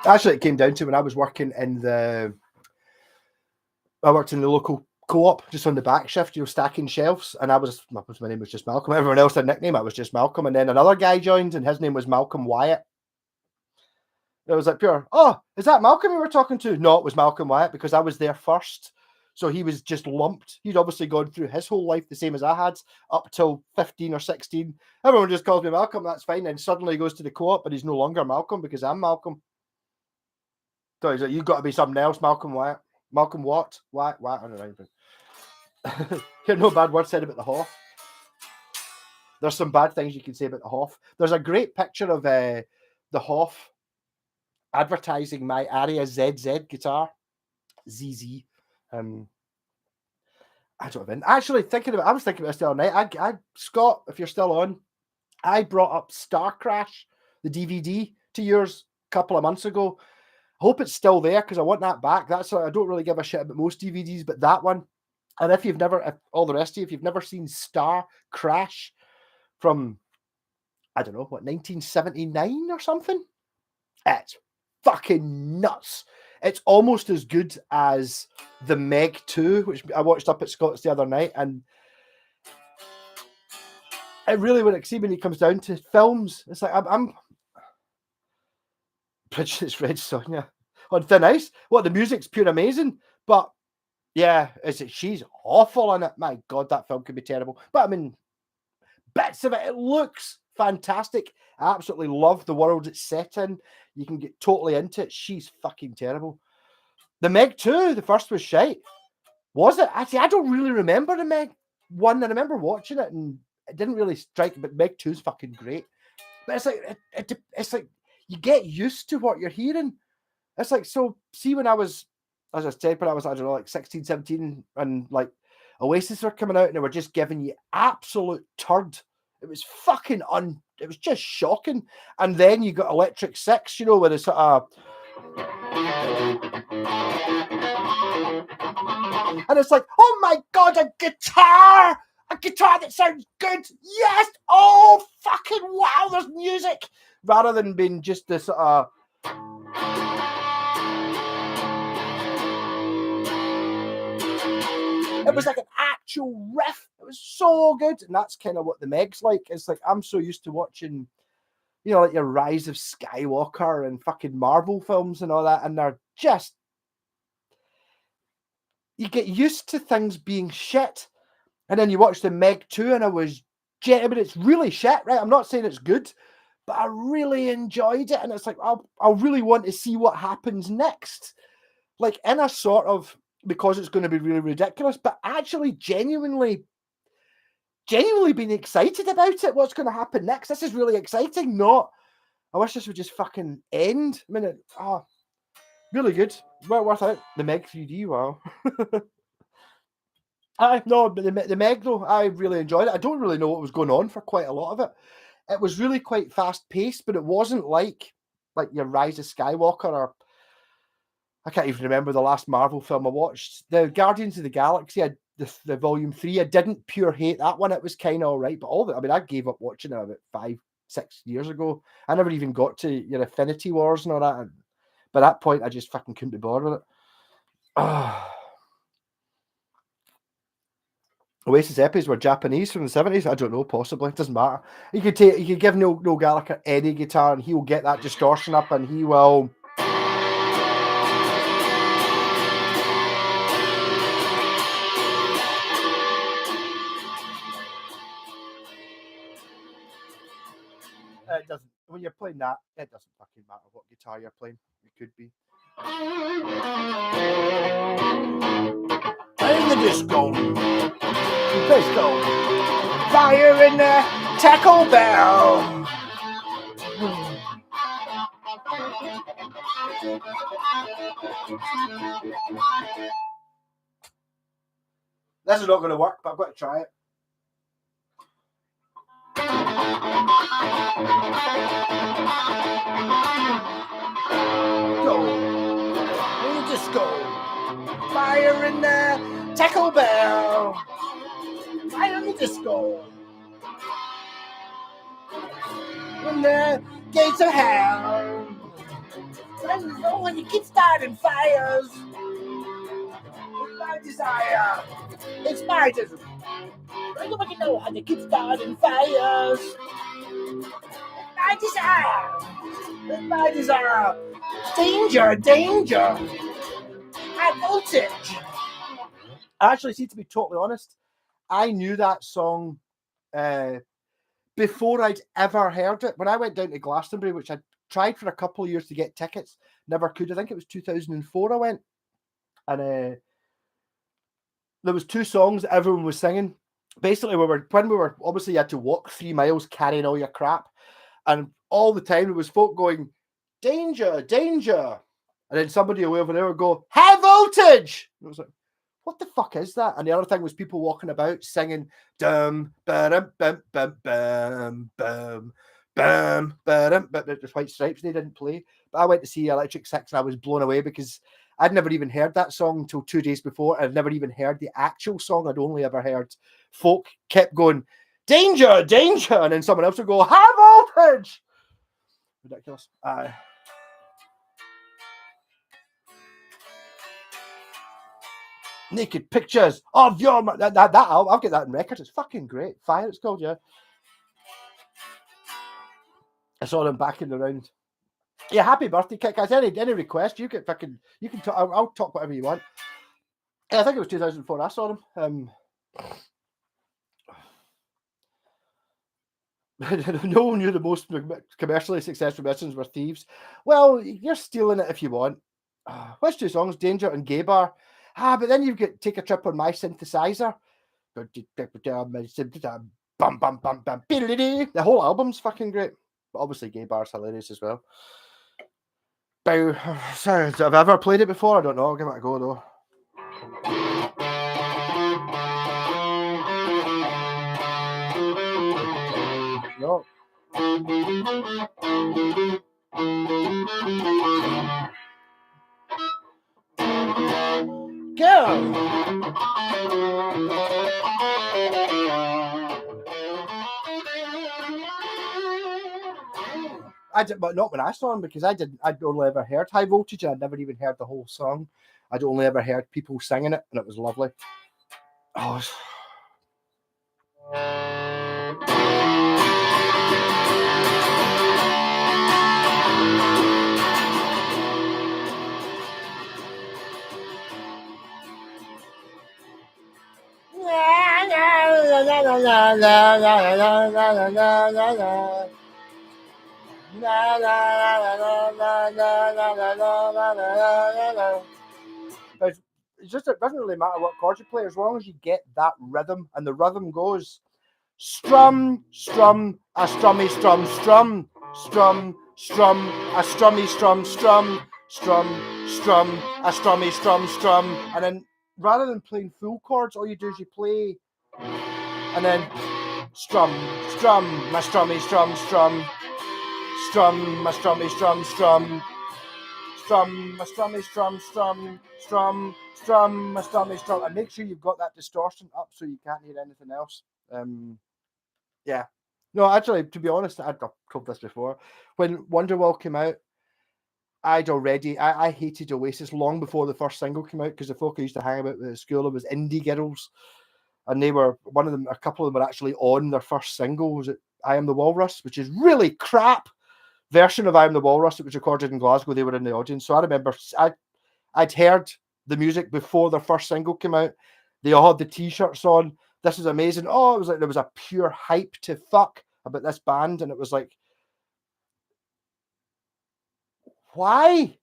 Actually, it came down to when I was working in the local co-op, just on the back shift, stacking shelves, and my name was just Malcolm. Everyone else had a nickname. I was just Malcolm, and then another guy joined, and his name was Malcolm Wyatt. It was like pure, oh, is that Malcolm you were talking to? No, it was Malcolm Wyatt, because I was there first. So he was just lumped. He'd obviously gone through his whole life the same as I had, up till 15 or 16. Everyone just calls me Malcolm, that's fine. And suddenly he goes to the co-op, but he's no longer Malcolm because I'm Malcolm. So he's like, you've got to be something else, Malcolm Wyatt. Malcolm what? Wyatt? I don't know anything. Hear no bad word said about the Hoff. There's some bad things you can say about the Hoff. There's a great picture of the Hoff advertising my Aria ZZ guitar. ZZ. I don't know. Actually, I was thinking about this the other night. I Scott, if you're still on, I brought up Star Crash, the DVD, to yours a couple of months ago. I hope it's still there because I want that back. I don't really give a shit about most DVDs, but that one. And if all the rest of you, if you've never seen Star Crash from, I don't know, 1979 or something, it's fucking nuts. It's almost as good as the Meg 2, which I watched up at Scott's the other night, and it really, when it comes down to films, it's like I'm Bridget's Red Sonja on Thin Ice. The music's pure amazing, but yeah, she's awful in it. My God, that film could be terrible. But I mean, bits of it looks fantastic. I absolutely love the world it's set in. You can get totally into it. She's fucking terrible. The Meg 2, the first was shite. Was it? Actually, I don't really remember the Meg 1. I remember watching it and it didn't really strike me, but Meg 2 is fucking great. But it's like you get used to what you're hearing. It's like, so see, when I was, as I said, when I was, I don't know, like 16, 17, and like Oasis were coming out and they were just giving you absolute turd. It was fucking it was just shocking. And then you got Electric Six, where it's sort of, and it's like, oh my God, a guitar that sounds good. Yes. Oh, fucking wow, there's music. Rather than being just this it was like an actual riff. It was so good. And that's kind of what the Meg's like. It's like, I'm so used to watching, like your Rise of Skywalker and fucking Marvel films and all that. And they're just, you get used to things being shit. And then you watch the Meg 2 and but it's really shit, right? I'm not saying it's good, but I really enjoyed it. And it's like, I'll really want to see what happens next. Like in a sort of, because it's going to be really ridiculous, but actually genuinely being excited about it. What's going to happen next? This is really exciting. I wish this would just fucking end. I mean, really good. Well worth it. The Meg 3D, wow. No, but the Meg though, I really enjoyed it. I don't really know what was going on for quite a lot of it. It was really quite fast paced, but it wasn't like your Rise of Skywalker, or I can't even remember the last Marvel film I watched. The Guardians of the Galaxy, the Volume 3. I didn't pure hate that one. It was kind of all right, but I gave up watching it about 5-6 years ago. I never even got to your Infinity Wars and all that. And by that point, I just fucking couldn't be bothered with it. Oasis Epis were Japanese from the 70s. I don't know, possibly. It doesn't matter. You could give Noel Gallagher any guitar and he will get that distortion up and he will. It doesn't. When you're playing that, it doesn't fucking matter what guitar you're playing. It could be. In the disco. Fire in the Taco Bell. This is not going to work, but I've got to try it. Go. Disco. Fire in the Taco Bell. Fire in the disco. When the gates of hell. When you keep starting fires. It's my desire. It's my desire. Nobody know how to keep starting fires. It's my desire. It's my desire. Danger, danger. High voltage. Actually, see, to be totally honest, I knew that song before I'd ever heard it. When I went down to Glastonbury, which I tried for a couple of years to get tickets, never could. I think it was 2004 I went. And there was two songs that everyone was singing. Basically, when we were obviously you had to walk 3 miles carrying all your crap. And all the time there was folk going, danger, danger. And then somebody over there would go, high voltage. And it was like, what the fuck is that? And the other thing was people walking about singing dum ba-dum bum bum bum bum bum ba-dum, but there's White Stripes they didn't play. But I went to see Electric Six and I was blown away because I'd never even heard that song until 2 days before. I'd never even heard the actual song. I'd only ever heard folk kept going, danger, danger, and then someone else would go, high voltage. Ridiculous. Naked pictures of your that I'll get that in records. It's fucking great. Fire, it's called, yeah. I saw them back in the round. Yeah, happy birthday, Kit guys. Any request, you can talk. I'll talk whatever you want. Yeah, I think it was 2004. I saw them. No one knew the most commercially successful musicians were thieves. Well, you're stealing it if you want. Which two songs? Danger and Gay Bar. But then you get Take a Trip on My Synthesizer. Bum, bum, bum, bum. The whole album's fucking great. But obviously Gay Bar's hilarious as well. Sorry, have I ever played it before? I don't know. I'll give it a go though. No. Go. I did, but not when I saw him because I'd only ever heard High Voltage and I'd never even heard the whole song. I'd only ever heard people singing it and it was lovely. Oh. It's just, it doesn't really matter what chord you play as long as you get that rhythm, and the rhythm goes strum, strum, a strummy, strum, strum, strum, strum, a strummy, strum, strum, strum, strum, a strummy, strum, strum, and then rather than playing full chords, all you do is you play and then strum, strum, my strummy, strum, strum, strum, my strummy, strum, strum, strum, my strummy, strum, strum, strum, strum, my strummy, strum, and make sure you've got that distortion up so you can't hear anything else. Yeah. No, actually, to be honest, I've told this before. When Wonderwall came out, I hated Oasis long before the first single came out because the folk I used to hang about at school, it was indie girls. And they were, a couple of them were actually on their first single, was it I Am the Walrus, which is really crap version of I Am the Walrus. It was recorded in Glasgow. They were in the audience. So I remember I'd heard the music before their first single came out. They all had the t-shirts on. This is amazing. Oh, it was like there was a pure hype to fuck about this band. And it was like, why?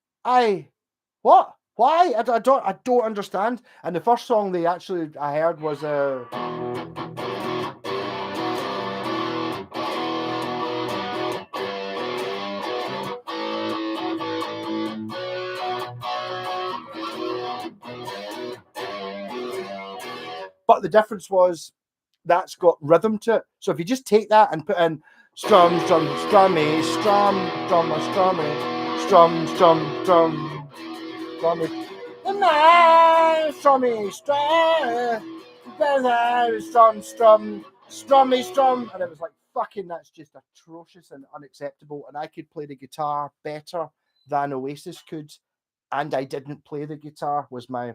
What? Why? I don't understand. And the first song I heard was but the difference was that's got rhythm to it. So if you just take that and put in strum, strum, strummy, strum, strum, strummy, strum, strum, strum, strummy. The My strummy strum, and it was like, fucking, that's just atrocious and unacceptable. And I could play the guitar better than Oasis could, and I didn't play the guitar, was my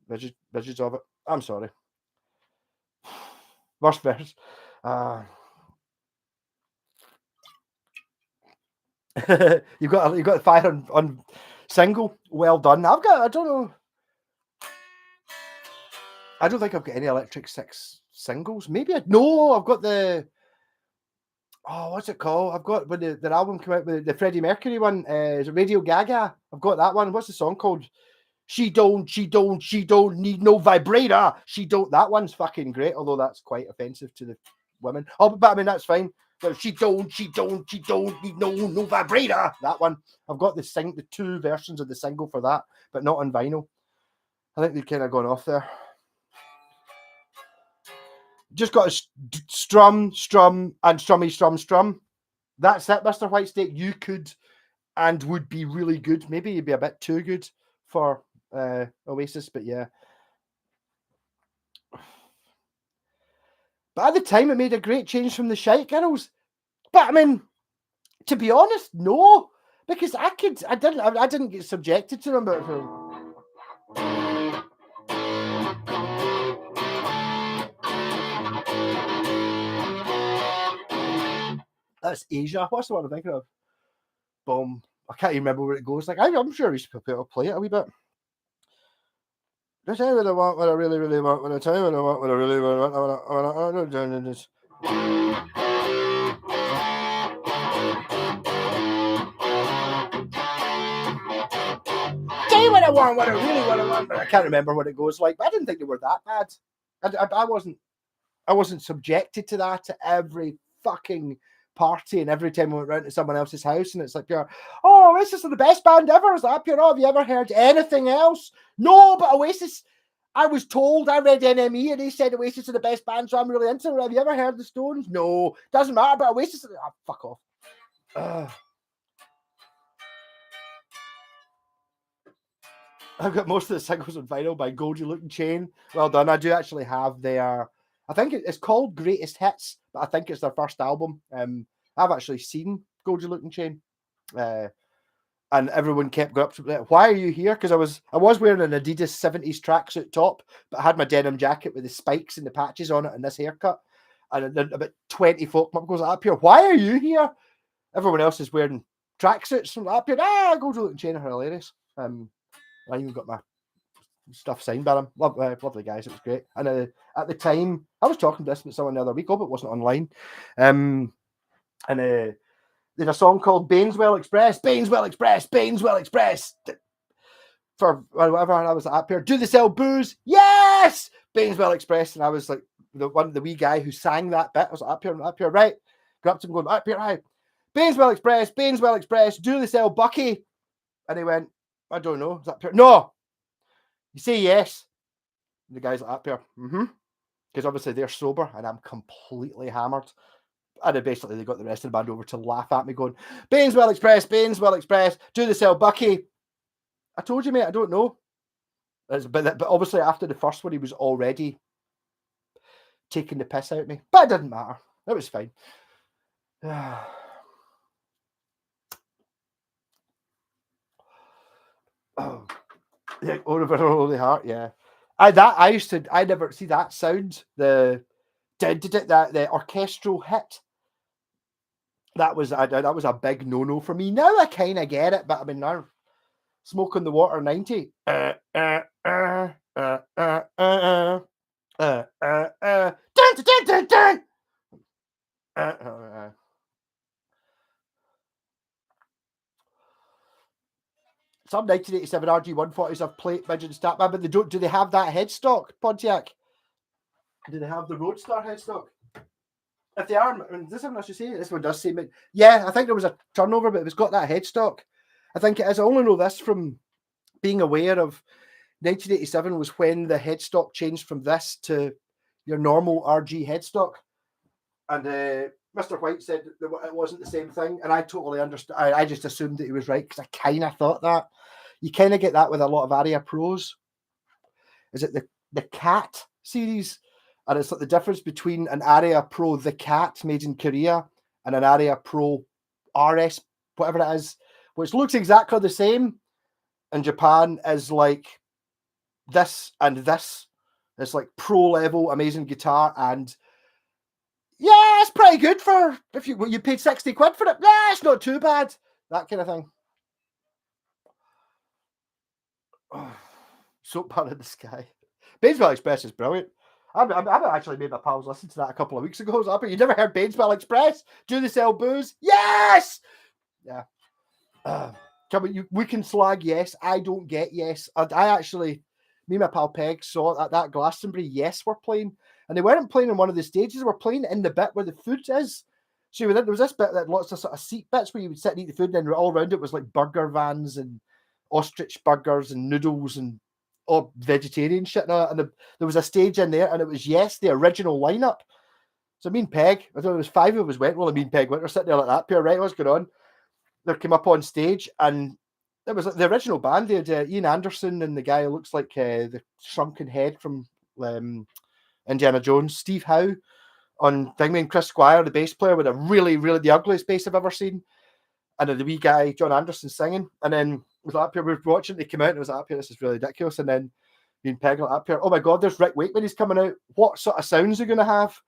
visions of it. I'm sorry. Worst verse. You've got fire on single. Well done. I don't know. I don't think I've got any Electric Six singles. Maybe I've got the, what's it called? I've got when their album came out with the Freddie Mercury one. Is it Radio Gaga? I've got that one. What's the song called? She don't need no vibrator. She don't. That one's fucking great, although that's quite offensive to the women. Oh, but I mean, that's fine. But she don't need no vibrator. That one. I've got the two versions of the single for that, but not on vinyl. I think they've kind of gone off there. Just got to strum, and strum. That's it, Mr. Whitesnake. You could and would be really good. Maybe you'd be a bit too good for Oasis, but yeah. But at the time, it made a great change from the Shite Girls. But I mean, to be honest, no, because I didn't get subjected to them. But that's Asia. What's the one I'm thinking of? Boom. I can't even remember where it goes. Like I'm sure we should play it a wee bit. I tell you what I want, what I really, really want. When I tell you what I want, what I really want. I don't do this. Tell you what I want, what I really want. But I can't remember what it goes like. But I didn't think they were that bad. I wasn't subjected to that at every fucking party and every time we went round to someone else's house and it's like, oh, Oasis are the best band ever. Is that pure? Oh, have you ever heard anything else? No, but Oasis, I was told, I read NME and they said Oasis are the best band, so I'm really into it. Have you ever heard the Stones? No, doesn't matter, but Oasis, fuck off. I've got most of the singles on vinyl by Goldie Looking Chain. Well done. I do actually have their, I think it's called Greatest Hits, but I think it's their first album. I've actually seen Goldie Looking Chain. And everyone kept going up to me, why are you here? Because I was wearing an Adidas 70s tracksuit top, but I had my denim jacket with the spikes and the patches on it and this haircut. And about 20 folk goes up here, why are you here? Everyone else is wearing tracksuits from up here. Goldie Looking Chain are hilarious. I even got my stuff signed by them. Lovely guys. It was great. And at the time, I was talking to this with someone the other week. Hope it wasn't online. And there's a song called Baineswell Express. For whatever, and I was up here. Do they sell booze? Yes! Baineswell Express. And I was like, the wee guy who sang that bit. I was up here, right? Go up to him going, up here, right. Baineswell Express. Do they sell Bucky? And he went, I don't know. Is that pure? No. You say yes. The guy's like, up here. Because obviously they're sober and I'm completely hammered. And then basically they got the rest of the band over to laugh at me going, Baineswell Express. Do they sell Bucky? I told you, mate, I don't know. But obviously after the first one, he was already taking the piss out of me. But it didn't matter. It was fine. Oh, yeah, over Holy Heart, yeah. I never see that sound. The orchestral hit. That was a big no for me. Now I kind of get it, but I mean now, Smoke on the Water 90. Some 1987 RG140s have plate midget and stat, but they don't. Do they have that headstock, Pontiac? Do they have the Roadstar headstock? If they are, this one I should say. This one does say, yeah, I think there was a turnover, but it's got that headstock. I think it is. I only know this from being aware of 1987 was when the headstock changed from this to your normal RG headstock. And Mr. White said that it wasn't the same thing, and I totally understood. I just assumed that he was right because I kind of thought that. You kind of get that with a lot of Aria Pros. Is it the Cat series? And it's like the difference between an Aria Pro the Cat made in Korea and an Aria Pro RS, whatever it is, which looks exactly the same in Japan, is like this and this. It's like pro level, amazing guitar, and yeah, it's pretty good for if you paid 60 quid for it. Yeah, it's not too bad. That kind of thing. Oh, Soap Bar in the Sky. Bainesville Express is brilliant. I've actually made my pals listen to that a couple of weeks ago. So, you never heard Bainesville Express? Do they sell booze? Yes! Yeah. We can slag Yes. I don't get Yes. I actually, me and my pal Peg saw that Glastonbury Yes were playing. And they weren't playing on one of the stages. They were playing in the bit where the food is. So there was this bit that lots of sort of seat bits where you would sit and eat the food, and then all around it was like burger vans and ostrich burgers and noodles and all vegetarian shit. And there was a stage in there, and it was Yes, the original lineup. So me and Peg, I thought there was 5 of us went. Well, me and Peg went. We're sitting there like that. Pure right, what's going on? They came up on stage, and it was like the original band. They had Ian Anderson and the guy who looks like the shrunken head from Indiana Jones, Steve Howe, on thing, and Chris Squire, the bass player, with a really, really the ugliest bass I've ever seen. And then the wee guy, John Anderson, singing. And then was up here, we were watching, they came out, and it was up here, this is really ridiculous. And then me and Peg up here, oh my God, there's Rick Wakeman, he's coming out. What sort of sounds are going to have?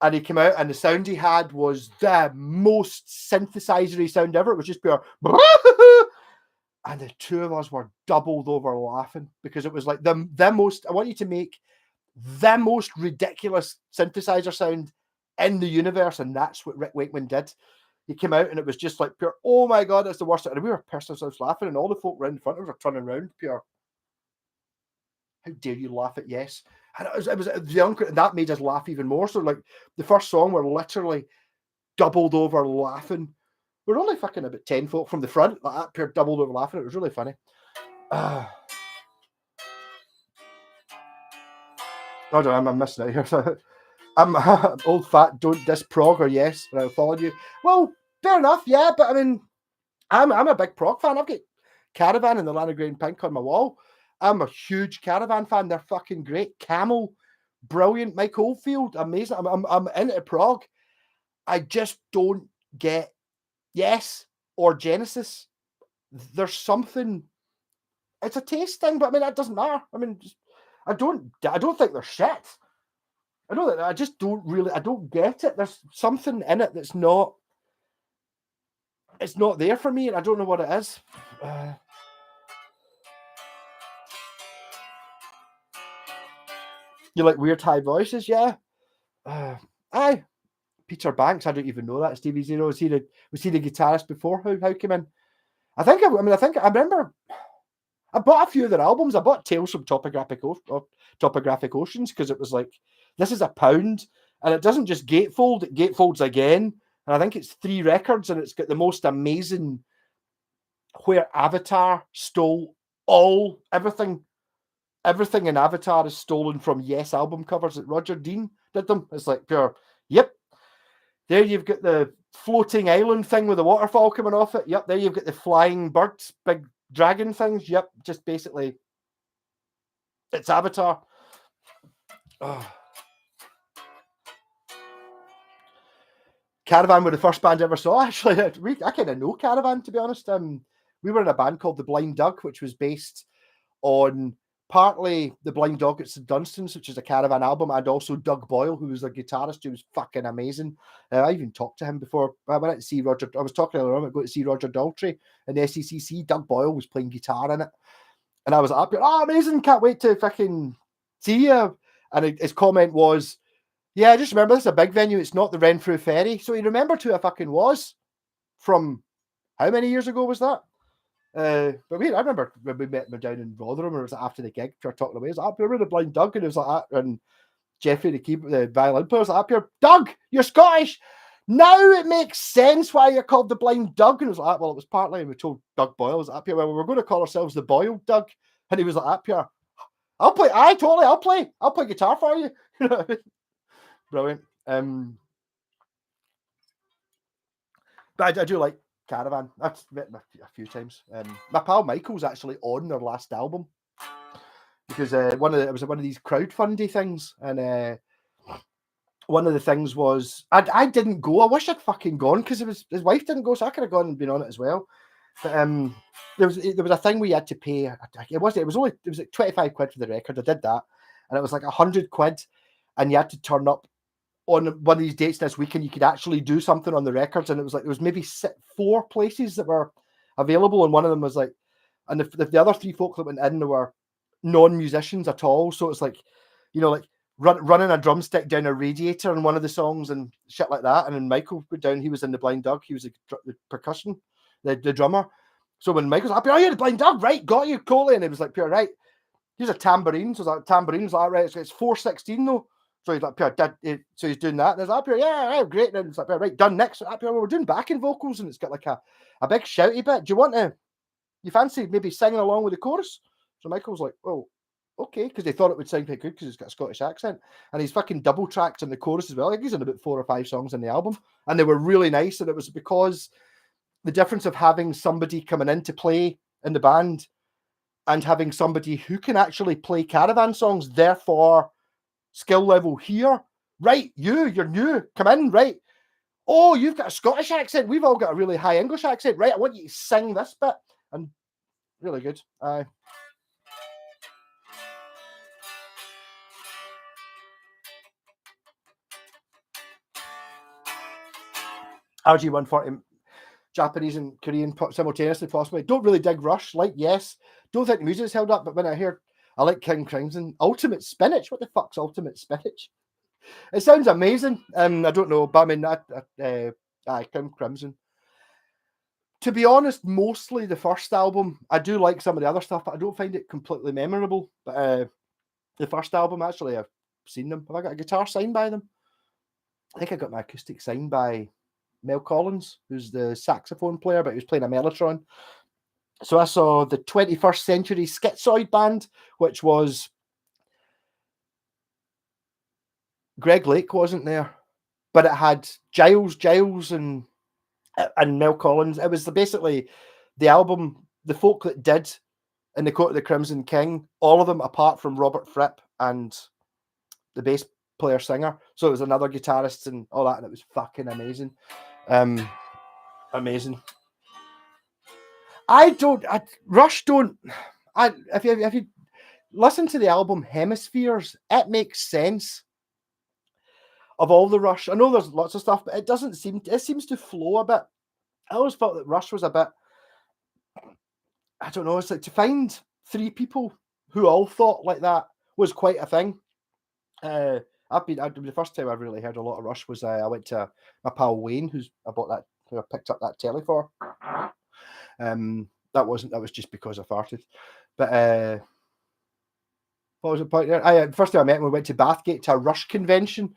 And he came out, and the sound he had was the most synthesizer-y sound ever. It was just pure. And the two of us were doubled over laughing because it was like the most. I want you to make the most ridiculous synthesizer sound in the universe, and that's what Rick Wakeman did. He came out, and it was just like pure. Oh my God, that's the worst! And we were pissed ourselves laughing, and all the folk around in front of us were turning around, pure. How dare you laugh at Yes? And it was the uncle, and that made us laugh even more. So like the first song, we're literally doubled over laughing. We're only fucking about 10 folk from the front, like that, pure doubled over laughing. It was really funny. I don't know, I'm missing out here. I'm old fat, don't diss prog or Yes, and I'll follow you. Well, fair enough, yeah, but I mean, I'm a big prog fan. I've got Caravan and the Lana Grey and Pink on my wall. I'm a huge Caravan fan. They're fucking great. Camel, brilliant. Mike Oldfield, amazing. I'm into prog. I just don't get Yes or Genesis. There's something. It's a taste thing, but I mean that doesn't matter. I mean, I don't think they're shit. I just don't really. I don't get it. There's something in it that's not. It's not there for me, and I don't know what it is. You like weird high voices, yeah? Aye. Peter Banks, I don't even know that. Stevie Zero, was he the guitarist before How came in? I remember I bought a few of their albums. I bought Tales from Topographic Oceans because it was like, this is £1, and it doesn't just gatefold, it gatefolds again. And I think it's 3 records, and it's got the most amazing where Avatar stole everything in Avatar is stolen from Yes album covers that Roger Dean did them. It's like pure, yep. There you've got the floating island thing with the waterfall coming off it. Yep. There you've got the flying birds, big dragon things. Yep. Just basically, it's Avatar. Oh. Caravan were the first band I ever saw. Actually, I kind of know Caravan, to be honest. We were in a band called The Blind Dog, which was based on partly The Blind Dog at St Dunstan's, which is a Caravan album, and also Doug Boyle, who was a guitarist who was fucking amazing. I even talked to him before. I went to see Roger. I was talking earlier on about going to see Roger Daltrey in the SECC. Doug Boyle was playing guitar in it, and I was up here. Oh, amazing! Can't wait to fucking see you. And his comment was, "Yeah, just remember this is a big venue. It's not the Renfrew Ferry." So he remembered who I fucking was from how many years ago was that? But I remember when we met him down in Rotherham, or it was after the gig, we were talking away. I was like, we're the Blind Doug, and it was like that. And Jeffrey, the violin player, was like, up here, Doug, you're Scottish. Now it makes sense why you're called the Blind Doug. And it was like, well, it was partly, and we told Doug Boyle, was up here, well, we're going to call ourselves the Boyle Doug. And he was like, up here, I'll play guitar for you. You know what I mean? Brilliant. But I do like Caravan. I've met him a few times. My pal Michael's actually on their last album because it was one of these crowdfundy things, and one of the things was I didn't go. I wish I'd fucking gone because his wife didn't go, so I could have gone and been on it as well. But there was a thing where you had to pay. It was like 25 quid for the record. I did that, and it was like 100 quid, and you had to turn up on one of these dates this week, and you could actually do something on the records. And it was like there was maybe 4 places that were available, and one of them was like, and the other 3 folk that went in, they were non-musicians at all. So it's like, you know, like running a drumstick down a radiator in one of the songs and shit like that. And then Michael put down, he was in the Blind Dog, he was the percussion, the drummer. So when Michael's like, oh, you're the Blind Dog, right? Got you, Coley. And it was like, pure, right. Here's a tambourine. So that tambourine's like, right, it's 4/16 though. So he's like, pure, so he's doing that. And it's like, pure, yeah, great. And it's like, pure, right, done next. Pure, we're doing backing vocals, and it's got like a big shouty bit. Do you fancy maybe singing along with the chorus? So Michael's like, oh, okay, because they thought it would sound quite good because it's got a Scottish accent. And he's fucking double tracked on the chorus as well. I think he's in about 4 or 5 songs on the album. And they were really nice. And it was because the difference of having somebody coming in to play in the band and having somebody who can actually play Caravan songs, therefore skill level here. Right, you're new, come in, right. Oh, you've got a Scottish accent. We've all got a really high English accent. Right, I want you to sing this bit. And really good. RG140, Japanese and Korean simultaneously, possibly. Don't really dig Rush. Like, yes. Don't think the music's held up, but when I like King Crimson. Ultimate Spinach. What the fuck's Ultimate Spinach? It sounds amazing. I don't know, but I mean, King Crimson. To be honest, mostly the first album. I do like some of the other stuff, but I don't find it completely memorable. But the first album, actually, I've seen them. Have I got a guitar signed by them? I think I got my acoustic signed by Mel Collins, who's the saxophone player, but he was playing a mellotron. So I saw the 21st Century Schizoid Band, which was Greg Lake wasn't there, but it had Giles and Mel Collins. It was basically the album, the folk that did In the Court of the Crimson King, all of them apart from Robert Fripp and the bass player singer. So it was another guitarist and all that, and it was fucking amazing. Amazing. If you listen to the album Hemispheres, it makes sense of all the Rush. I know there's lots of stuff, but it seems to flow a bit. I always felt that Rush was a bit, I don't know, it's like to find 3 people who all thought like that was quite a thing. The first time I really heard a lot of Rush was I went to my pal Wayne, who I picked up that telly for. That was just because I farted. But what was the point there? The first time I met him, we went to Bathgate to a Rush convention.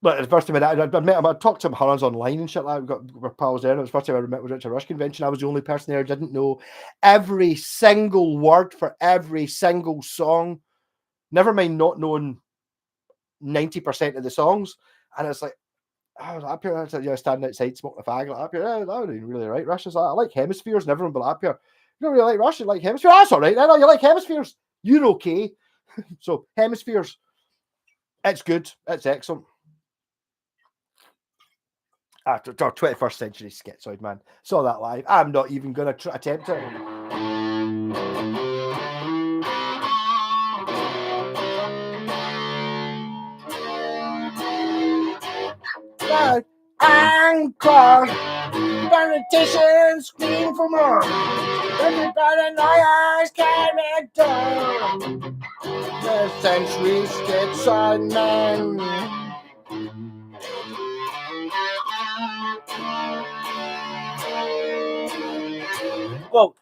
But the first time I met him, I talked to him hundreds online and shit like that. We're pals there. And it was the first time we went to a Rush convention. I was the only person there who didn't know every single word for every single song. Never mind not knowing 90% of the songs. And it's like, I was up here, standing outside smoking a fag, like, up here, that would be really right. Rush is like, I like Hemispheres, and everyone, but up here, you don't really like Rush, you like Hemispheres. That's all right, I know you like Hemispheres. You're okay. So, Hemispheres, it's good, it's excellent. After 21st Century Schizoid, man. Saw that live. I'm not even going to attempt it. Anchor! Politicians scream for more. Everybody noise carried down. The Century Schizoid man. Well,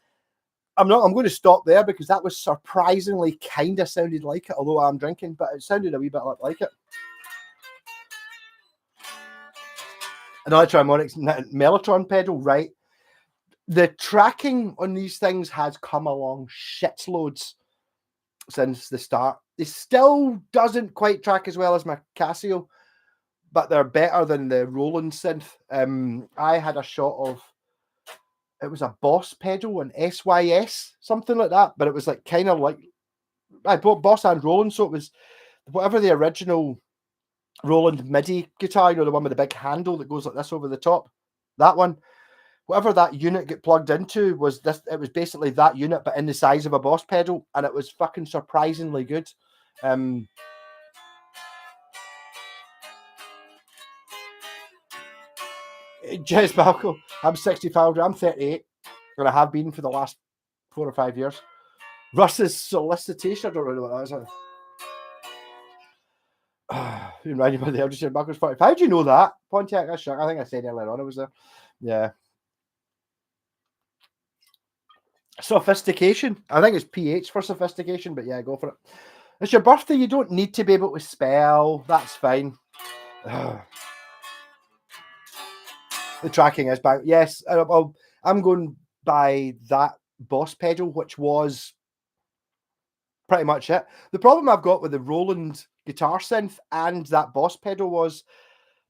I'm going to stop there because that was surprisingly kind of sounded like it, although I'm drinking, but it sounded a wee bit like it. An electroharmonics mellotron pedal, right? The tracking on these things has come along shitloads since the start. It still doesn't quite track as well as my Casio, but they're better than the Roland synth. I had a shot of, it was a Boss pedal, an SYS, something like that, but it was like kind of like, I bought Boss and Roland, so it was whatever the original Roland MIDI guitar, the one with the big handle that goes like this over the top, that one. Whatever that unit get plugged into was this. It was basically that unit, but in the size of a Boss pedal, and it was fucking surprisingly good. Jez Balco, I'm 65, I'm 38, and I have been for the last 4 or 5 years. Russ's solicitation, I don't really know what that is. You reminded me of the eldest year, Balco's 45. How do you know that? Pontiac, I think I said earlier on I was there. Yeah. Sophistication. I think it's PH for sophistication, but yeah, go for it. It's your birthday. You don't need to be able to spell. That's fine. The tracking is back. Yes, I'm going by that Boss pedal, which was pretty much it. The problem I've got with the Roland guitar synth and that Boss pedal was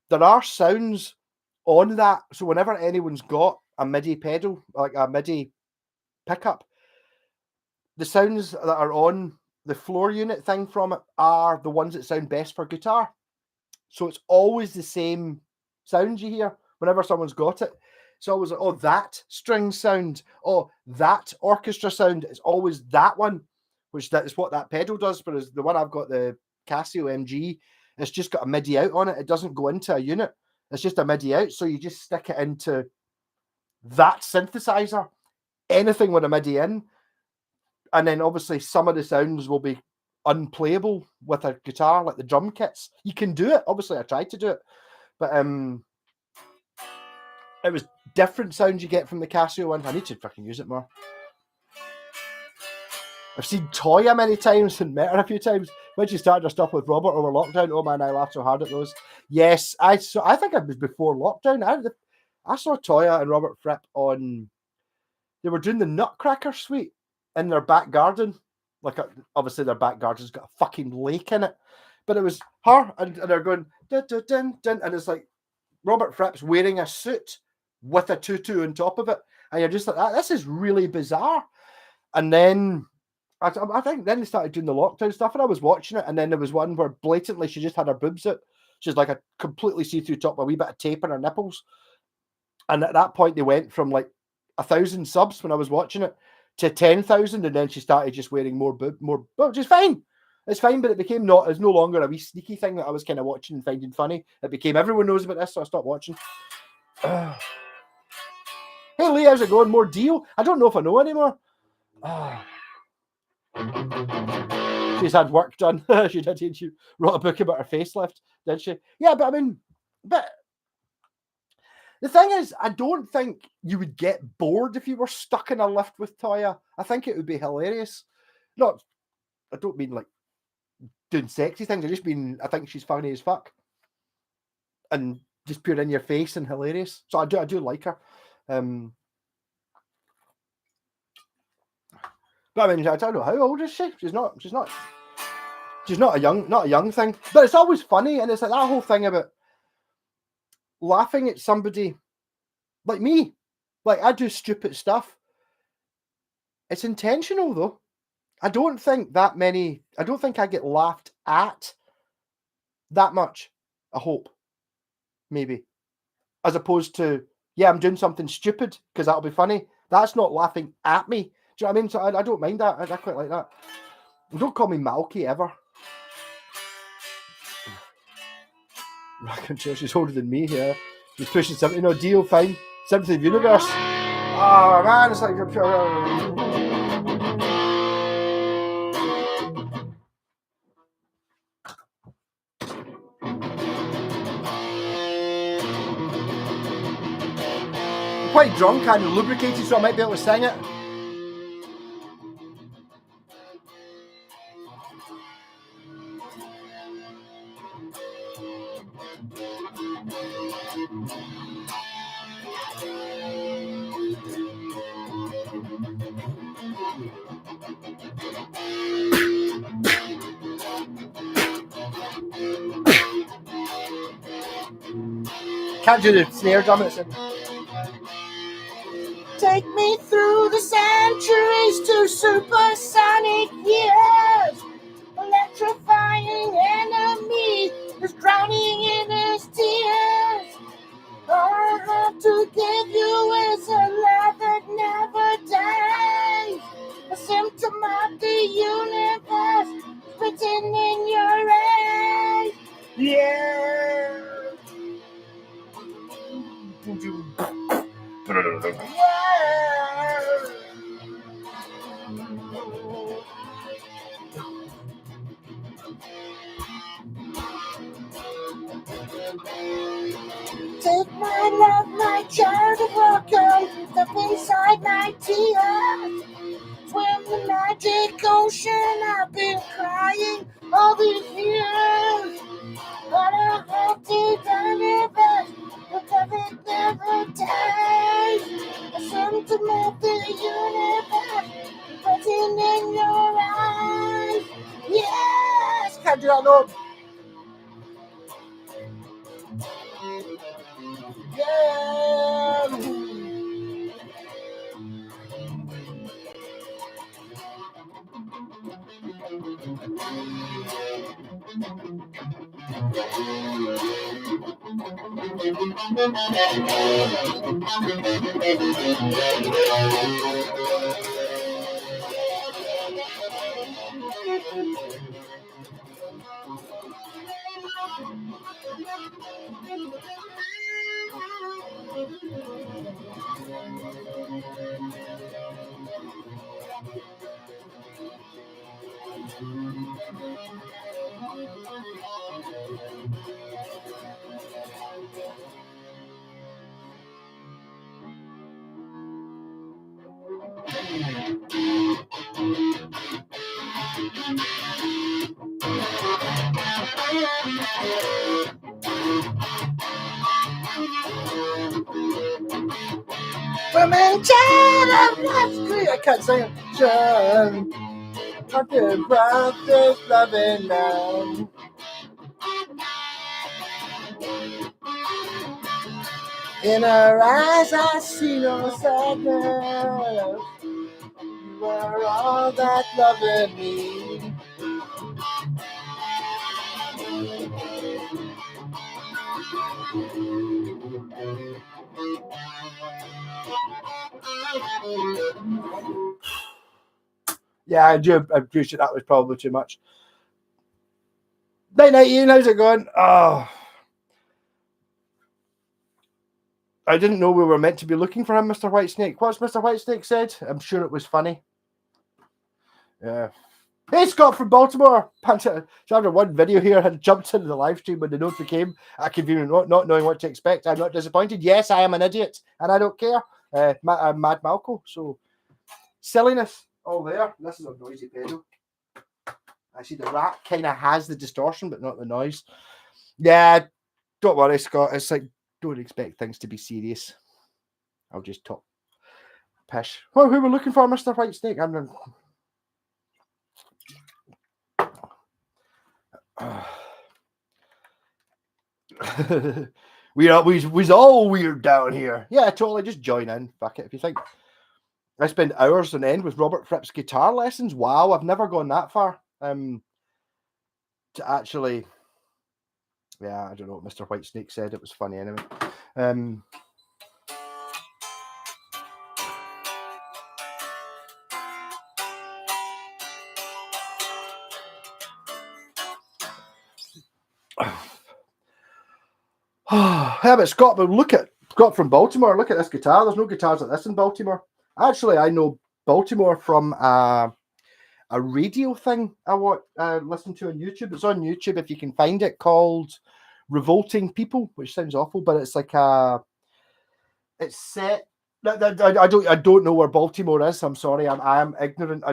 there are sounds on that. So whenever anyone's got a MIDI pedal, like a MIDI pickup, the sounds that are on the floor unit thing from it are the ones that sound best for guitar. So it's always the same sound you hear whenever someone's got it. It's always like, oh, that string sound, oh, that orchestra sound. It's always that one, which that is what that pedal does. But as the one I've got, the Casio MG, it's just got a MIDI out on it. It doesn't go into a unit. It's just a MIDI out. So you just stick it into that synthesizer, anything with a MIDI in. And then obviously some of the sounds will be unplayable with a guitar, like the drum kits. You can do it. Obviously, I tried to do it, but it was different sounds you get from the Casio one. I need to fucking use it more. I've seen Toya many times and met her a few times. When she started her stuff with Robert over lockdown, oh man, I laughed so hard at those. Yes, I think it was before lockdown. I saw Toya and Robert Fripp on. They were doing the Nutcracker Suite in their back garden. Like, obviously their back garden's got a fucking lake in it, but it was her and they're going dun, dun, dun, dun, and it's like Robert Fripp's wearing a suit with a tutu on top of it, and you're just like, this is really bizarre. And then I think then they started doing the lockdown stuff, and I was watching it, and then there was one where blatantly she just had her boobs out. She's like a completely see-through top with a wee bit of tape on her nipples, and at that point they went from like 1,000 subs when I was watching it to 10,000, and then she started just wearing more, which is fine. It's fine, but it's no longer a wee sneaky thing that I was kind of watching and finding funny. It became everyone knows about this, so I stopped watching. Hey Lee, how's it going? More deal? I don't know if I know anymore. She's had work done. She did. She wrote a book about her facelift, did she? Yeah, but I mean, the thing is, I don't think you would get bored if you were stuck in a lift with Toya. I think it would be hilarious. I don't mean like doing sexy things. I think she's funny as fuck. And just pure in your face and hilarious. So I do like her. But I mean, I don't know, how old is she? She's not a young thing. But it's always funny, and it's like that whole thing about laughing at somebody like me. Like, I do stupid stuff. It's intentional though. I don't think I get laughed at that much. I hope. Maybe. As opposed to, yeah, I'm doing something stupid because that'll be funny. That's not laughing at me. Do you know what I mean? So I don't mind that. I quite like that. Don't call me Malky ever. Rockin' chair, she's older than me here. She's pushing 70. No deal, fine. 70th of the universe. Oh man, it's like I'm quite drunk and lubricated, so I might be able to sing it. can't do the snare drum. It's Take me through the centuries to supersonic years. Electrifying enemy is drowning in his tears. All I have to give you is a love that never dies. A symptom of the universe written in your eyes. Yeah. Take my love, my child of welcome, step inside my tears. Swim the magic ocean, I've been crying all these years. But I have to deliver, because it never dies. A symptom of the universe, written in your eyes. Yes! Can't do that, Lord. Yeah! Women, child of love's clear. I can't sing it. John, not the breath is loving now. In her eyes, I see no sadness. You are all that love in me. Yeah, I do appreciate that was probably too much. Night, Ian, how's it going? Oh, I didn't know we were meant to be looking for him, Mr. Whitesnake. What's Mr. Whitesnake said? I'm sure it was funny. Yeah. Hey, Scott from Baltimore. So after one video here, I had jumped into the live stream when the note became a convenient not knowing what to expect. I'm not disappointed. Yes, I am an idiot, and I don't care. I'm Mad Malco, so silliness all there. This is a noisy pedal. Actually, the rack kind of has the distortion, but not the noise. Yeah, don't worry, Scott. It's like, don't expect things to be serious. I'll just talk pish. Well, who we're looking for, Mr. Whitesnake? I'm we's all weird down here. Yeah, totally. Just join in. Fuck it. If you think I spend hours on end with Robert Fripp's guitar lessons. Wow, I've never gone that far. To actually, yeah, I don't know what Mr. Whitesnake said. It was funny anyway. Yeah, but Scott, but look at Scott from Baltimore. Look at this guitar. There's no guitars like this in Baltimore. Actually, I know Baltimore from a radio thing I listen to on YouTube. It's on YouTube if you can find it, called Revolting People, which sounds awful, but it's like it's set. I don't know where Baltimore is. I'm sorry, I am ignorant.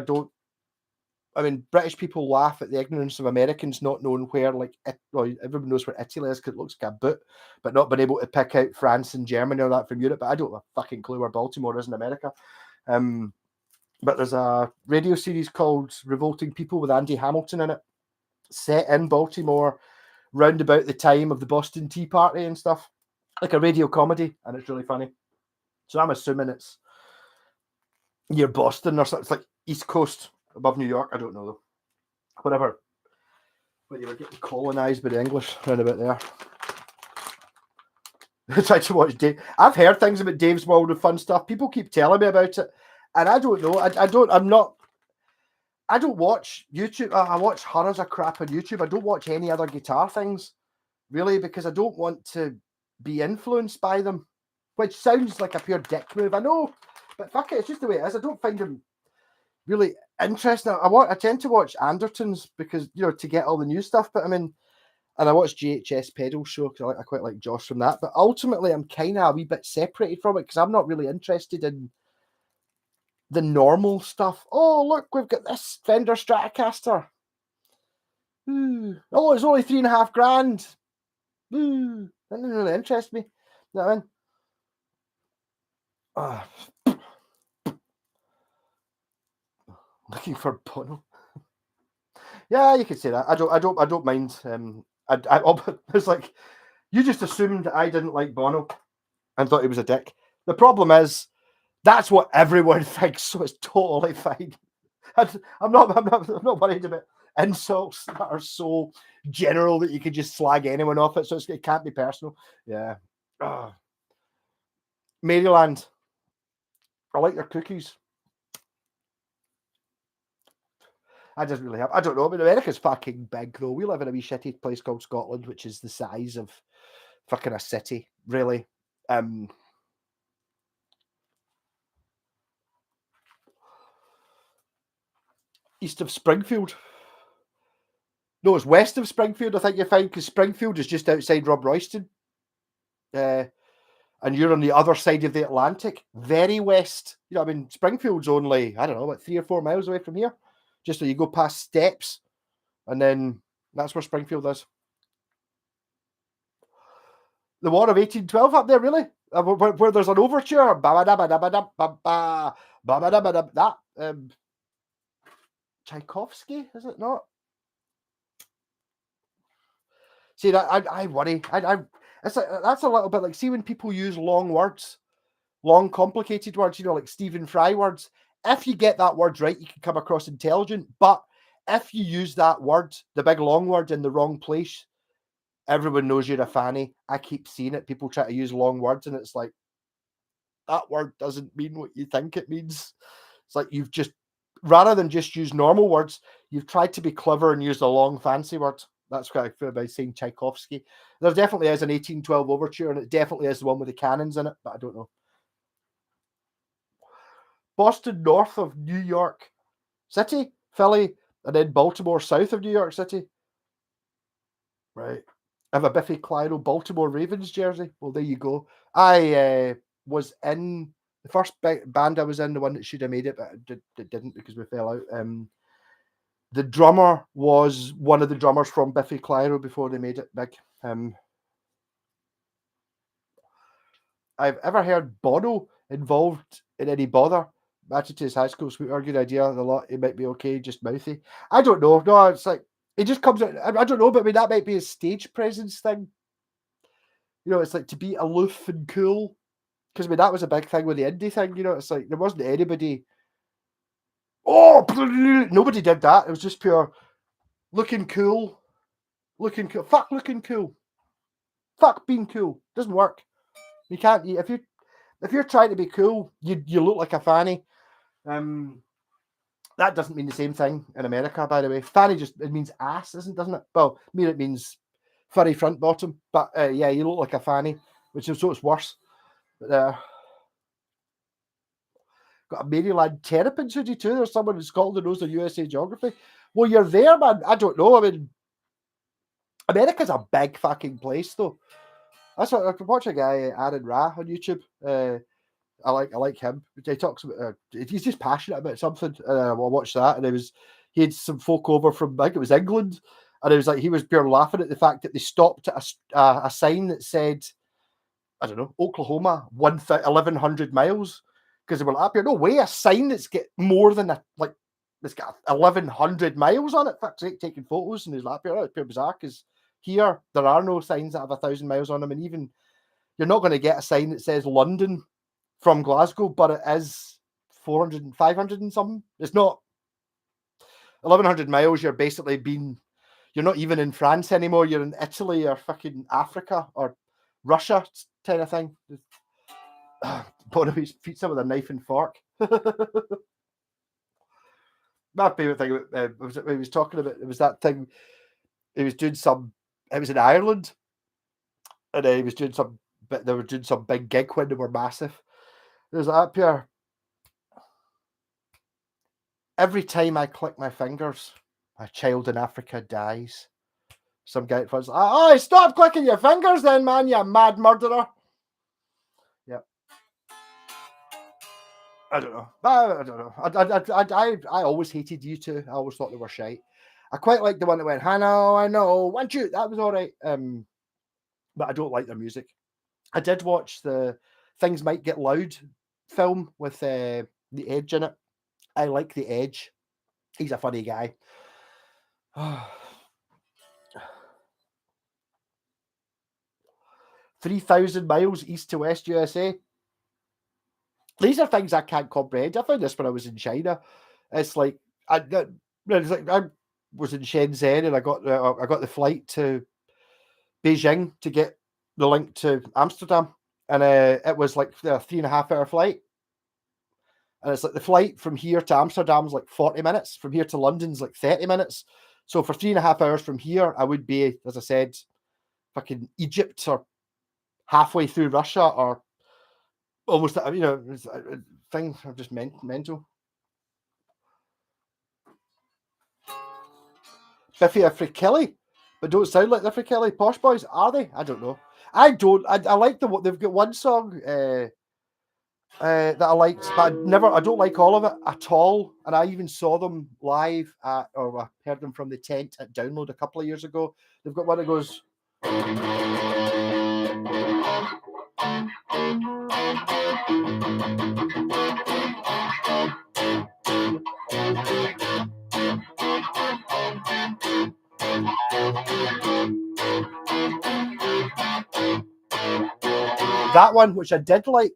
I mean, British people laugh at the ignorance of Americans not knowing where, like, everyone knows where Italy is because it looks like a boot, but not being able to pick out France and Germany or that from Europe. But I don't have a fucking clue where Baltimore is in America. But there's a radio series called Revolting People with Andy Hamilton in it, set in Baltimore, round about the time of the Boston Tea Party and stuff. like a radio comedy, and it's really funny. So I'm assuming it's near Boston or something. It's like East Coast above New York. I don't know though. Whatever. When you were getting colonised by the English round about there. I tried to watch Dave. I've heard things about Dave's World of Fun stuff. People keep telling me about it, and I don't know. I don't. I'm not. I don't watch YouTube. I watch horrors of crap on YouTube. I don't watch any other guitar things, really, because I don't want to be influenced by them, which sounds like a pure dick move. I know, but fuck it, it's just the way it is. I don't find them really interesting. I tend to watch Andertons because, you know, to get all the new stuff. But I mean, and I watch GHS Pedal Show because I quite like Josh from that. But ultimately, I'm kind of a wee bit separated from it because I'm not really interested in the normal stuff. Oh, look, we've got this Fender Stratocaster. Oh, it's only $3,500. That doesn't really interest me. You know what I mean? Looking for Bono. Yeah, you could say that. I don't mind. It's like you just assumed I didn't like Bono and thought he was a dick. The problem is that's what everyone thinks, so it's totally fine. I'm not worried about insults that are so general that you could just slag anyone off it. So it can't be personal. Yeah. Maryland. I like your cookies. I just really have. I don't know. I mean, America's fucking big, though. We live in a wee shitty place called Scotland, which is the size of fucking a city, really. East of Springfield. No, it's west of Springfield, I think you find, because Springfield is just outside Rob Royston. And you're on the other side of the Atlantic, very west. You know, I mean, Springfield's only, I don't know, about 3 or 4 miles away from here. Just so you go past Steps, and then that's where Springfield is. The War of 1812 up there, really? Where there's an overture. That Tchaikovsky, is it not? See, that I worry. It's like, that's a little bit like, see when people use long words, long complicated words, you know, like Stephen Fry words. If you get that word right, you can come across intelligent. But if you use that word, the big long word, in the wrong place, everyone knows you're a fanny. I keep seeing it. People try to use long words, and it's like, that word doesn't mean what you think it means. It's like you've just, rather than just use normal words, you've tried to be clever and use a long fancy word. That's what I feel about saying Tchaikovsky. There definitely is an 1812 overture, and it definitely is the one with the cannons in it, but I don't know. Boston north of New York City, Philly, and then Baltimore south of New York City. Right. I have a Biffy Clyro Baltimore Ravens jersey. Well, there you go. I was in the first band I was in, the one that should have made it, but it didn't because we fell out. The drummer was one of the drummers from Biffy Clyro before they made it big. I've ever heard Bono involved in any bother. Matched to his high school sweetheart, good idea. A lot, it might be okay, just mouthy. I don't know. No, it's like it just comes out. I don't know, but I mean that might be a stage presence thing. You know, it's like to be aloof and cool. Because I mean that was a big thing with the indie thing. You know, it's like there wasn't anybody. Oh, nobody did that. It was just pure looking cool, looking cool. Fuck looking cool. Fuck being cool. Doesn't work. You can't. If you're trying to be cool, you look like a fanny. That doesn't mean the same thing in America, by the way. Fanny it means ass, doesn't it? Well, me it means furry front bottom. But yeah, you look like a fanny, which is so it's worse. But got a Maryland Terrapins hoodie too. There's someone in Scotland who knows their USA geography. Well, you're there, man. I don't know. I mean, America's a big fucking place, though. That's what I could watch a guy, Aaron Ra, on YouTube. I like him. He talks about he's just passionate about something. I watched that, and he had some folk over from, I think it was England, and it was like he was pure laughing at the fact that they stopped at a sign that said, I don't know, Oklahoma 1,100 miles, because they were like, no way, a sign that's got more than it's got 1,100 miles on it. Fuck's sake, taking photos, and he's like, it's pure bizarre because here there are no signs that have 1,000 miles on them, and even you're not going to get a sign that says London from Glasgow, but it is 400 and 500 and something. It's not 1,100 miles. You're basically you're not even in France anymore. You're in Italy or fucking Africa or Russia kind of thing. Bono's pizza with a knife and fork. My favourite thing was he was talking about, it was that thing, he was doing some, it was in Ireland, and he was doing some, but they were doing some big gig when they were massive. There's that up here. Every time I click my fingers, a child in Africa dies. Some guy was like, oh, stop clicking your fingers then, man, you mad murderer. Yep. I don't know. I don't know. I always hated U2. I always thought they were shite. I quite like the one that went, I know, want you. That was all right. But I don't like their music. I did watch the Things Might Get Loud film with The Edge in it. I like The Edge. He's a funny guy. 3,000 miles east to west USA. These are things I can't comprehend. I found this when I was in China. It's like I was in Shenzhen and I got the flight to Beijing to get the link to Amsterdam, and it was like a 3.5 hour flight. And it's like the flight from here to Amsterdam is like 40 minutes. From here to London's like 30 minutes. So for 3.5 hours from here, I would be, as I said, fucking Egypt or halfway through Russia or almost, you know, things are just mental. Biffy or Frikilly, but don't sound like the Frikilly. Posh Boys, are they? I don't know. I like they've got one song that I liked, but I don't like all of it at all. And I even saw them live or I heard them from the tent at Download a couple of years ago. They've got one that goes. That one, which I did like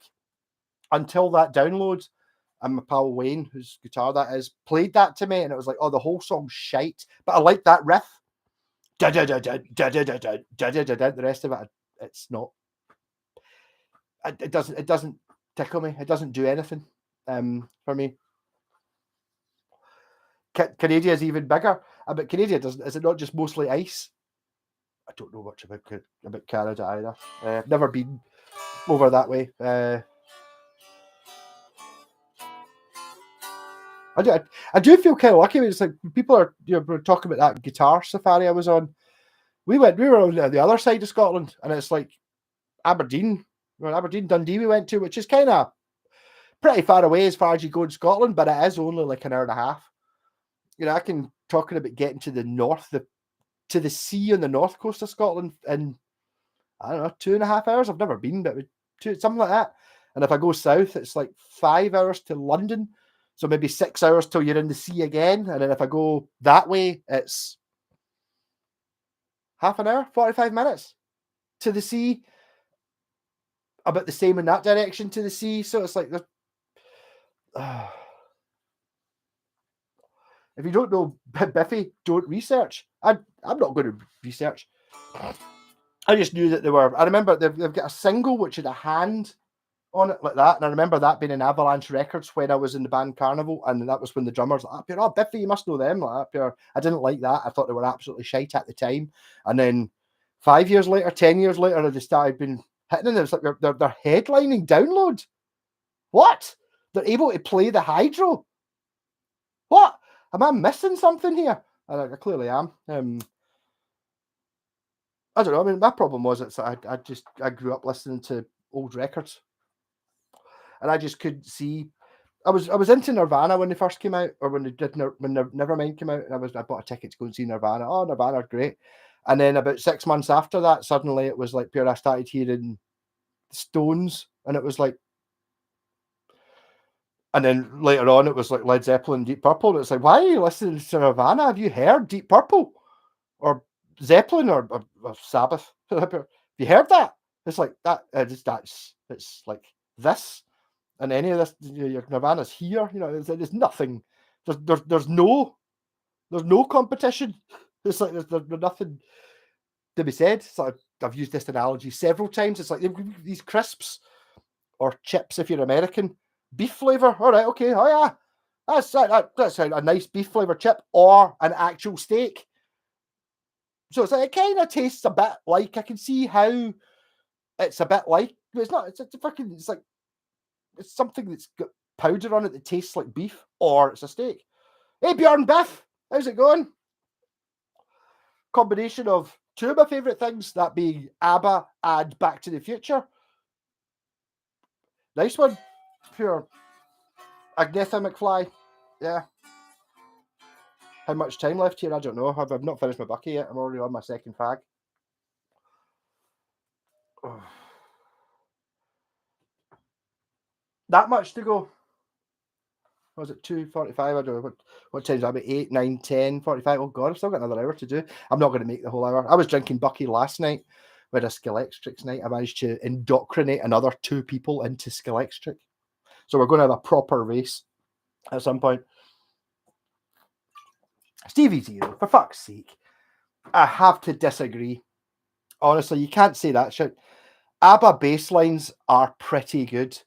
until that Download, and my pal Wayne, whose guitar that is, played that to me, and it was like, oh, the whole song's shite. But I like that riff. The rest of it, it's not. It doesn't tickle me. It doesn't do anything for me. Canada is even bigger. But Canada is it not just mostly ice? I don't know much about Canada either. I've never been over that way. I do feel kind of lucky. It's like people are we're talking about that guitar safari I was on. We were on the other side of Scotland, and it's like Aberdeen, Dundee we went to, which is kind of pretty far away as far as you go in Scotland, but it is only like an hour and a half. You know, I can talking about getting to the north, to the sea on the north coast of Scotland in, I don't know, 2.5 hours. I've never been, but something like that. And if I go south, it's like 5 hours to London. So maybe 6 hours till you're in the sea again. And then if I go that way, it's half an hour, 45 minutes to the sea. About the same in that direction to the sea. So it's like, if you don't know Biffy, don't research. I'm not going to research. I just knew that they were. I remember they've got a single which had a hand on it like that, and I remember that being in Avalanche Records when I was in the band Carnival, and that was when the drummers like, oh, Biffy, you must know them. Like that. I didn't like that. I thought they were absolutely shite at the time. And then 5 years later, 10 years later, they started being hitting, and it's like they're headlining Download. What? They're able to play the Hydro. What? Am I missing something here? I clearly am. I don't know. I mean, my problem was I grew up listening to old records, and I just couldn't see. I was into Nirvana when they first came out, or when Nevermind came out, and I bought a ticket to go and see Nirvana. Oh, Nirvana, great! And then about 6 months after that, suddenly it was like I started hearing Stones, and it was like. And then later on, it was like Led Zeppelin, Deep Purple. And it's like, why are you listening to Nirvana? Have you heard Deep Purple or Zeppelin or Sabbath? Have you heard that? It's like that. It's like this, and any of this, your Nirvana's here. There's nothing. There's no competition. It's like there's nothing to be said. So I've used this analogy several times. It's like these crisps or chips if you're American, beef flavor. All right, okay, oh yeah, that's a nice beef flavor chip or an actual steak. So it's like it kind of tastes a bit like, I can see how it's a bit like, but it's not. It's like it's something that's got powder on it that tastes like beef, or it's a steak. Hey Bjorn Biff, how's it going? Combination of two of my favourite things, that being ABBA and Back to the Future. Nice one. Pure Agnetha McFly. Yeah. How much time left here? I don't know. I've not finished my bucky yet. I'm already on my second fag. Oh. That much to go. Was it 2:45? I don't know. What time's that? About 8, 9, 10, 45. Oh God, I've still got another hour to do. I'm not going to make the whole hour. I was drinking bucky last night. We had a Skillextrix night. I managed to indoctrinate another 2 people into Skillextric. So we're going to have a proper race at some point. Stevie Zero, for fuck's sake. I have to disagree. Honestly, you can't say that shit. ABBA bass lines are pretty good.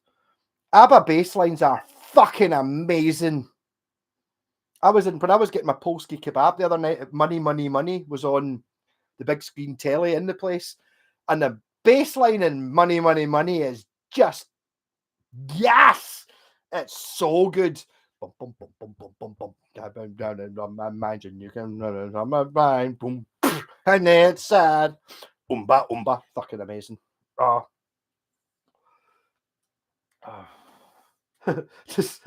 ABBA bass lines are fucking amazing. When I was getting my Polski kebab the other night, Money, Money, Money was on the big screen telly in the place. And the bass line in Money, Money, Money is just, yes! It's so good. Bum, bum, bum, bum, bum, bum, bum. Imagine you can run on my mind. Boom. And it's sad. Umba, umba. Fucking amazing. Oh. just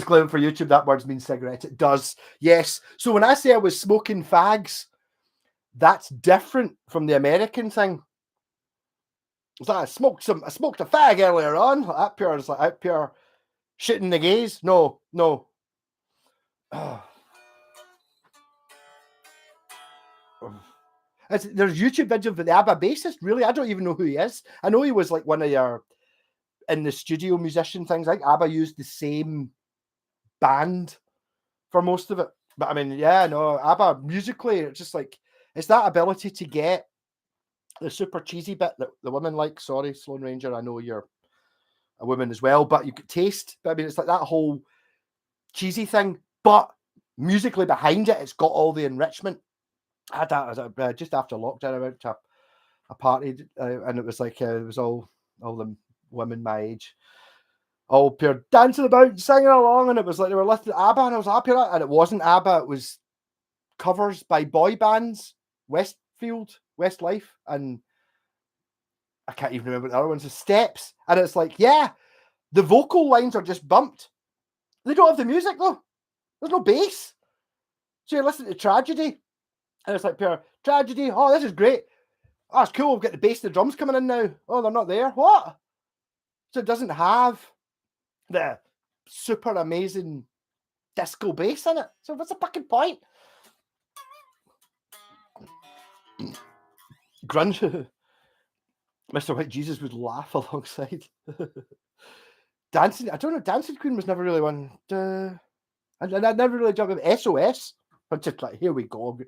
glowing for YouTube, that word means cigarette. It does. Yes. So when I say I was smoking fags, that's different from the American thing. It's like I smoked a fag earlier on. That pure is like out pure shitting the gaze. No. There's YouTube videos of the ABBA bassist. Really, I don't even know who he is. I know he was like one of your in the studio musician things. Like ABBA used the same band for most of it. But I mean, yeah, no, ABBA musically, it's just like it's that ability to get the super cheesy bit that the women like. Sorry, Sloan Ranger, I know you're a woman as well, but you could taste. But I mean, it's like that whole cheesy thing, but musically behind it, it's got all the enrichment. I had that just after lockdown. I went to a party, and it was like it was all the women my age, all pure dancing about and singing along, and it was like they were listening to ABBA, and I was happy with that. And it wasn't ABBA; it was covers by boy bands, Westlife, and I can't even remember the other ones. The Steps, and it's like, yeah, the vocal lines are just bumped. They don't have the music though. There's no bass. So you're listening to Tragedy, and it's like pure Tragedy. Oh, this is great. Oh, it's cool. We've got the bass and the drums coming in now. Oh, they're not there. What? So it doesn't have the super amazing disco bass in it. So what's the fucking point? Grunge. Mr. White Jesus would laugh alongside. Dancing, I don't know. Dancing Queen was never really one. And I never really jumped in. SOS. I'm just like, here we go.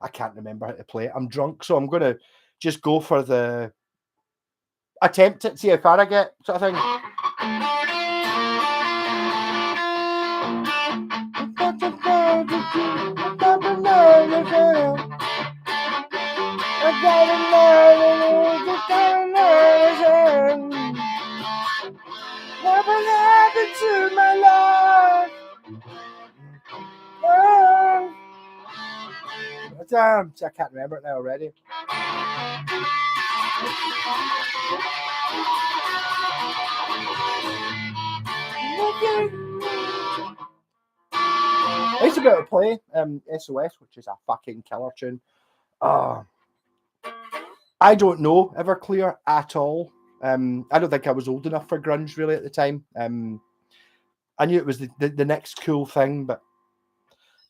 I can't remember how to play it. I'm drunk, so I'm gonna just go for the attempt it, see how far I get, sort of thing. What happened to my life? Oh. I can't remember it now already. I used to be able to play SOS, which is a fucking killer tune. I don't know Everclear at all. I don't think I was old enough for grunge really at the time. I knew it was the next cool thing, but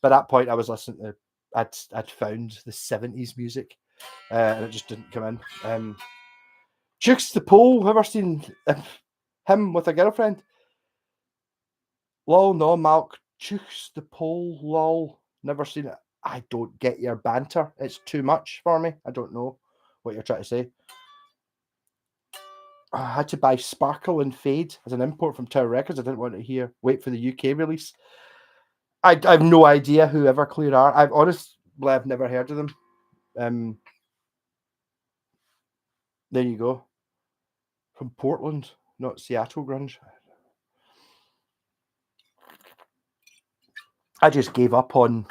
by that point I was listening to I'd found the 70s music, and it just didn't come in. Chooks the Pole. Ever seen him with a girlfriend? Lol, no, Malk. Chooks the Pole. Lol. Never seen it. I don't get your banter. It's too much for me. I don't know what you're trying to say. I had to buy Sparkle and Fade as an import from Tower Records. I didn't want to wait for the UK release. I have no idea who Everclear are. I've never heard of them. There you go. From Portland, not Seattle grunge. I just gave up on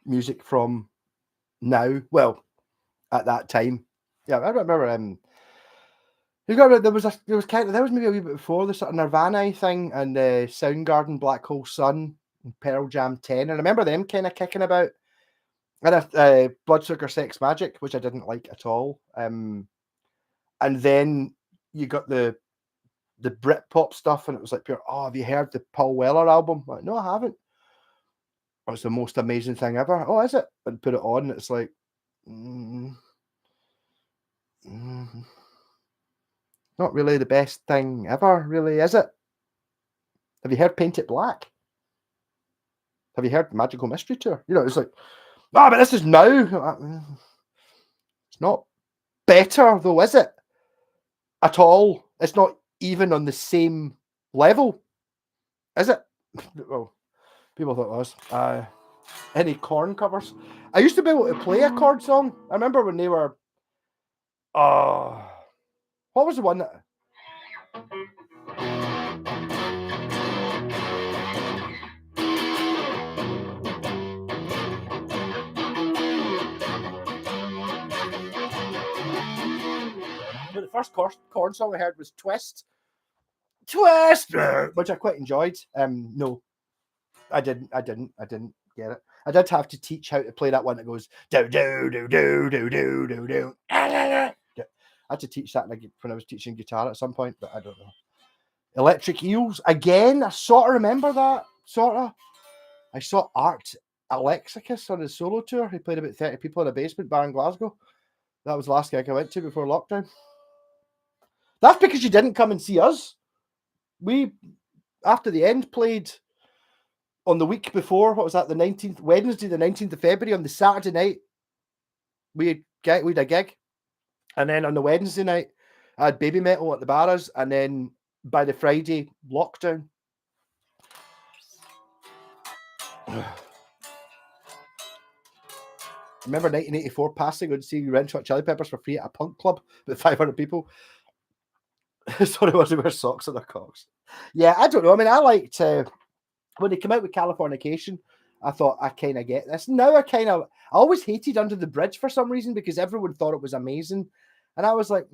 music from now. Well, at that time, yeah, I remember. There was maybe a wee bit before the sort of Nirvana thing and Soundgarden, Black Hole Sun, and Pearl Jam 10. And I remember them kind of kicking about. And Bloodsugar Sex Magic, which I didn't like at all. And then you got the Britpop stuff, and it was like pure. Oh, have you heard the Paul Weller album? I'm like, no, I haven't. It's the most amazing thing ever. Oh, is it? And put it on. It's like, not really the best thing ever, really, is it? Have you heard Paint It Black? Have you heard Magical Mystery Tour? You know, it's like, but this is now. It's not better, though, is it? At all. It's not even on the same level, is it? Well, people thought it was. Any Korn covers? I used to be able to play a Korn song. I remember when they were. What was the one that? But the first Korn song I heard was Twist, which I quite enjoyed. No, I didn't get it. I did have to teach how to play that one that goes do do do do do do do do. I had to teach that when I was teaching guitar at some point, but I don't know. Electric Eels again. I sort of remember that. I saw Art Alexakis on his solo tour. He played about 30 people in a basement bar in Glasgow. That was the last gig I went to before lockdown. That's because you didn't come and see us. We, after the end, played on the week before. What was that? The 19th, Wednesday, the 19th of February. On the Saturday night, we had a gig. And then on the Wednesday night, I had Baby Metal at the Barras. And then by the Friday, lockdown. I remember 1984 passing on seeing Red Hot Chili Peppers for free at a punk club with 500 people. Sorry, was to wear socks on their cocks. Yeah, I don't know. I mean, I liked when they came out with Californication. I thought I kind of get this. Now I always hated Under the Bridge for some reason because everyone thought it was amazing, and I was like,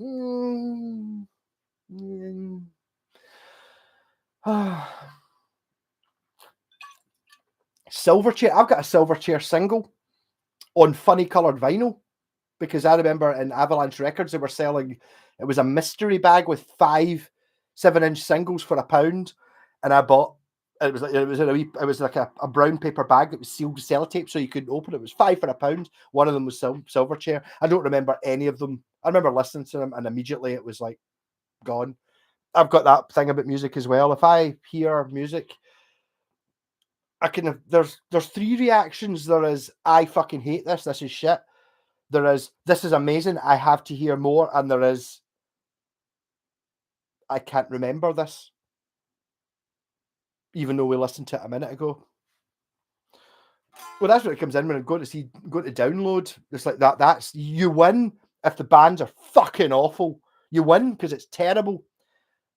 Silverchair. I've got a Silverchair single on funny coloured vinyl because I remember in Avalanche Records they were selling. It was a mystery bag with 5 7-inch singles for £1, and I bought. It was like a brown paper bag that was sealed with sellotape, so you couldn't open it. It was 5 for £1. One of them was Silverchair. I don't remember any of them. I remember listening to them, and immediately it was like gone. I've got that thing about music as well. If I hear music, I can. There's 3 reactions. There is I fucking hate this. This is shit. There is this is amazing. I have to hear more, and there is I can't remember this, even though we listened to it a minute ago. Well, that's what it comes in when I go to download. It's like that. That's you win if the bands are fucking awful. You win because it's terrible.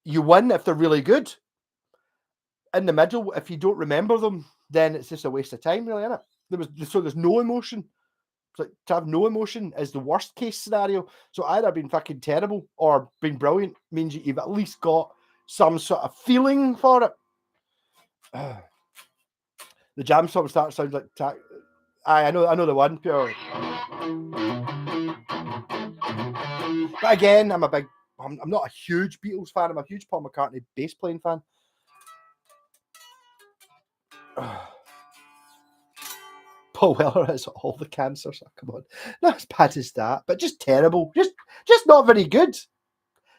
You win if they're really good. In the middle, if you don't remember them, then it's just a waste of time, really, isn't it? There's no emotion. It's like to have no emotion is the worst case scenario. So either being fucking terrible or being brilliant means you've at least got some sort of feeling for it. The jam song sounds like I know the one pure. But again, I'm not a huge Beatles fan. I'm a huge Paul McCartney bass playing fan. Paul Weller has all the cancers. Oh, come on, not as bad as that, but just terrible. Just not very good.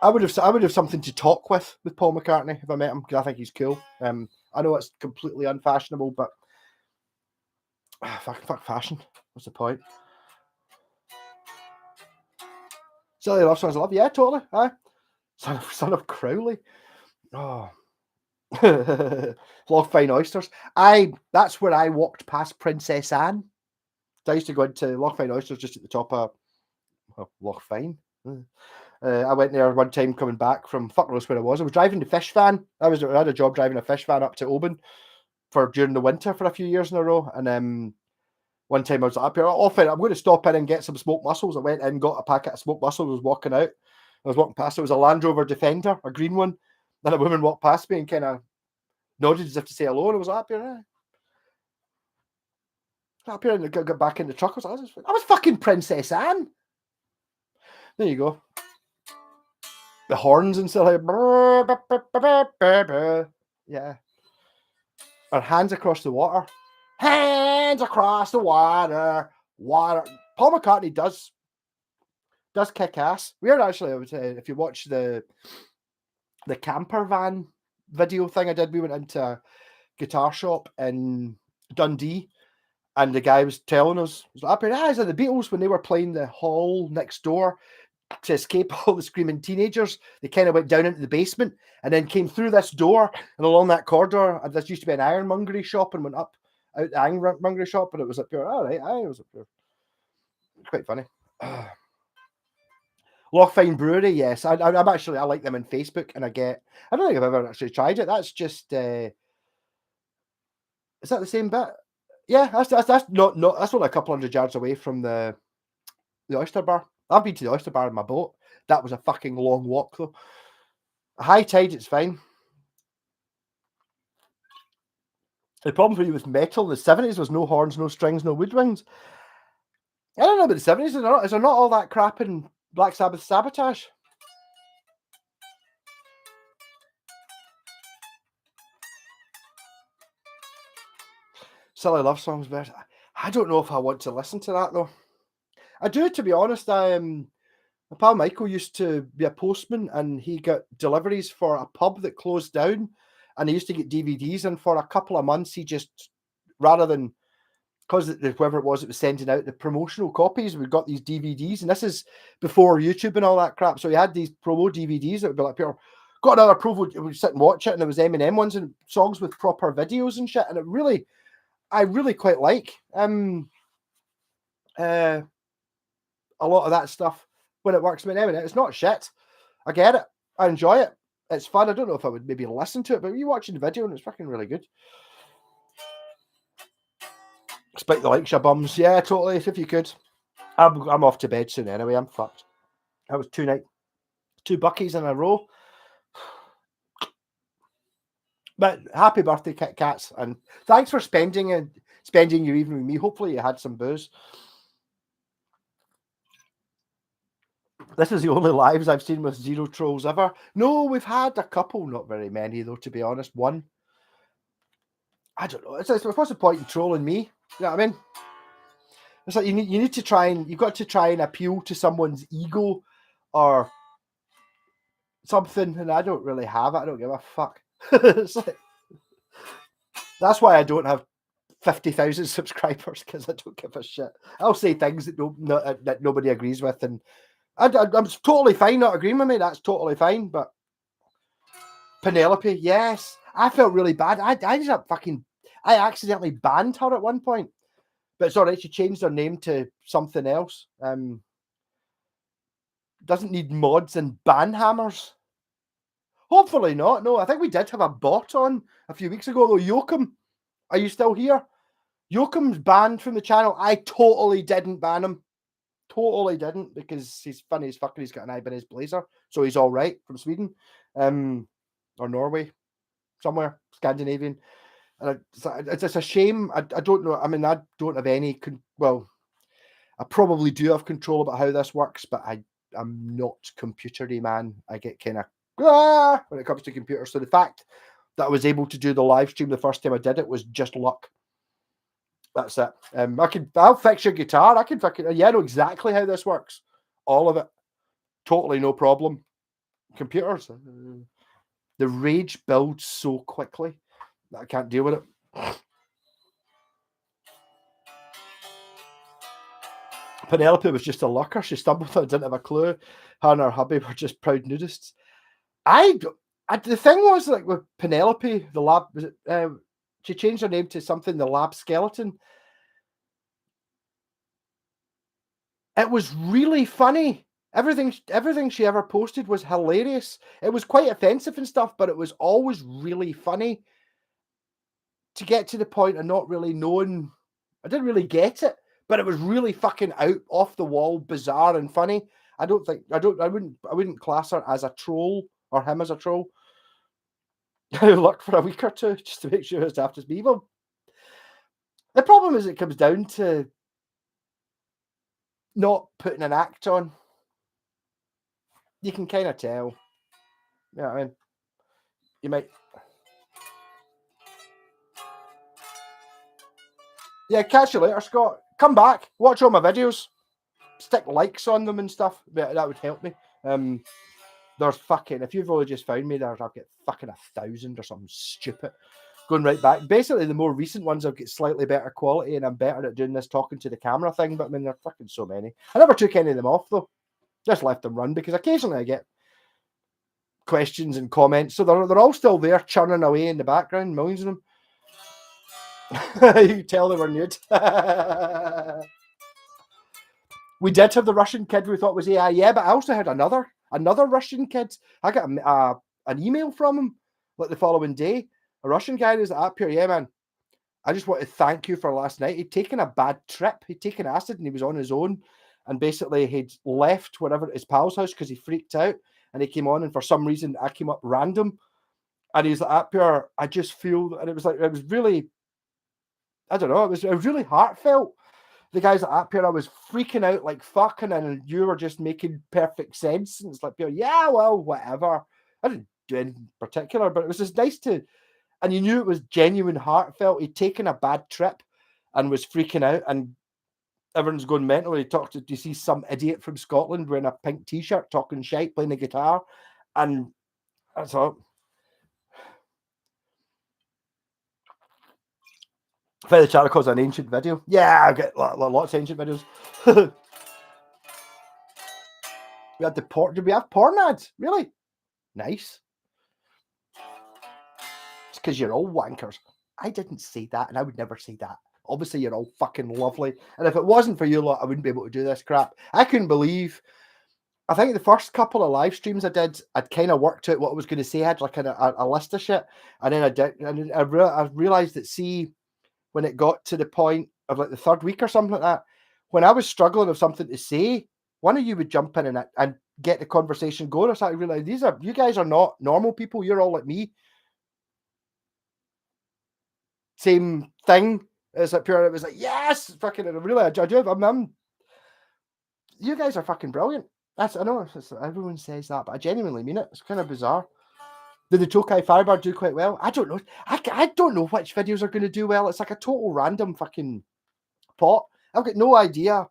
I would have something to talk with Paul McCartney if I met him, because I think he's cool. I know it's completely unfashionable, but fuck fashion. What's the point? Silly love songs I love. Yeah, totally. Aye. Son of Crowley. Oh. Loch Fine Oysters. That's where I walked past Princess Anne. I used to go into Loch Fine Oysters just at the top of Loch Fine. I went there one time coming back from fuck knows where I was. I was driving the fish van. I had a job driving a fish van up to Oban during the winter for a few years in a row. And one time I was up here, I'm going to stop in and get some smoked mussels. I went in, got a packet of smoked mussels, was walking out. I was walking past, it was a Land Rover Defender, a green one. Then a woman walked past me and kind of nodded as if to say hello, and I was up here. Up here and got back in the truck. I was fucking Princess Anne. There you go. The horns and stuff like yeah. Or hands across the water. Hands across the water. Water. Paul McCartney does kick ass. We're actually, I would say, if you watch the camper van video thing I did, we went into a guitar shop in Dundee, and the guy was telling us, he was up here, is it the Beatles when they were playing the hall next door to escape all the screaming teenagers? They kind of went down into the basement and then came through this door and along that corridor. And this used to be an ironmongery shop, and went up out the ironmongery shop, and it was up here. All right, I was up here. Quite funny. Loch Fine Brewery, yes. I like them on Facebook, and I don't think I've ever actually tried it. That's just is that the same bit? Yeah, that's not that's only a couple hundred yards away from the oyster bar. I've been to the oyster bar in my boat. That was a fucking long walk though. High tide, it's fine. The problem for you with metal in the 70s was no horns, no strings, no woodwinds. I don't know about the 70s. Is there not all that crap in Black Sabbath Sabotage? Silly love songs, but I don't know if I want to listen to that though. I do, to be honest. My pal Michael used to be a postman, and he got deliveries for a pub that closed down, and he used to get DVDs. And for a couple of months, he just, rather than, because whoever it was sending out the promotional copies, we got these DVDs, and this is before YouTube and all that crap. So he had these promo DVDs that would be like, "Peter, got another promo." We'd sit and watch it, and there was Eminem ones and songs with proper videos and shit, and I really quite like a lot of that stuff when it works with Eminem. It's not shit. I get it. I enjoy it. It's fun. I don't know if I would maybe listen to it, but you're watching the video and it's fucking really good. Spike the likes, your bums. Yeah, totally. If you could. I'm off to bed soon anyway. I'm fucked. That was 2 buckies in a row. But happy birthday, Kit Kats, and thanks for spending your evening with me. Hopefully you had some booze. This is the only lives I've seen with 0 trolls ever. No, we've had a couple, not very many though, to be honest. One. I don't know. What's the point in trolling me? You know what I mean? It's like you need to try and you've got to try and appeal to someone's ego or something, and I don't really have it. I don't give a fuck. It's like, that's why I don't have 50,000 subscribers, because I don't give a shit. I'll say things that nobody agrees with, and I'm totally fine not agreeing with me. That's totally fine. But Penelope, yes, I felt really bad. I ended up I accidentally banned her at one point, but it's all right. She changed her name to something else. Doesn't need mods and ban hammers. Hopefully not. No, I think we did have a bot on a few weeks ago though. Yoakum, are you still here? Yoakum's banned from the channel. I totally didn't ban him. Totally didn't, because he's funny as fuck and he's got an Ibanez Blazer, so he's all right, from Sweden, or Norway, somewhere Scandinavian. And it's a shame. I don't know. I mean, I don't have any. Well, I probably do have control about how this works, but I'm not computery, man. I get kind of when it comes to computers. So the fact that I was able to do the live stream the first time I did it was just luck. That's it. I'll fix your guitar. I can fucking, I know exactly how this works. All of it. Totally no problem. computers. The rage builds so quickly that I can't deal with it. Penelope was just a lurker. She stumbled on it, didn't have a clue. Her and her hubby were just proud nudists. The thing was, like, with Penelope, the lab, was it, she changed her name to something, the lab skeleton. It was really funny. Everything she ever posted was hilarious. It was quite offensive and stuff, but it was always really funny. To get to the point of not really knowing, I didn't really get it, but it was really fucking out off the wall, bizarre and funny. I wouldn't class her as a troll or him as a troll. I looked for a week or two just to make sure it's after me. Well, the problem is it comes down to not putting an act on. You can kind of tell. You know what I mean? You might. Yeah, catch you later, Scott. Come back, watch all my videos, stick likes on them and stuff. That would help me. There's fucking, if you've only just found me, I've got fucking 1,000 or something stupid. Going right back. Basically, the more recent ones I've got slightly better quality, and I'm better at doing this talking to the camera thing. But I mean, there's fucking so many. I never took any of them off though. Just left them run because occasionally I get questions and comments, so they're all still there churning away in the background, millions of them. You can tell they were nude. We did have the Russian kid we thought was AI, yeah, but I also had another Russian kid. I got an email from him like the following day. A Russian guy was up here, yeah, man. I just want to thank you for last night. He'd taken a bad trip. He'd taken acid and he was on his own. And basically he'd left whatever his pal's house because he freaked out. And he came on, and for some reason I came up random. And he's like, up here, I just feel, and it was really, I don't know, it was really heartfelt. The guys at Up Here, I was freaking out like fucking, and you were just making perfect sense. And it's like, yeah, well, whatever. I didn't do anything particular, but it was just nice to, and you knew it was genuine, heartfelt. He'd taken a bad trip and was freaking out, and everyone's going mental. He talked to, do you see some idiot from Scotland wearing a pink t-shirt, talking shite, playing the guitar, and I thought, Feather Chart calls an ancient video. Yeah, I get lots of ancient videos. We had the porn. Did we have porn ads? Really? Nice. It's because you're all wankers. I didn't say that, and I would never say that. Obviously, you're all fucking lovely. And if it wasn't for you lot, I wouldn't be able to do this crap. I couldn't believe. I think the first couple of live streams I did, I'd kind of worked out what I was going to say. I had like a list of shit, and then I did, and I realized that, see, when it got to the point of like the third week or something like that, when I was struggling with something to say, one of you would jump in and get the conversation going. I started to realize you guys are not normal people. You're all like me. Same thing. It's like pure. It was like, yes, fucking. Really, I do. You guys are fucking brilliant. I know everyone says that, but I genuinely mean it. It's kind of bizarre. Did the Tokai Firebar do quite well? I don't know. I don't know which videos are going to do well. It's like a total random fucking pot. I've got no idea.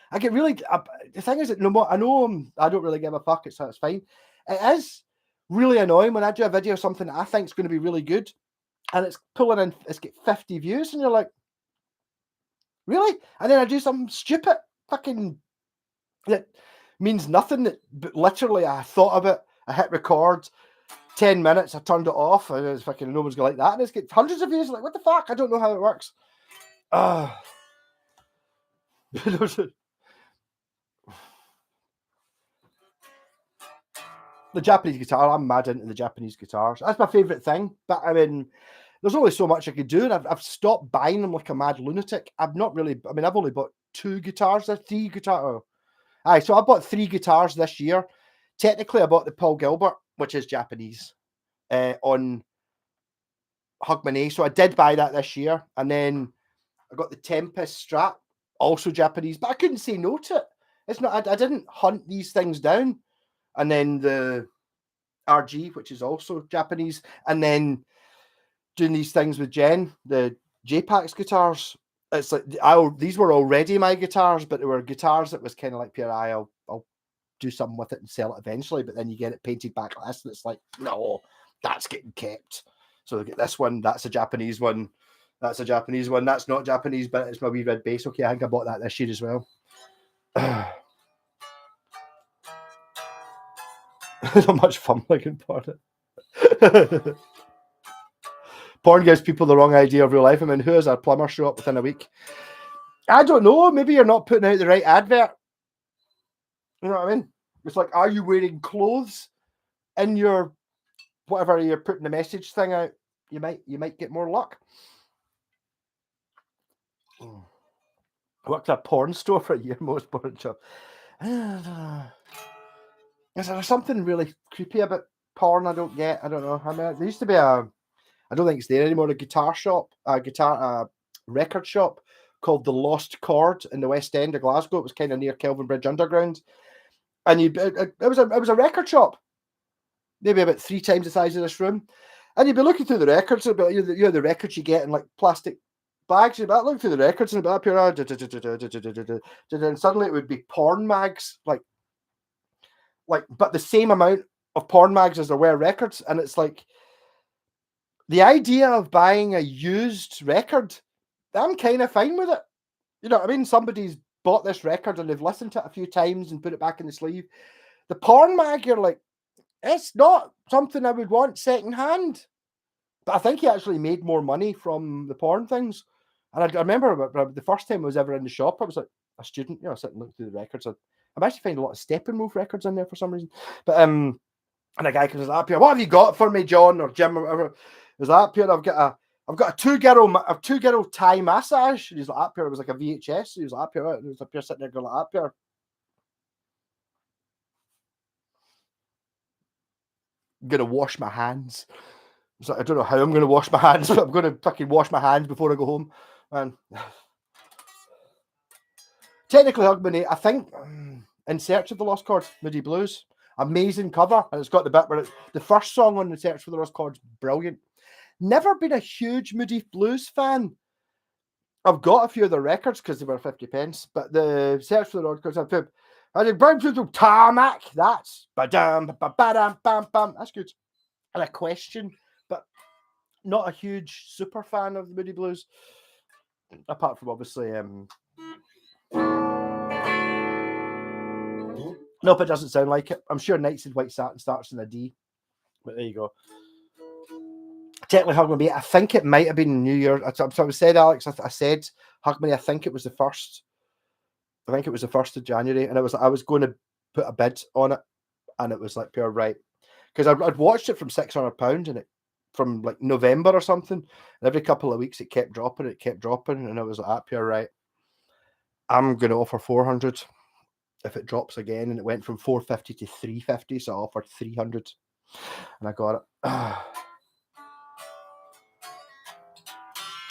I get really. The thing is that no more. I know I don't really give a fuck. So it's fine. It is really annoying when I do a video of something that I think is going to be really good, and it's pulling in. It's got 50 views, and you're like, really? And then I do something stupid, fucking, that means nothing. That literally I thought of it. I hit record. 10 minutes, I turned it off. I was fucking, no one's going like that. And it's got hundreds of views. Like, what the fuck? I don't know how it works. The Japanese guitar, I'm mad into the Japanese guitars. That's my favourite thing. But I mean, there's only so much I could do. And I've stopped buying them like a mad lunatic. I've only bought 2 guitars, 3 guitars. So I bought 3 guitars this year. Technically, I bought the Paul Gilbert, which is Japanese, on Hugman. So I did buy that this year. And then I got the Tempest Strat, also Japanese, but I couldn't say no to it. It's not, I didn't hunt these things down. And then the RG, which is also Japanese. And then doing these things with Jen, the J-Pax guitars. It's like, these were already my guitars, but they were guitars that was kind of like, Pierre, I'll do something with it and sell it eventually, but then you get it painted back like this, and it's like, no, that's getting kept. So look at this one, that's a Japanese one, that's a Japanese one, that's not Japanese, but it's my wee red base. Okay, I think I bought that this year as well. Not much fun looking porn. Porn gives people the wrong idea of real life. I mean, who has a plumber show up within a week? I don't know. Maybe you're not putting out the right advert. You know what I mean? It's like, are you wearing clothes in your whatever you're putting the message thing out? You might get more luck. I worked at a porn store for a year, most porn shop. Is there something really creepy about porn I don't get? I don't know. I mean, there used to be I don't think it's there anymore, a record shop called The Lost Chord in the West End of Glasgow. It was kind of near Kelvin Bridge Underground. And it was a record shop, maybe about 3 times the size of this room. And you'd be looking through the records, about the records you get in like plastic bags. You'd be looking through the records and up here, and suddenly it would be porn mags, like, but the same amount of porn mags as there were records. And it's like, the idea of buying a used record, I'm kind of fine with it. You know what I mean? Somebody's bought this record and they've listened to it a few times and put it back in the sleeve. The porn mag, you're like, it's not something I would want secondhand. But I think he actually made more money from the porn things. And I remember the first time I was ever in the shop, I was like a student, sitting looking through the records. I'm actually finding a lot of Steppenwolf records in there for some reason. But and a guy comes up here, what have you got for me, John or Jim or whatever? Is that up here? I've got a two girl Thai massage. And he's like, up here. It was like a VHS. He was like, up here. He was up here sitting there going, like, up here. I'm gonna wash my hands. I don't know how I'm gonna wash my hands, but I'm gonna fucking wash my hands before I go home. And technically, Hogmanay, I think, In Search of the Lost Chord, Moody Blues, amazing cover, and it's got the bit where the first song on In Search for the Lost Chord's brilliant. Never been a huge Moody Blues fan. I've got a few of their records because they were 50 pence, but the Search for the Lost Chord, I did Brown Through Tarmac. That's ba-dum, ba-ba-dum, bam, bam. That's good. And A Question, but not a huge super fan of the Moody Blues, apart from obviously. Nope, it doesn't sound like it. I'm sure Nights in White Satin starts in a D, but there you go. Technically, Hogmanay, I think it might have been New Year. I said, Alex, I said Hogmanay, I think it was the 1st. I think it was the 1st of January, and I was going to put a bid on it, and it was like pure right, because I'd watched it from £600 and it from like November or something, and every couple of weeks it kept dropping, and I was like, pure right. I'm going to offer 400 if it drops again, and it went from 450 to 350, so I offered 300, and I got it.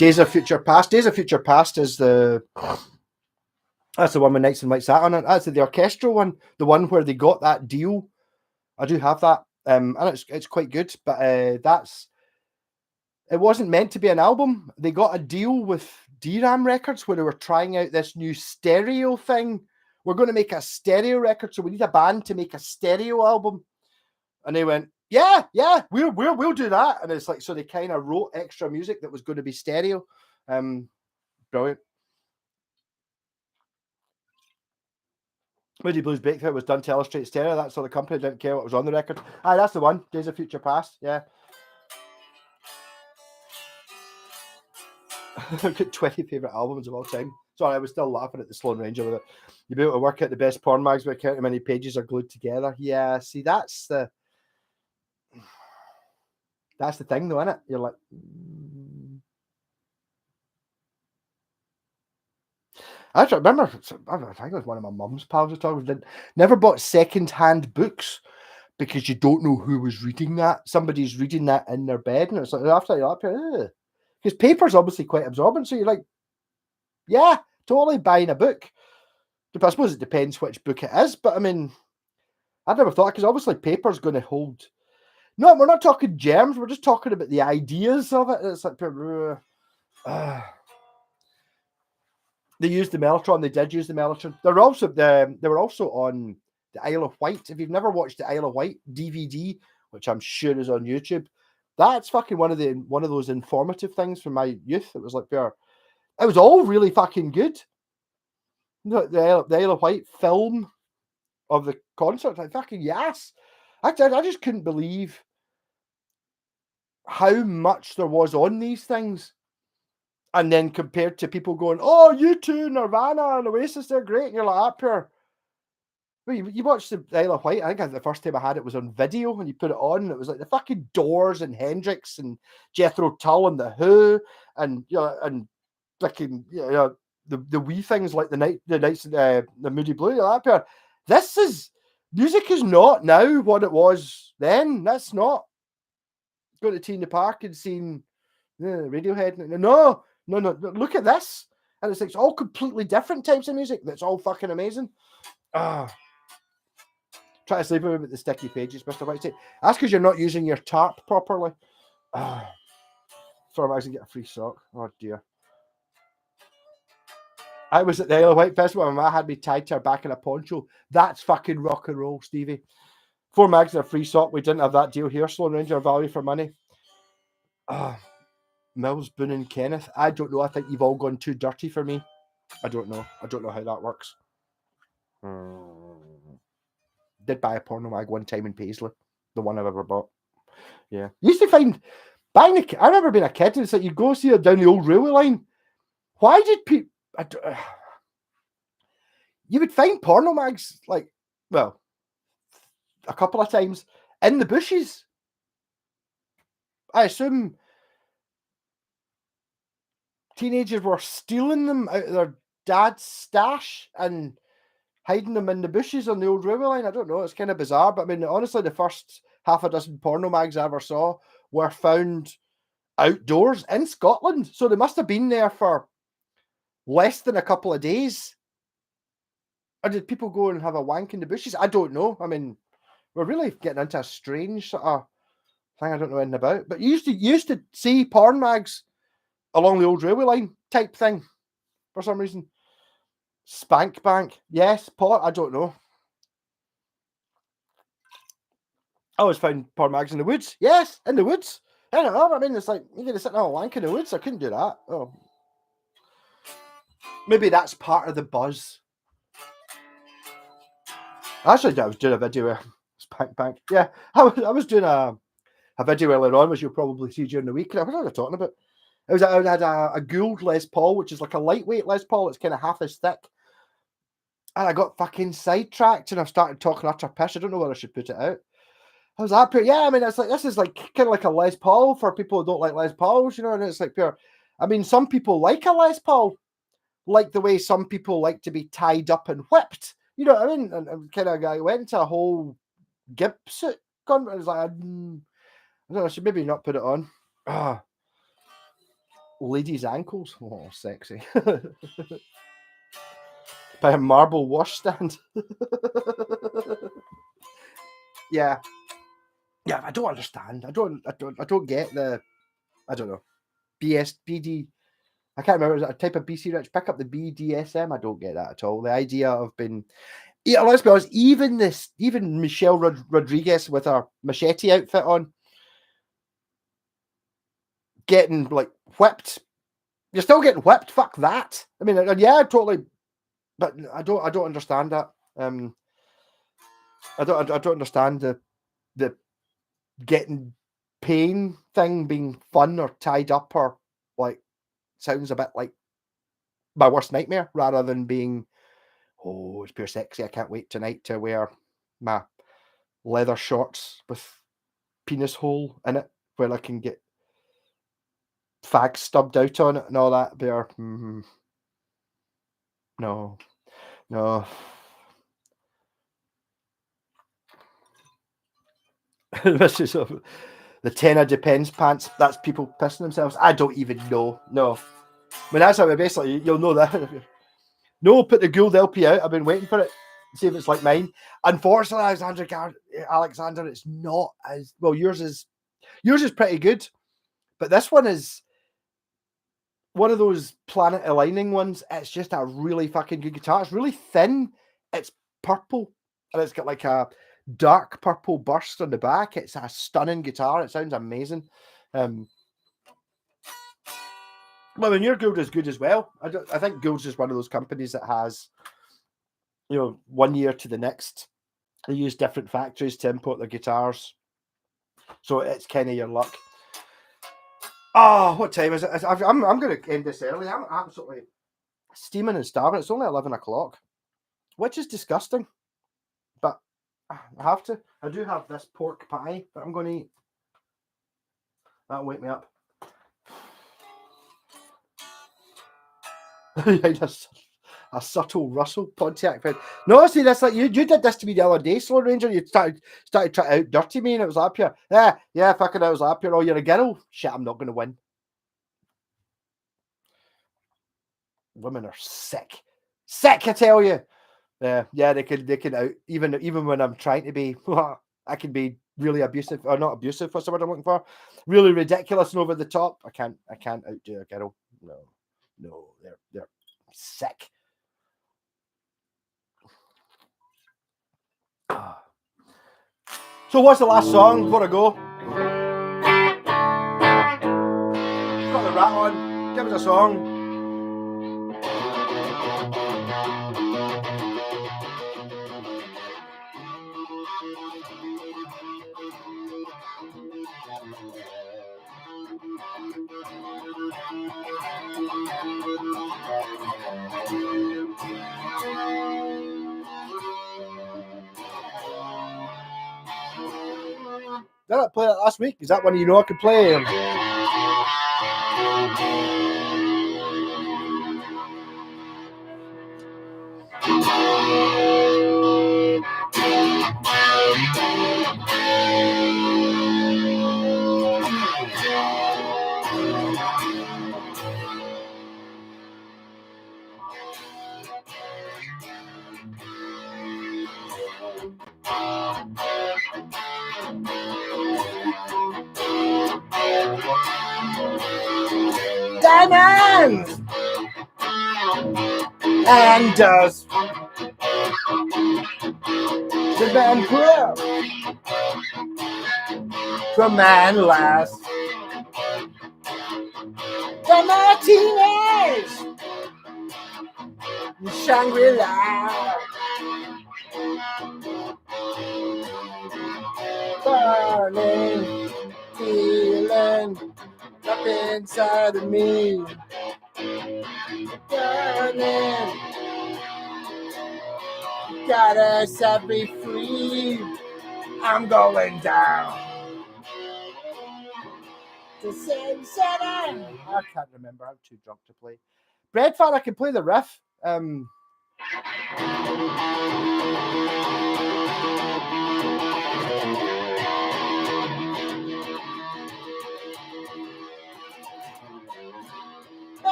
Days of Future Past. Days of Future Past is that's the one with Nights in White Satin on it. That's the orchestral one, the one where they got that deal. I do have that, and it's quite good. But it wasn't meant to be an album. They got a deal with DRAM Records where they were trying out this new stereo thing. We're going to make a stereo record, so we need a band to make a stereo album. And they went, yeah, we'll do that. And it's like, so they kind of wrote extra music that was going to be stereo. Brilliant. Moody Blues Breakthrough was done to illustrate stereo. That's all the company didn't care what was on the record. That's the one. Days of Future Past. Yeah. I've got 20 favourite albums of all time. Sorry, I was still laughing at the Sloan Ranger with it. You'll be able to work out the best porn mags by counting how many pages are glued together. Yeah, see, that's the thing, though, isn't it? You're like, I remember, I think it was one of my mum's pals was talking about, never bought second-hand books because you don't know who was reading that. Somebody's reading that in their bed, and it's like, after you're up here, because paper's obviously quite absorbent, so you're like, yeah, totally buying a book. I suppose it depends which book it is, but I mean, I never thought, because obviously paper's going to hold. No, we're not talking germs, we're just talking about the ideas of it. It's like, they used the Mellotron. They did use the Mellotron. They were also on the Isle of Wight. If you've never watched the Isle of Wight DVD, which I'm sure is on YouTube, that's fucking one of those informative things from my youth. It was like it was all really fucking good. The Isle of Wight film of the concert, like fucking yes. I just couldn't believe how much there was on these things. And then compared to people going, oh, U2, Nirvana, and Oasis, they're great. And you're like, up here. Well, you watched the Isle of Wight. I think the first time I had it was on video, and you put it on, and it was like the fucking Doors and Hendrix and Jethro Tull and the Who, and and fucking the wee things like the nights the Moody Blue. You're up here. Music is not now what it was then. That's not going to Tea in the Park and seeing Radiohead. No. Look at this, and it's all completely different types of music. That's all fucking amazing. Try to sleep with the sticky pages, Mr. White. That's because you're not using your tarp properly. Sorry, I get a free sock. Oh dear. I was at the Isle of Wight Festival and my mum had me tied to her back in a poncho. That's fucking rock and roll, Stevie. 4 mags and a free sock. We didn't have that deal here. Sloan Ranger value for money. Mills, Boone and Kenneth. I don't know. I think you've all gone too dirty for me. I don't know. I don't know how that works. Did buy a porno mag one time in Paisley. The one I've ever bought. Yeah. Used to find... I remember being a kid and it's like you go see it down the old railway line. Why did people... You would find porno mags, like, well, a couple of times in the bushes. I assume teenagers were stealing them out of their dad's stash and hiding them in the bushes on the old railway line. I don't know. It's kind of bizarre. But I mean, honestly, the first half a dozen porno mags I ever saw were found outdoors in Scotland. So they must have been there for less than a couple of days. Or did people go and have a wank in the bushes? I don't know. I mean, we're really getting into a strange sort of thing I don't know anything about. But you used to see porn mags along the old railway line type thing for some reason. Spank Bank. Yes, porn. I don't know. I always found porn mags in the woods. Yes, in the woods. I don't know. I mean, it's like you're going to sit and have a wank in the woods. I couldn't do that. Oh. Maybe that's part of the buzz. Actually, I was doing a video with Spank Bank. Yeah, I was doing a video earlier on, which you'll probably see during the week. What was I talking about? I had a Gould Les Paul, which is like a lightweight Les Paul. It's kind of half as thick. And I got fucking sidetracked and I've started talking utter piss. I don't know whether I should put it out. I was like, yeah, I mean, it's like, this is like kind of like a Les Paul for people who don't like Les Pauls, you know, and it's like pure. I mean, some people like a Les Paul, like the way some people like to be tied up and whipped. You know what I mean? And kind of I went into a whole gimp suit conference. I was like, I don't know, I should maybe not put it on. Ladies' ankles. Oh, sexy. By a marble washstand. Yeah. Yeah, I don't understand. I don't get the, I don't know. BD. I can't remember. Is it a type of BC Rich? Pick up the BDSM. I don't get that at all. The idea of being, yeah, let's be honest. Even Michelle Rodriguez with her machete outfit on, getting like whipped. You're still getting whipped. Fuck that. I mean, yeah, totally. But I don't understand that. I don't understand the getting pain thing being fun or tied up or like sounds a bit like my worst nightmare rather than being, oh, it's pure sexy. I can't wait tonight to wear my leather shorts with penis hole in it where I can get fags stubbed out on it and all that. There, no. This is the tenor depends pants. That's people pissing themselves. I don't even know. No. I mean, that's how we basically, you'll know that. No, put the Gould LP out. I've been waiting for it. See if it's like mine. Unfortunately, Alexander, it's not as well. Yours is pretty good, but this one is one of those planet aligning ones. It's just a really fucking good guitar. It's really thin. It's purple. and it's got like a dark purple burst on the back. It's a stunning guitar. It sounds amazing. Well, I mean, your Gould is good as well. I think Gould's is one of those companies that has, 1 year to the next, they use different factories to import their guitars. So it's kind of your luck. Oh, what time is it? I'm going to end this early. I'm absolutely steaming and starving. It's only 11 o'clock, which is disgusting. But I have to. I do have this pork pie that I'm going to eat. That'll wake me up. A subtle Russell Pontiac pen. No, see, that's like you did this to me the other day, Slow Ranger. You started trying to out dirty me, and it was up here. Yeah, fucking it was up here. Oh, you're a girl. Shit, I'm not going to win. Women are sick, I tell you. Yeah, they can out even when I'm trying to be. I can be really abusive, or not abusive. What's the word I'm looking for? Really ridiculous and over the top. I can't outdo a girl. No, they're sick. So what's the last song before I go? Got the rat on. Give us a song. Did I play that last week? Is that one you know I could play? Diamonds and dust. The band grew from man last. The Martinez, Shangri-La, burning, feeling up inside of me, burning, gotta set me free. I'm going down. The same setting. I can't remember. I'm too drunk to play. Breadfan, I can play the riff. Breadfan,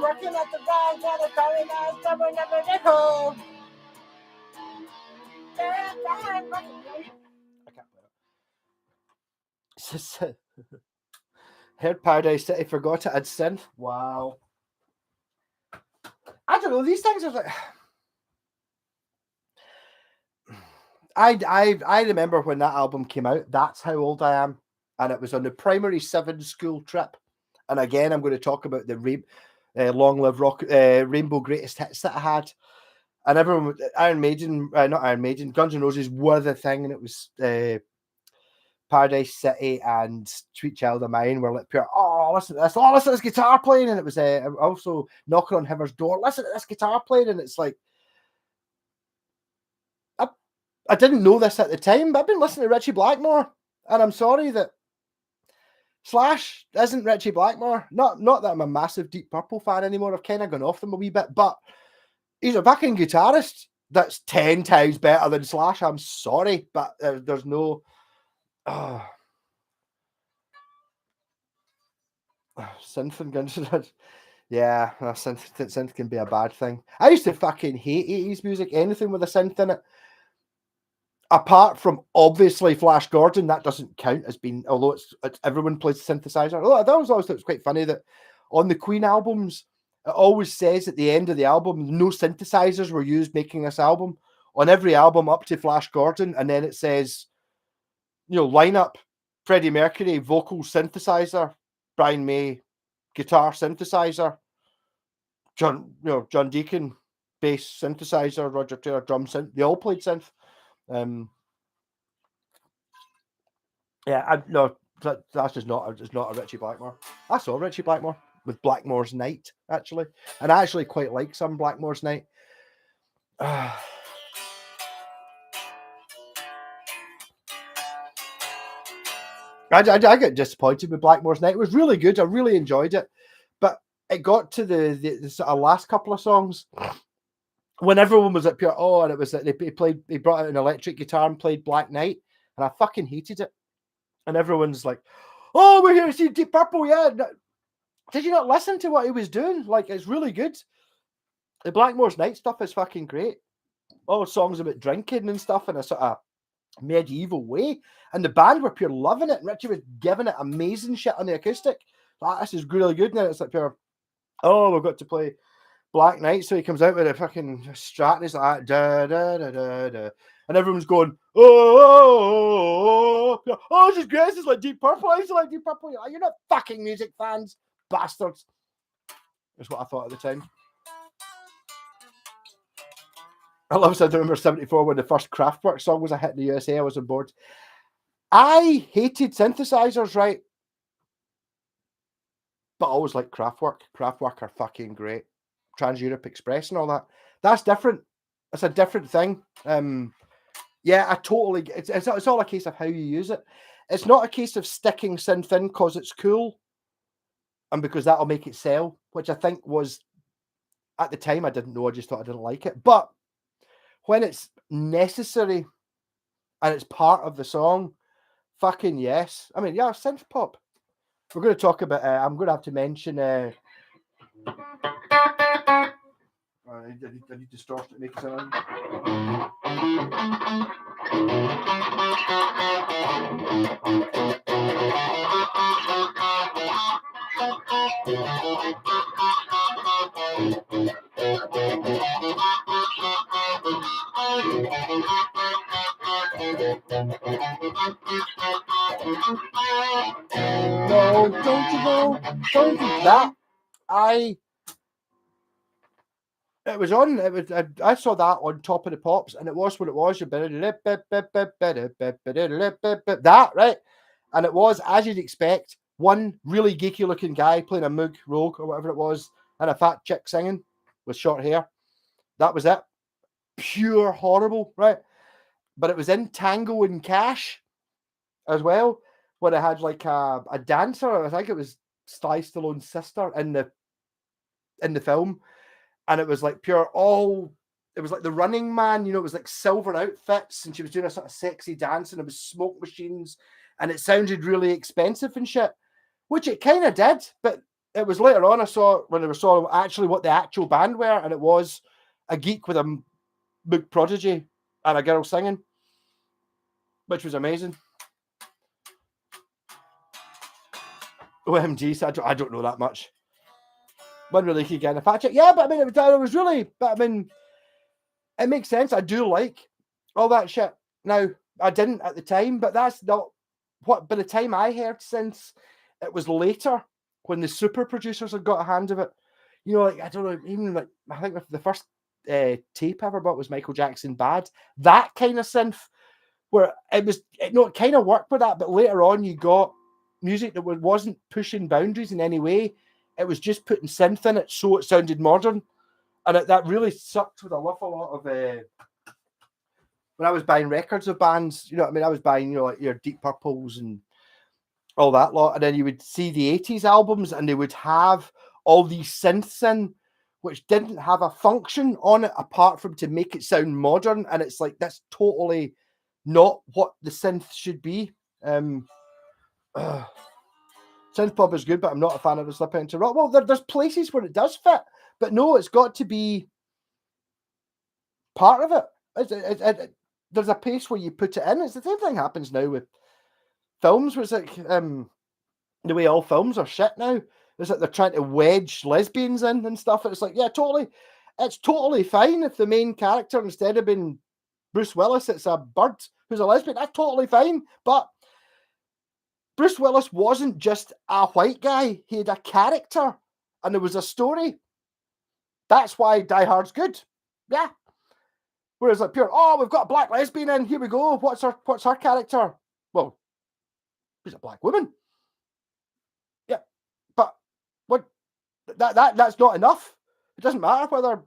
working at the ground, got a very nice number, never nickel. Breadfan, working. I can't play it. Heard Paradise City, forgot it had synth. Wow. I don't know, these things are like... I remember when that album came out. That's how old I am. And it was on the primary 7 school trip. And again, I'm going to talk about the Long Live Rock Rainbow Greatest Hits that I had. And everyone, not Iron Maiden, Guns N' Roses were the thing. And it was... Paradise City and Sweet Child of Mine were like pure, listen to this, listen to this guitar playing. And it was also Knocking on Heaven's Door, listen to this guitar playing. And it's like, I didn't know this at the time, but I've been listening to Richie Blackmore, and I'm sorry that Slash isn't Richie Blackmore. Not that I'm a massive Deep Purple fan anymore. I've kind of gone off them a wee bit, but he's a fucking guitarist that's 10 times better than Slash. I'm sorry, but there's no... synth and Guns N' Roses. Yeah, synth can be a bad thing. I used to fucking hate 80s music, anything with a synth in it. Apart from obviously Flash Gordon, that doesn't count as being, although it's everyone plays synthesizer. Although that was always, it was quite funny that on the Queen albums, it always says at the end of the album, no synthesizers were used making this album. on every album up to Flash Gordon, and then it says, lineup: Freddie Mercury, vocal synthesizer; Brian May, guitar synthesizer; John Deacon, bass synthesizer; Roger Taylor, drum synth. They all played synth. That's just not. It's not a Richie Blackmore. I saw Richie Blackmore with Blackmore's Night, actually, and I actually quite like some Blackmore's Night. I get disappointed with Blackmore's Night. It was really good. I really enjoyed it, but it got to the sort of last couple of songs when everyone was at pure and it was that they brought out an electric guitar and played Black Knight, and I fucking hated it. And everyone's like, "Oh, we're here to see Deep Purple." Yeah, did you not listen to what he was doing? Like, it's really good. The Blackmore's Night stuff is fucking great. All songs about drinking and stuff in a sort of medieval way, and the band were pure loving it. Richie was giving it amazing shit on the acoustic. This is really good. Now it's like pure, we've got to play Black Knight, so he comes out with a fucking strat and he's like da da da da da, and everyone's going, this is great. This is like Deep Purple. I used to like Deep Purple. You're not fucking music fans, bastards. That's what I thought at the time. I love I remember 74 when the first Kraftwerk song was a hit in the USA. I was on board. I hated synthesizers, right? But I always like Kraftwerk. Kraftwerk are fucking great. Trans-Europe Express and all that. That's different. It's a different thing. I totally. It's all a case of how you use it. It's not a case of sticking synth in because it's cool and because that'll make it sell, which I think was, at the time, I didn't know. I just thought I didn't like it. But when it's necessary and it's part of the song, fucking yes. I mean, yeah, synth pop. We're going to talk about. I'm going to have to mention. I need to start to make a sound. No, don't you go? Don't do that. It was on. It was. I saw that on Top of the Pops, and it was what it was. That right, and it was, as you'd expect, one really geeky-looking guy playing a Moog Rogue or whatever it was, and a fat chick singing with short hair. That was it. Pure horrible, right? But it was in Tango and Cash as well, where it had like a dancer. I think it was Sly Stallone's sister in the film. And it was like pure it was like the Running Man, it was like silver outfits, and she was doing a sort of sexy dance, and it was smoke machines, and it sounded really expensive and shit, which it kind of did. But it was later on I saw when I saw actually what the actual band were, and it was a geek with a Moog Prodigy and a girl singing, which was amazing. OMG, so I don't know that much. One really could get a fact check. Yeah, but I mean, it was really, but I mean, it makes sense. I do like all that shit. Now, I didn't at the time, but that's not what, by the time I heard since, it was later when the super producers had got a hand of it. Like, I don't know, even like, I think the first tape I ever bought was Michael Jackson Bad. That kind of synth, where it kind of worked with that, but later on you got music that wasn't pushing boundaries in any way. It was just putting synth in it so it sounded modern. And that really sucked with an awful lot of... when I was buying records of bands, I mean? I was buying, like your Deep Purples and all that lot. And then you would see the 80s albums and they would have all these synths in, which didn't have a function on it apart from to make it sound modern. And it's like, that's totally not what the synth should be. Synth pop is good, but I'm not a fan of the slip into rock. Well, there's places where it does fit, but no, it's got to be part of it. There's a pace where you put it in. It's the same thing happens now with films, where it's like the way all films are shit now. It's like they're trying to wedge lesbians in and stuff. And it's like, yeah, totally. It's totally fine if the main character, instead of being Bruce Willis, it's a bird who's a lesbian. That's totally fine. But Bruce Willis wasn't just a white guy. He had a character and there was a story. That's why Die Hard's good. Yeah. Whereas like pure, oh, we've got a black lesbian in, here we go. What's her character? Well, she's a black woman. Yeah. But what that's not enough. It doesn't matter whether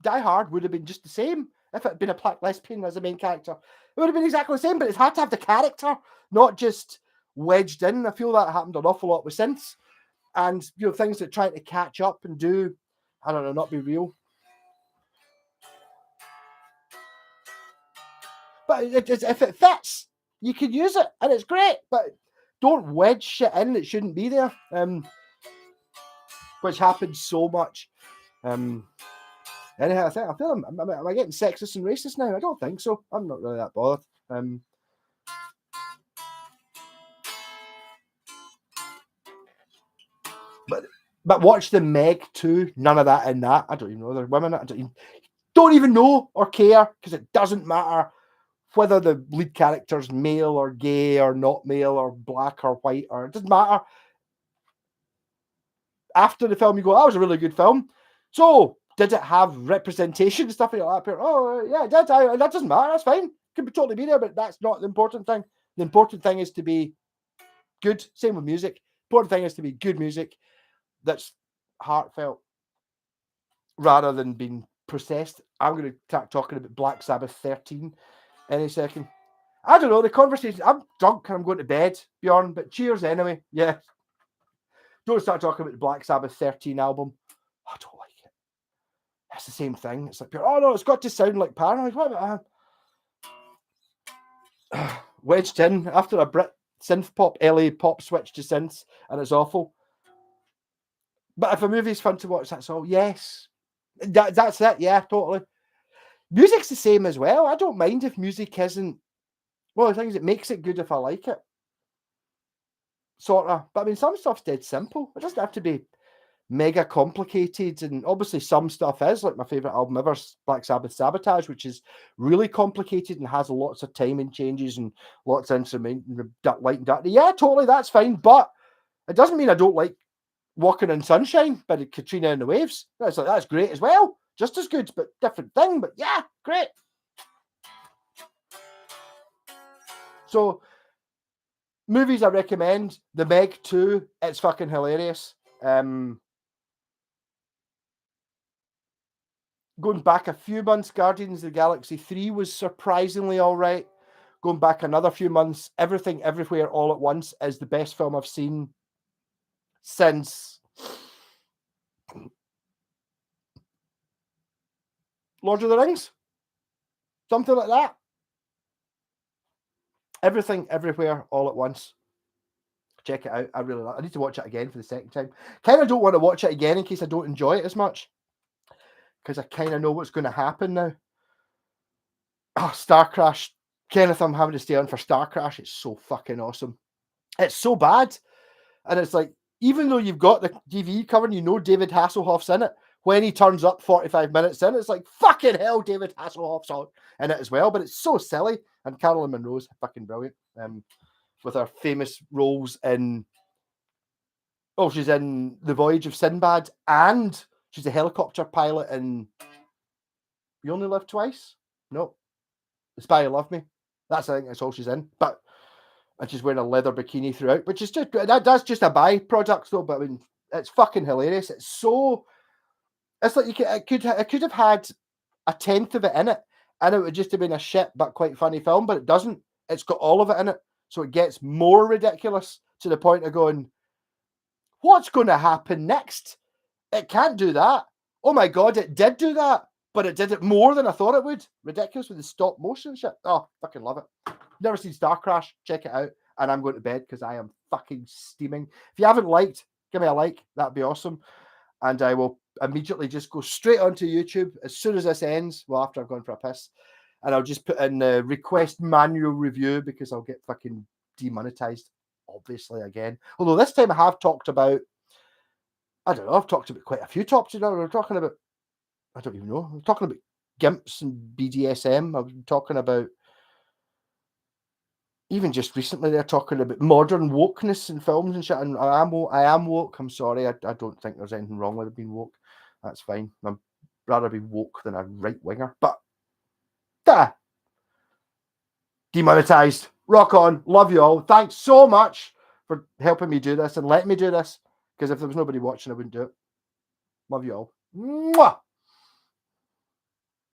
Die Hard would have been just the same if it had been a black lesbian as the main character. It would have been exactly the same, but it's had to have the character, not just wedged in. I feel that happened an awful lot with synths. And things that trying to catch up and do, I don't know, not be real. But if it fits, you can use it, and it's great. But don't wedge shit in that shouldn't be there, which happens so much. Anyhow, I feel am I getting sexist and racist now? I don't think so. I'm not really that bothered. But watch the Meg 2. None of that in that. I don't even know. There are women. I don't even know or care, because it doesn't matter whether the lead character's male or gay or not male or black or white, or it doesn't matter. After the film, you go, that was a really good film. So, did it have representation and stuff like that? Oh, yeah, it did. That doesn't matter. That's fine. Could be totally be there, but that's not the important thing. The important thing is to be good. Same with music. Important thing is to be good music that's heartfelt rather than being processed. I'm going to start talking about Black Sabbath 13 any second. I don't know, the conversation. I'm drunk and I'm going to bed, Bjorn, but cheers anyway. Yeah. Don't start talking about the Black Sabbath 13 album. I don't like it. It's the same thing. It's like, oh no, it's got to sound like Paranoid. What about wedged in after a Brit synth pop, LA pop switch to synths, and it's awful. But if a movie's fun to watch, that's all. Yes. That's it. Yeah, totally. Music's the same as well. I don't mind if music isn't. Well, the thing is, it makes it good if I like it. Sort of. But I mean, some stuff's dead simple. It doesn't have to be mega complicated. And obviously, some stuff is. Like my favourite album ever, Black Sabbath Sabotage, which is really complicated and has lots of timing changes and lots of instrument, light and dark. Yeah, totally. That's fine. But it doesn't mean I don't like Walking in Sunshine by Katrina and the Waves. That's great as well. Just as good, but different thing. But yeah, great. So, movies I recommend. The Meg 2. It's fucking hilarious. Going back a few months, Guardians of the Galaxy 3 was surprisingly all right. Going back another few months, Everything Everywhere All at Once is the best film I've seen since Lord of the Rings. Something like that. Everything Everywhere All at Once. Check it out. I really like it. I need to watch it again for the second time. Kind of don't want to watch it again in case I don't enjoy it as much, because I kind of know what's going to happen now. Oh, Star Crash. Kenneth, I'm having to stay on for Star Crash. It's so fucking awesome. It's so bad. And it's like, even though you've got the DVD cover and you know David Hasselhoff's in it, when he turns up 45 minutes in, it's like, fucking hell, David Hasselhoff's in it as well. But it's so silly. And Carolyn Monroe's fucking brilliant. With her famous roles in... Oh, she's in The Voyage of Sinbad, and she's a helicopter pilot in You Only Live Twice? No. The Spy Who Loved Me. I think that's all she's in. And she's wearing a leather bikini throughout, which is just... That's just a byproduct, though. But I mean, it's fucking hilarious. It's so... It's like it could have had a tenth of it in it, and it would just have been a shit but quite funny film, but it doesn't. It's got all of it in it, so it gets more ridiculous to the point of going, what's going to happen next? It can't do that. Oh my god, it did do that, but it did it more than I thought it would. Ridiculous with the stop motion shit. Oh, fucking love it. Never seen Star Crash. Check it out, and I'm going to bed because I am fucking steaming. If you haven't liked, give me a like. That'd be awesome. And I will immediately just go straight onto YouTube as soon as this ends. Well, after I've gone for a piss. And I'll just put in the request manual review because I'll get fucking demonetized, obviously, again. Although this time I have talked about, I don't know, I've talked about quite a few topics. We're talking about, I don't even know. We're talking about gimps and BDSM. I was talking about, even just recently, they're talking about modern wokeness in films and shit. And I am woke. I'm sorry. I don't think there's anything wrong with being woke. That's fine. I'd rather be woke than a right winger. But demonetized. Rock on. Love you all. Thanks so much for helping me do this and letting me do this. Because if there was nobody watching, I wouldn't do it. Love you all. Mwah!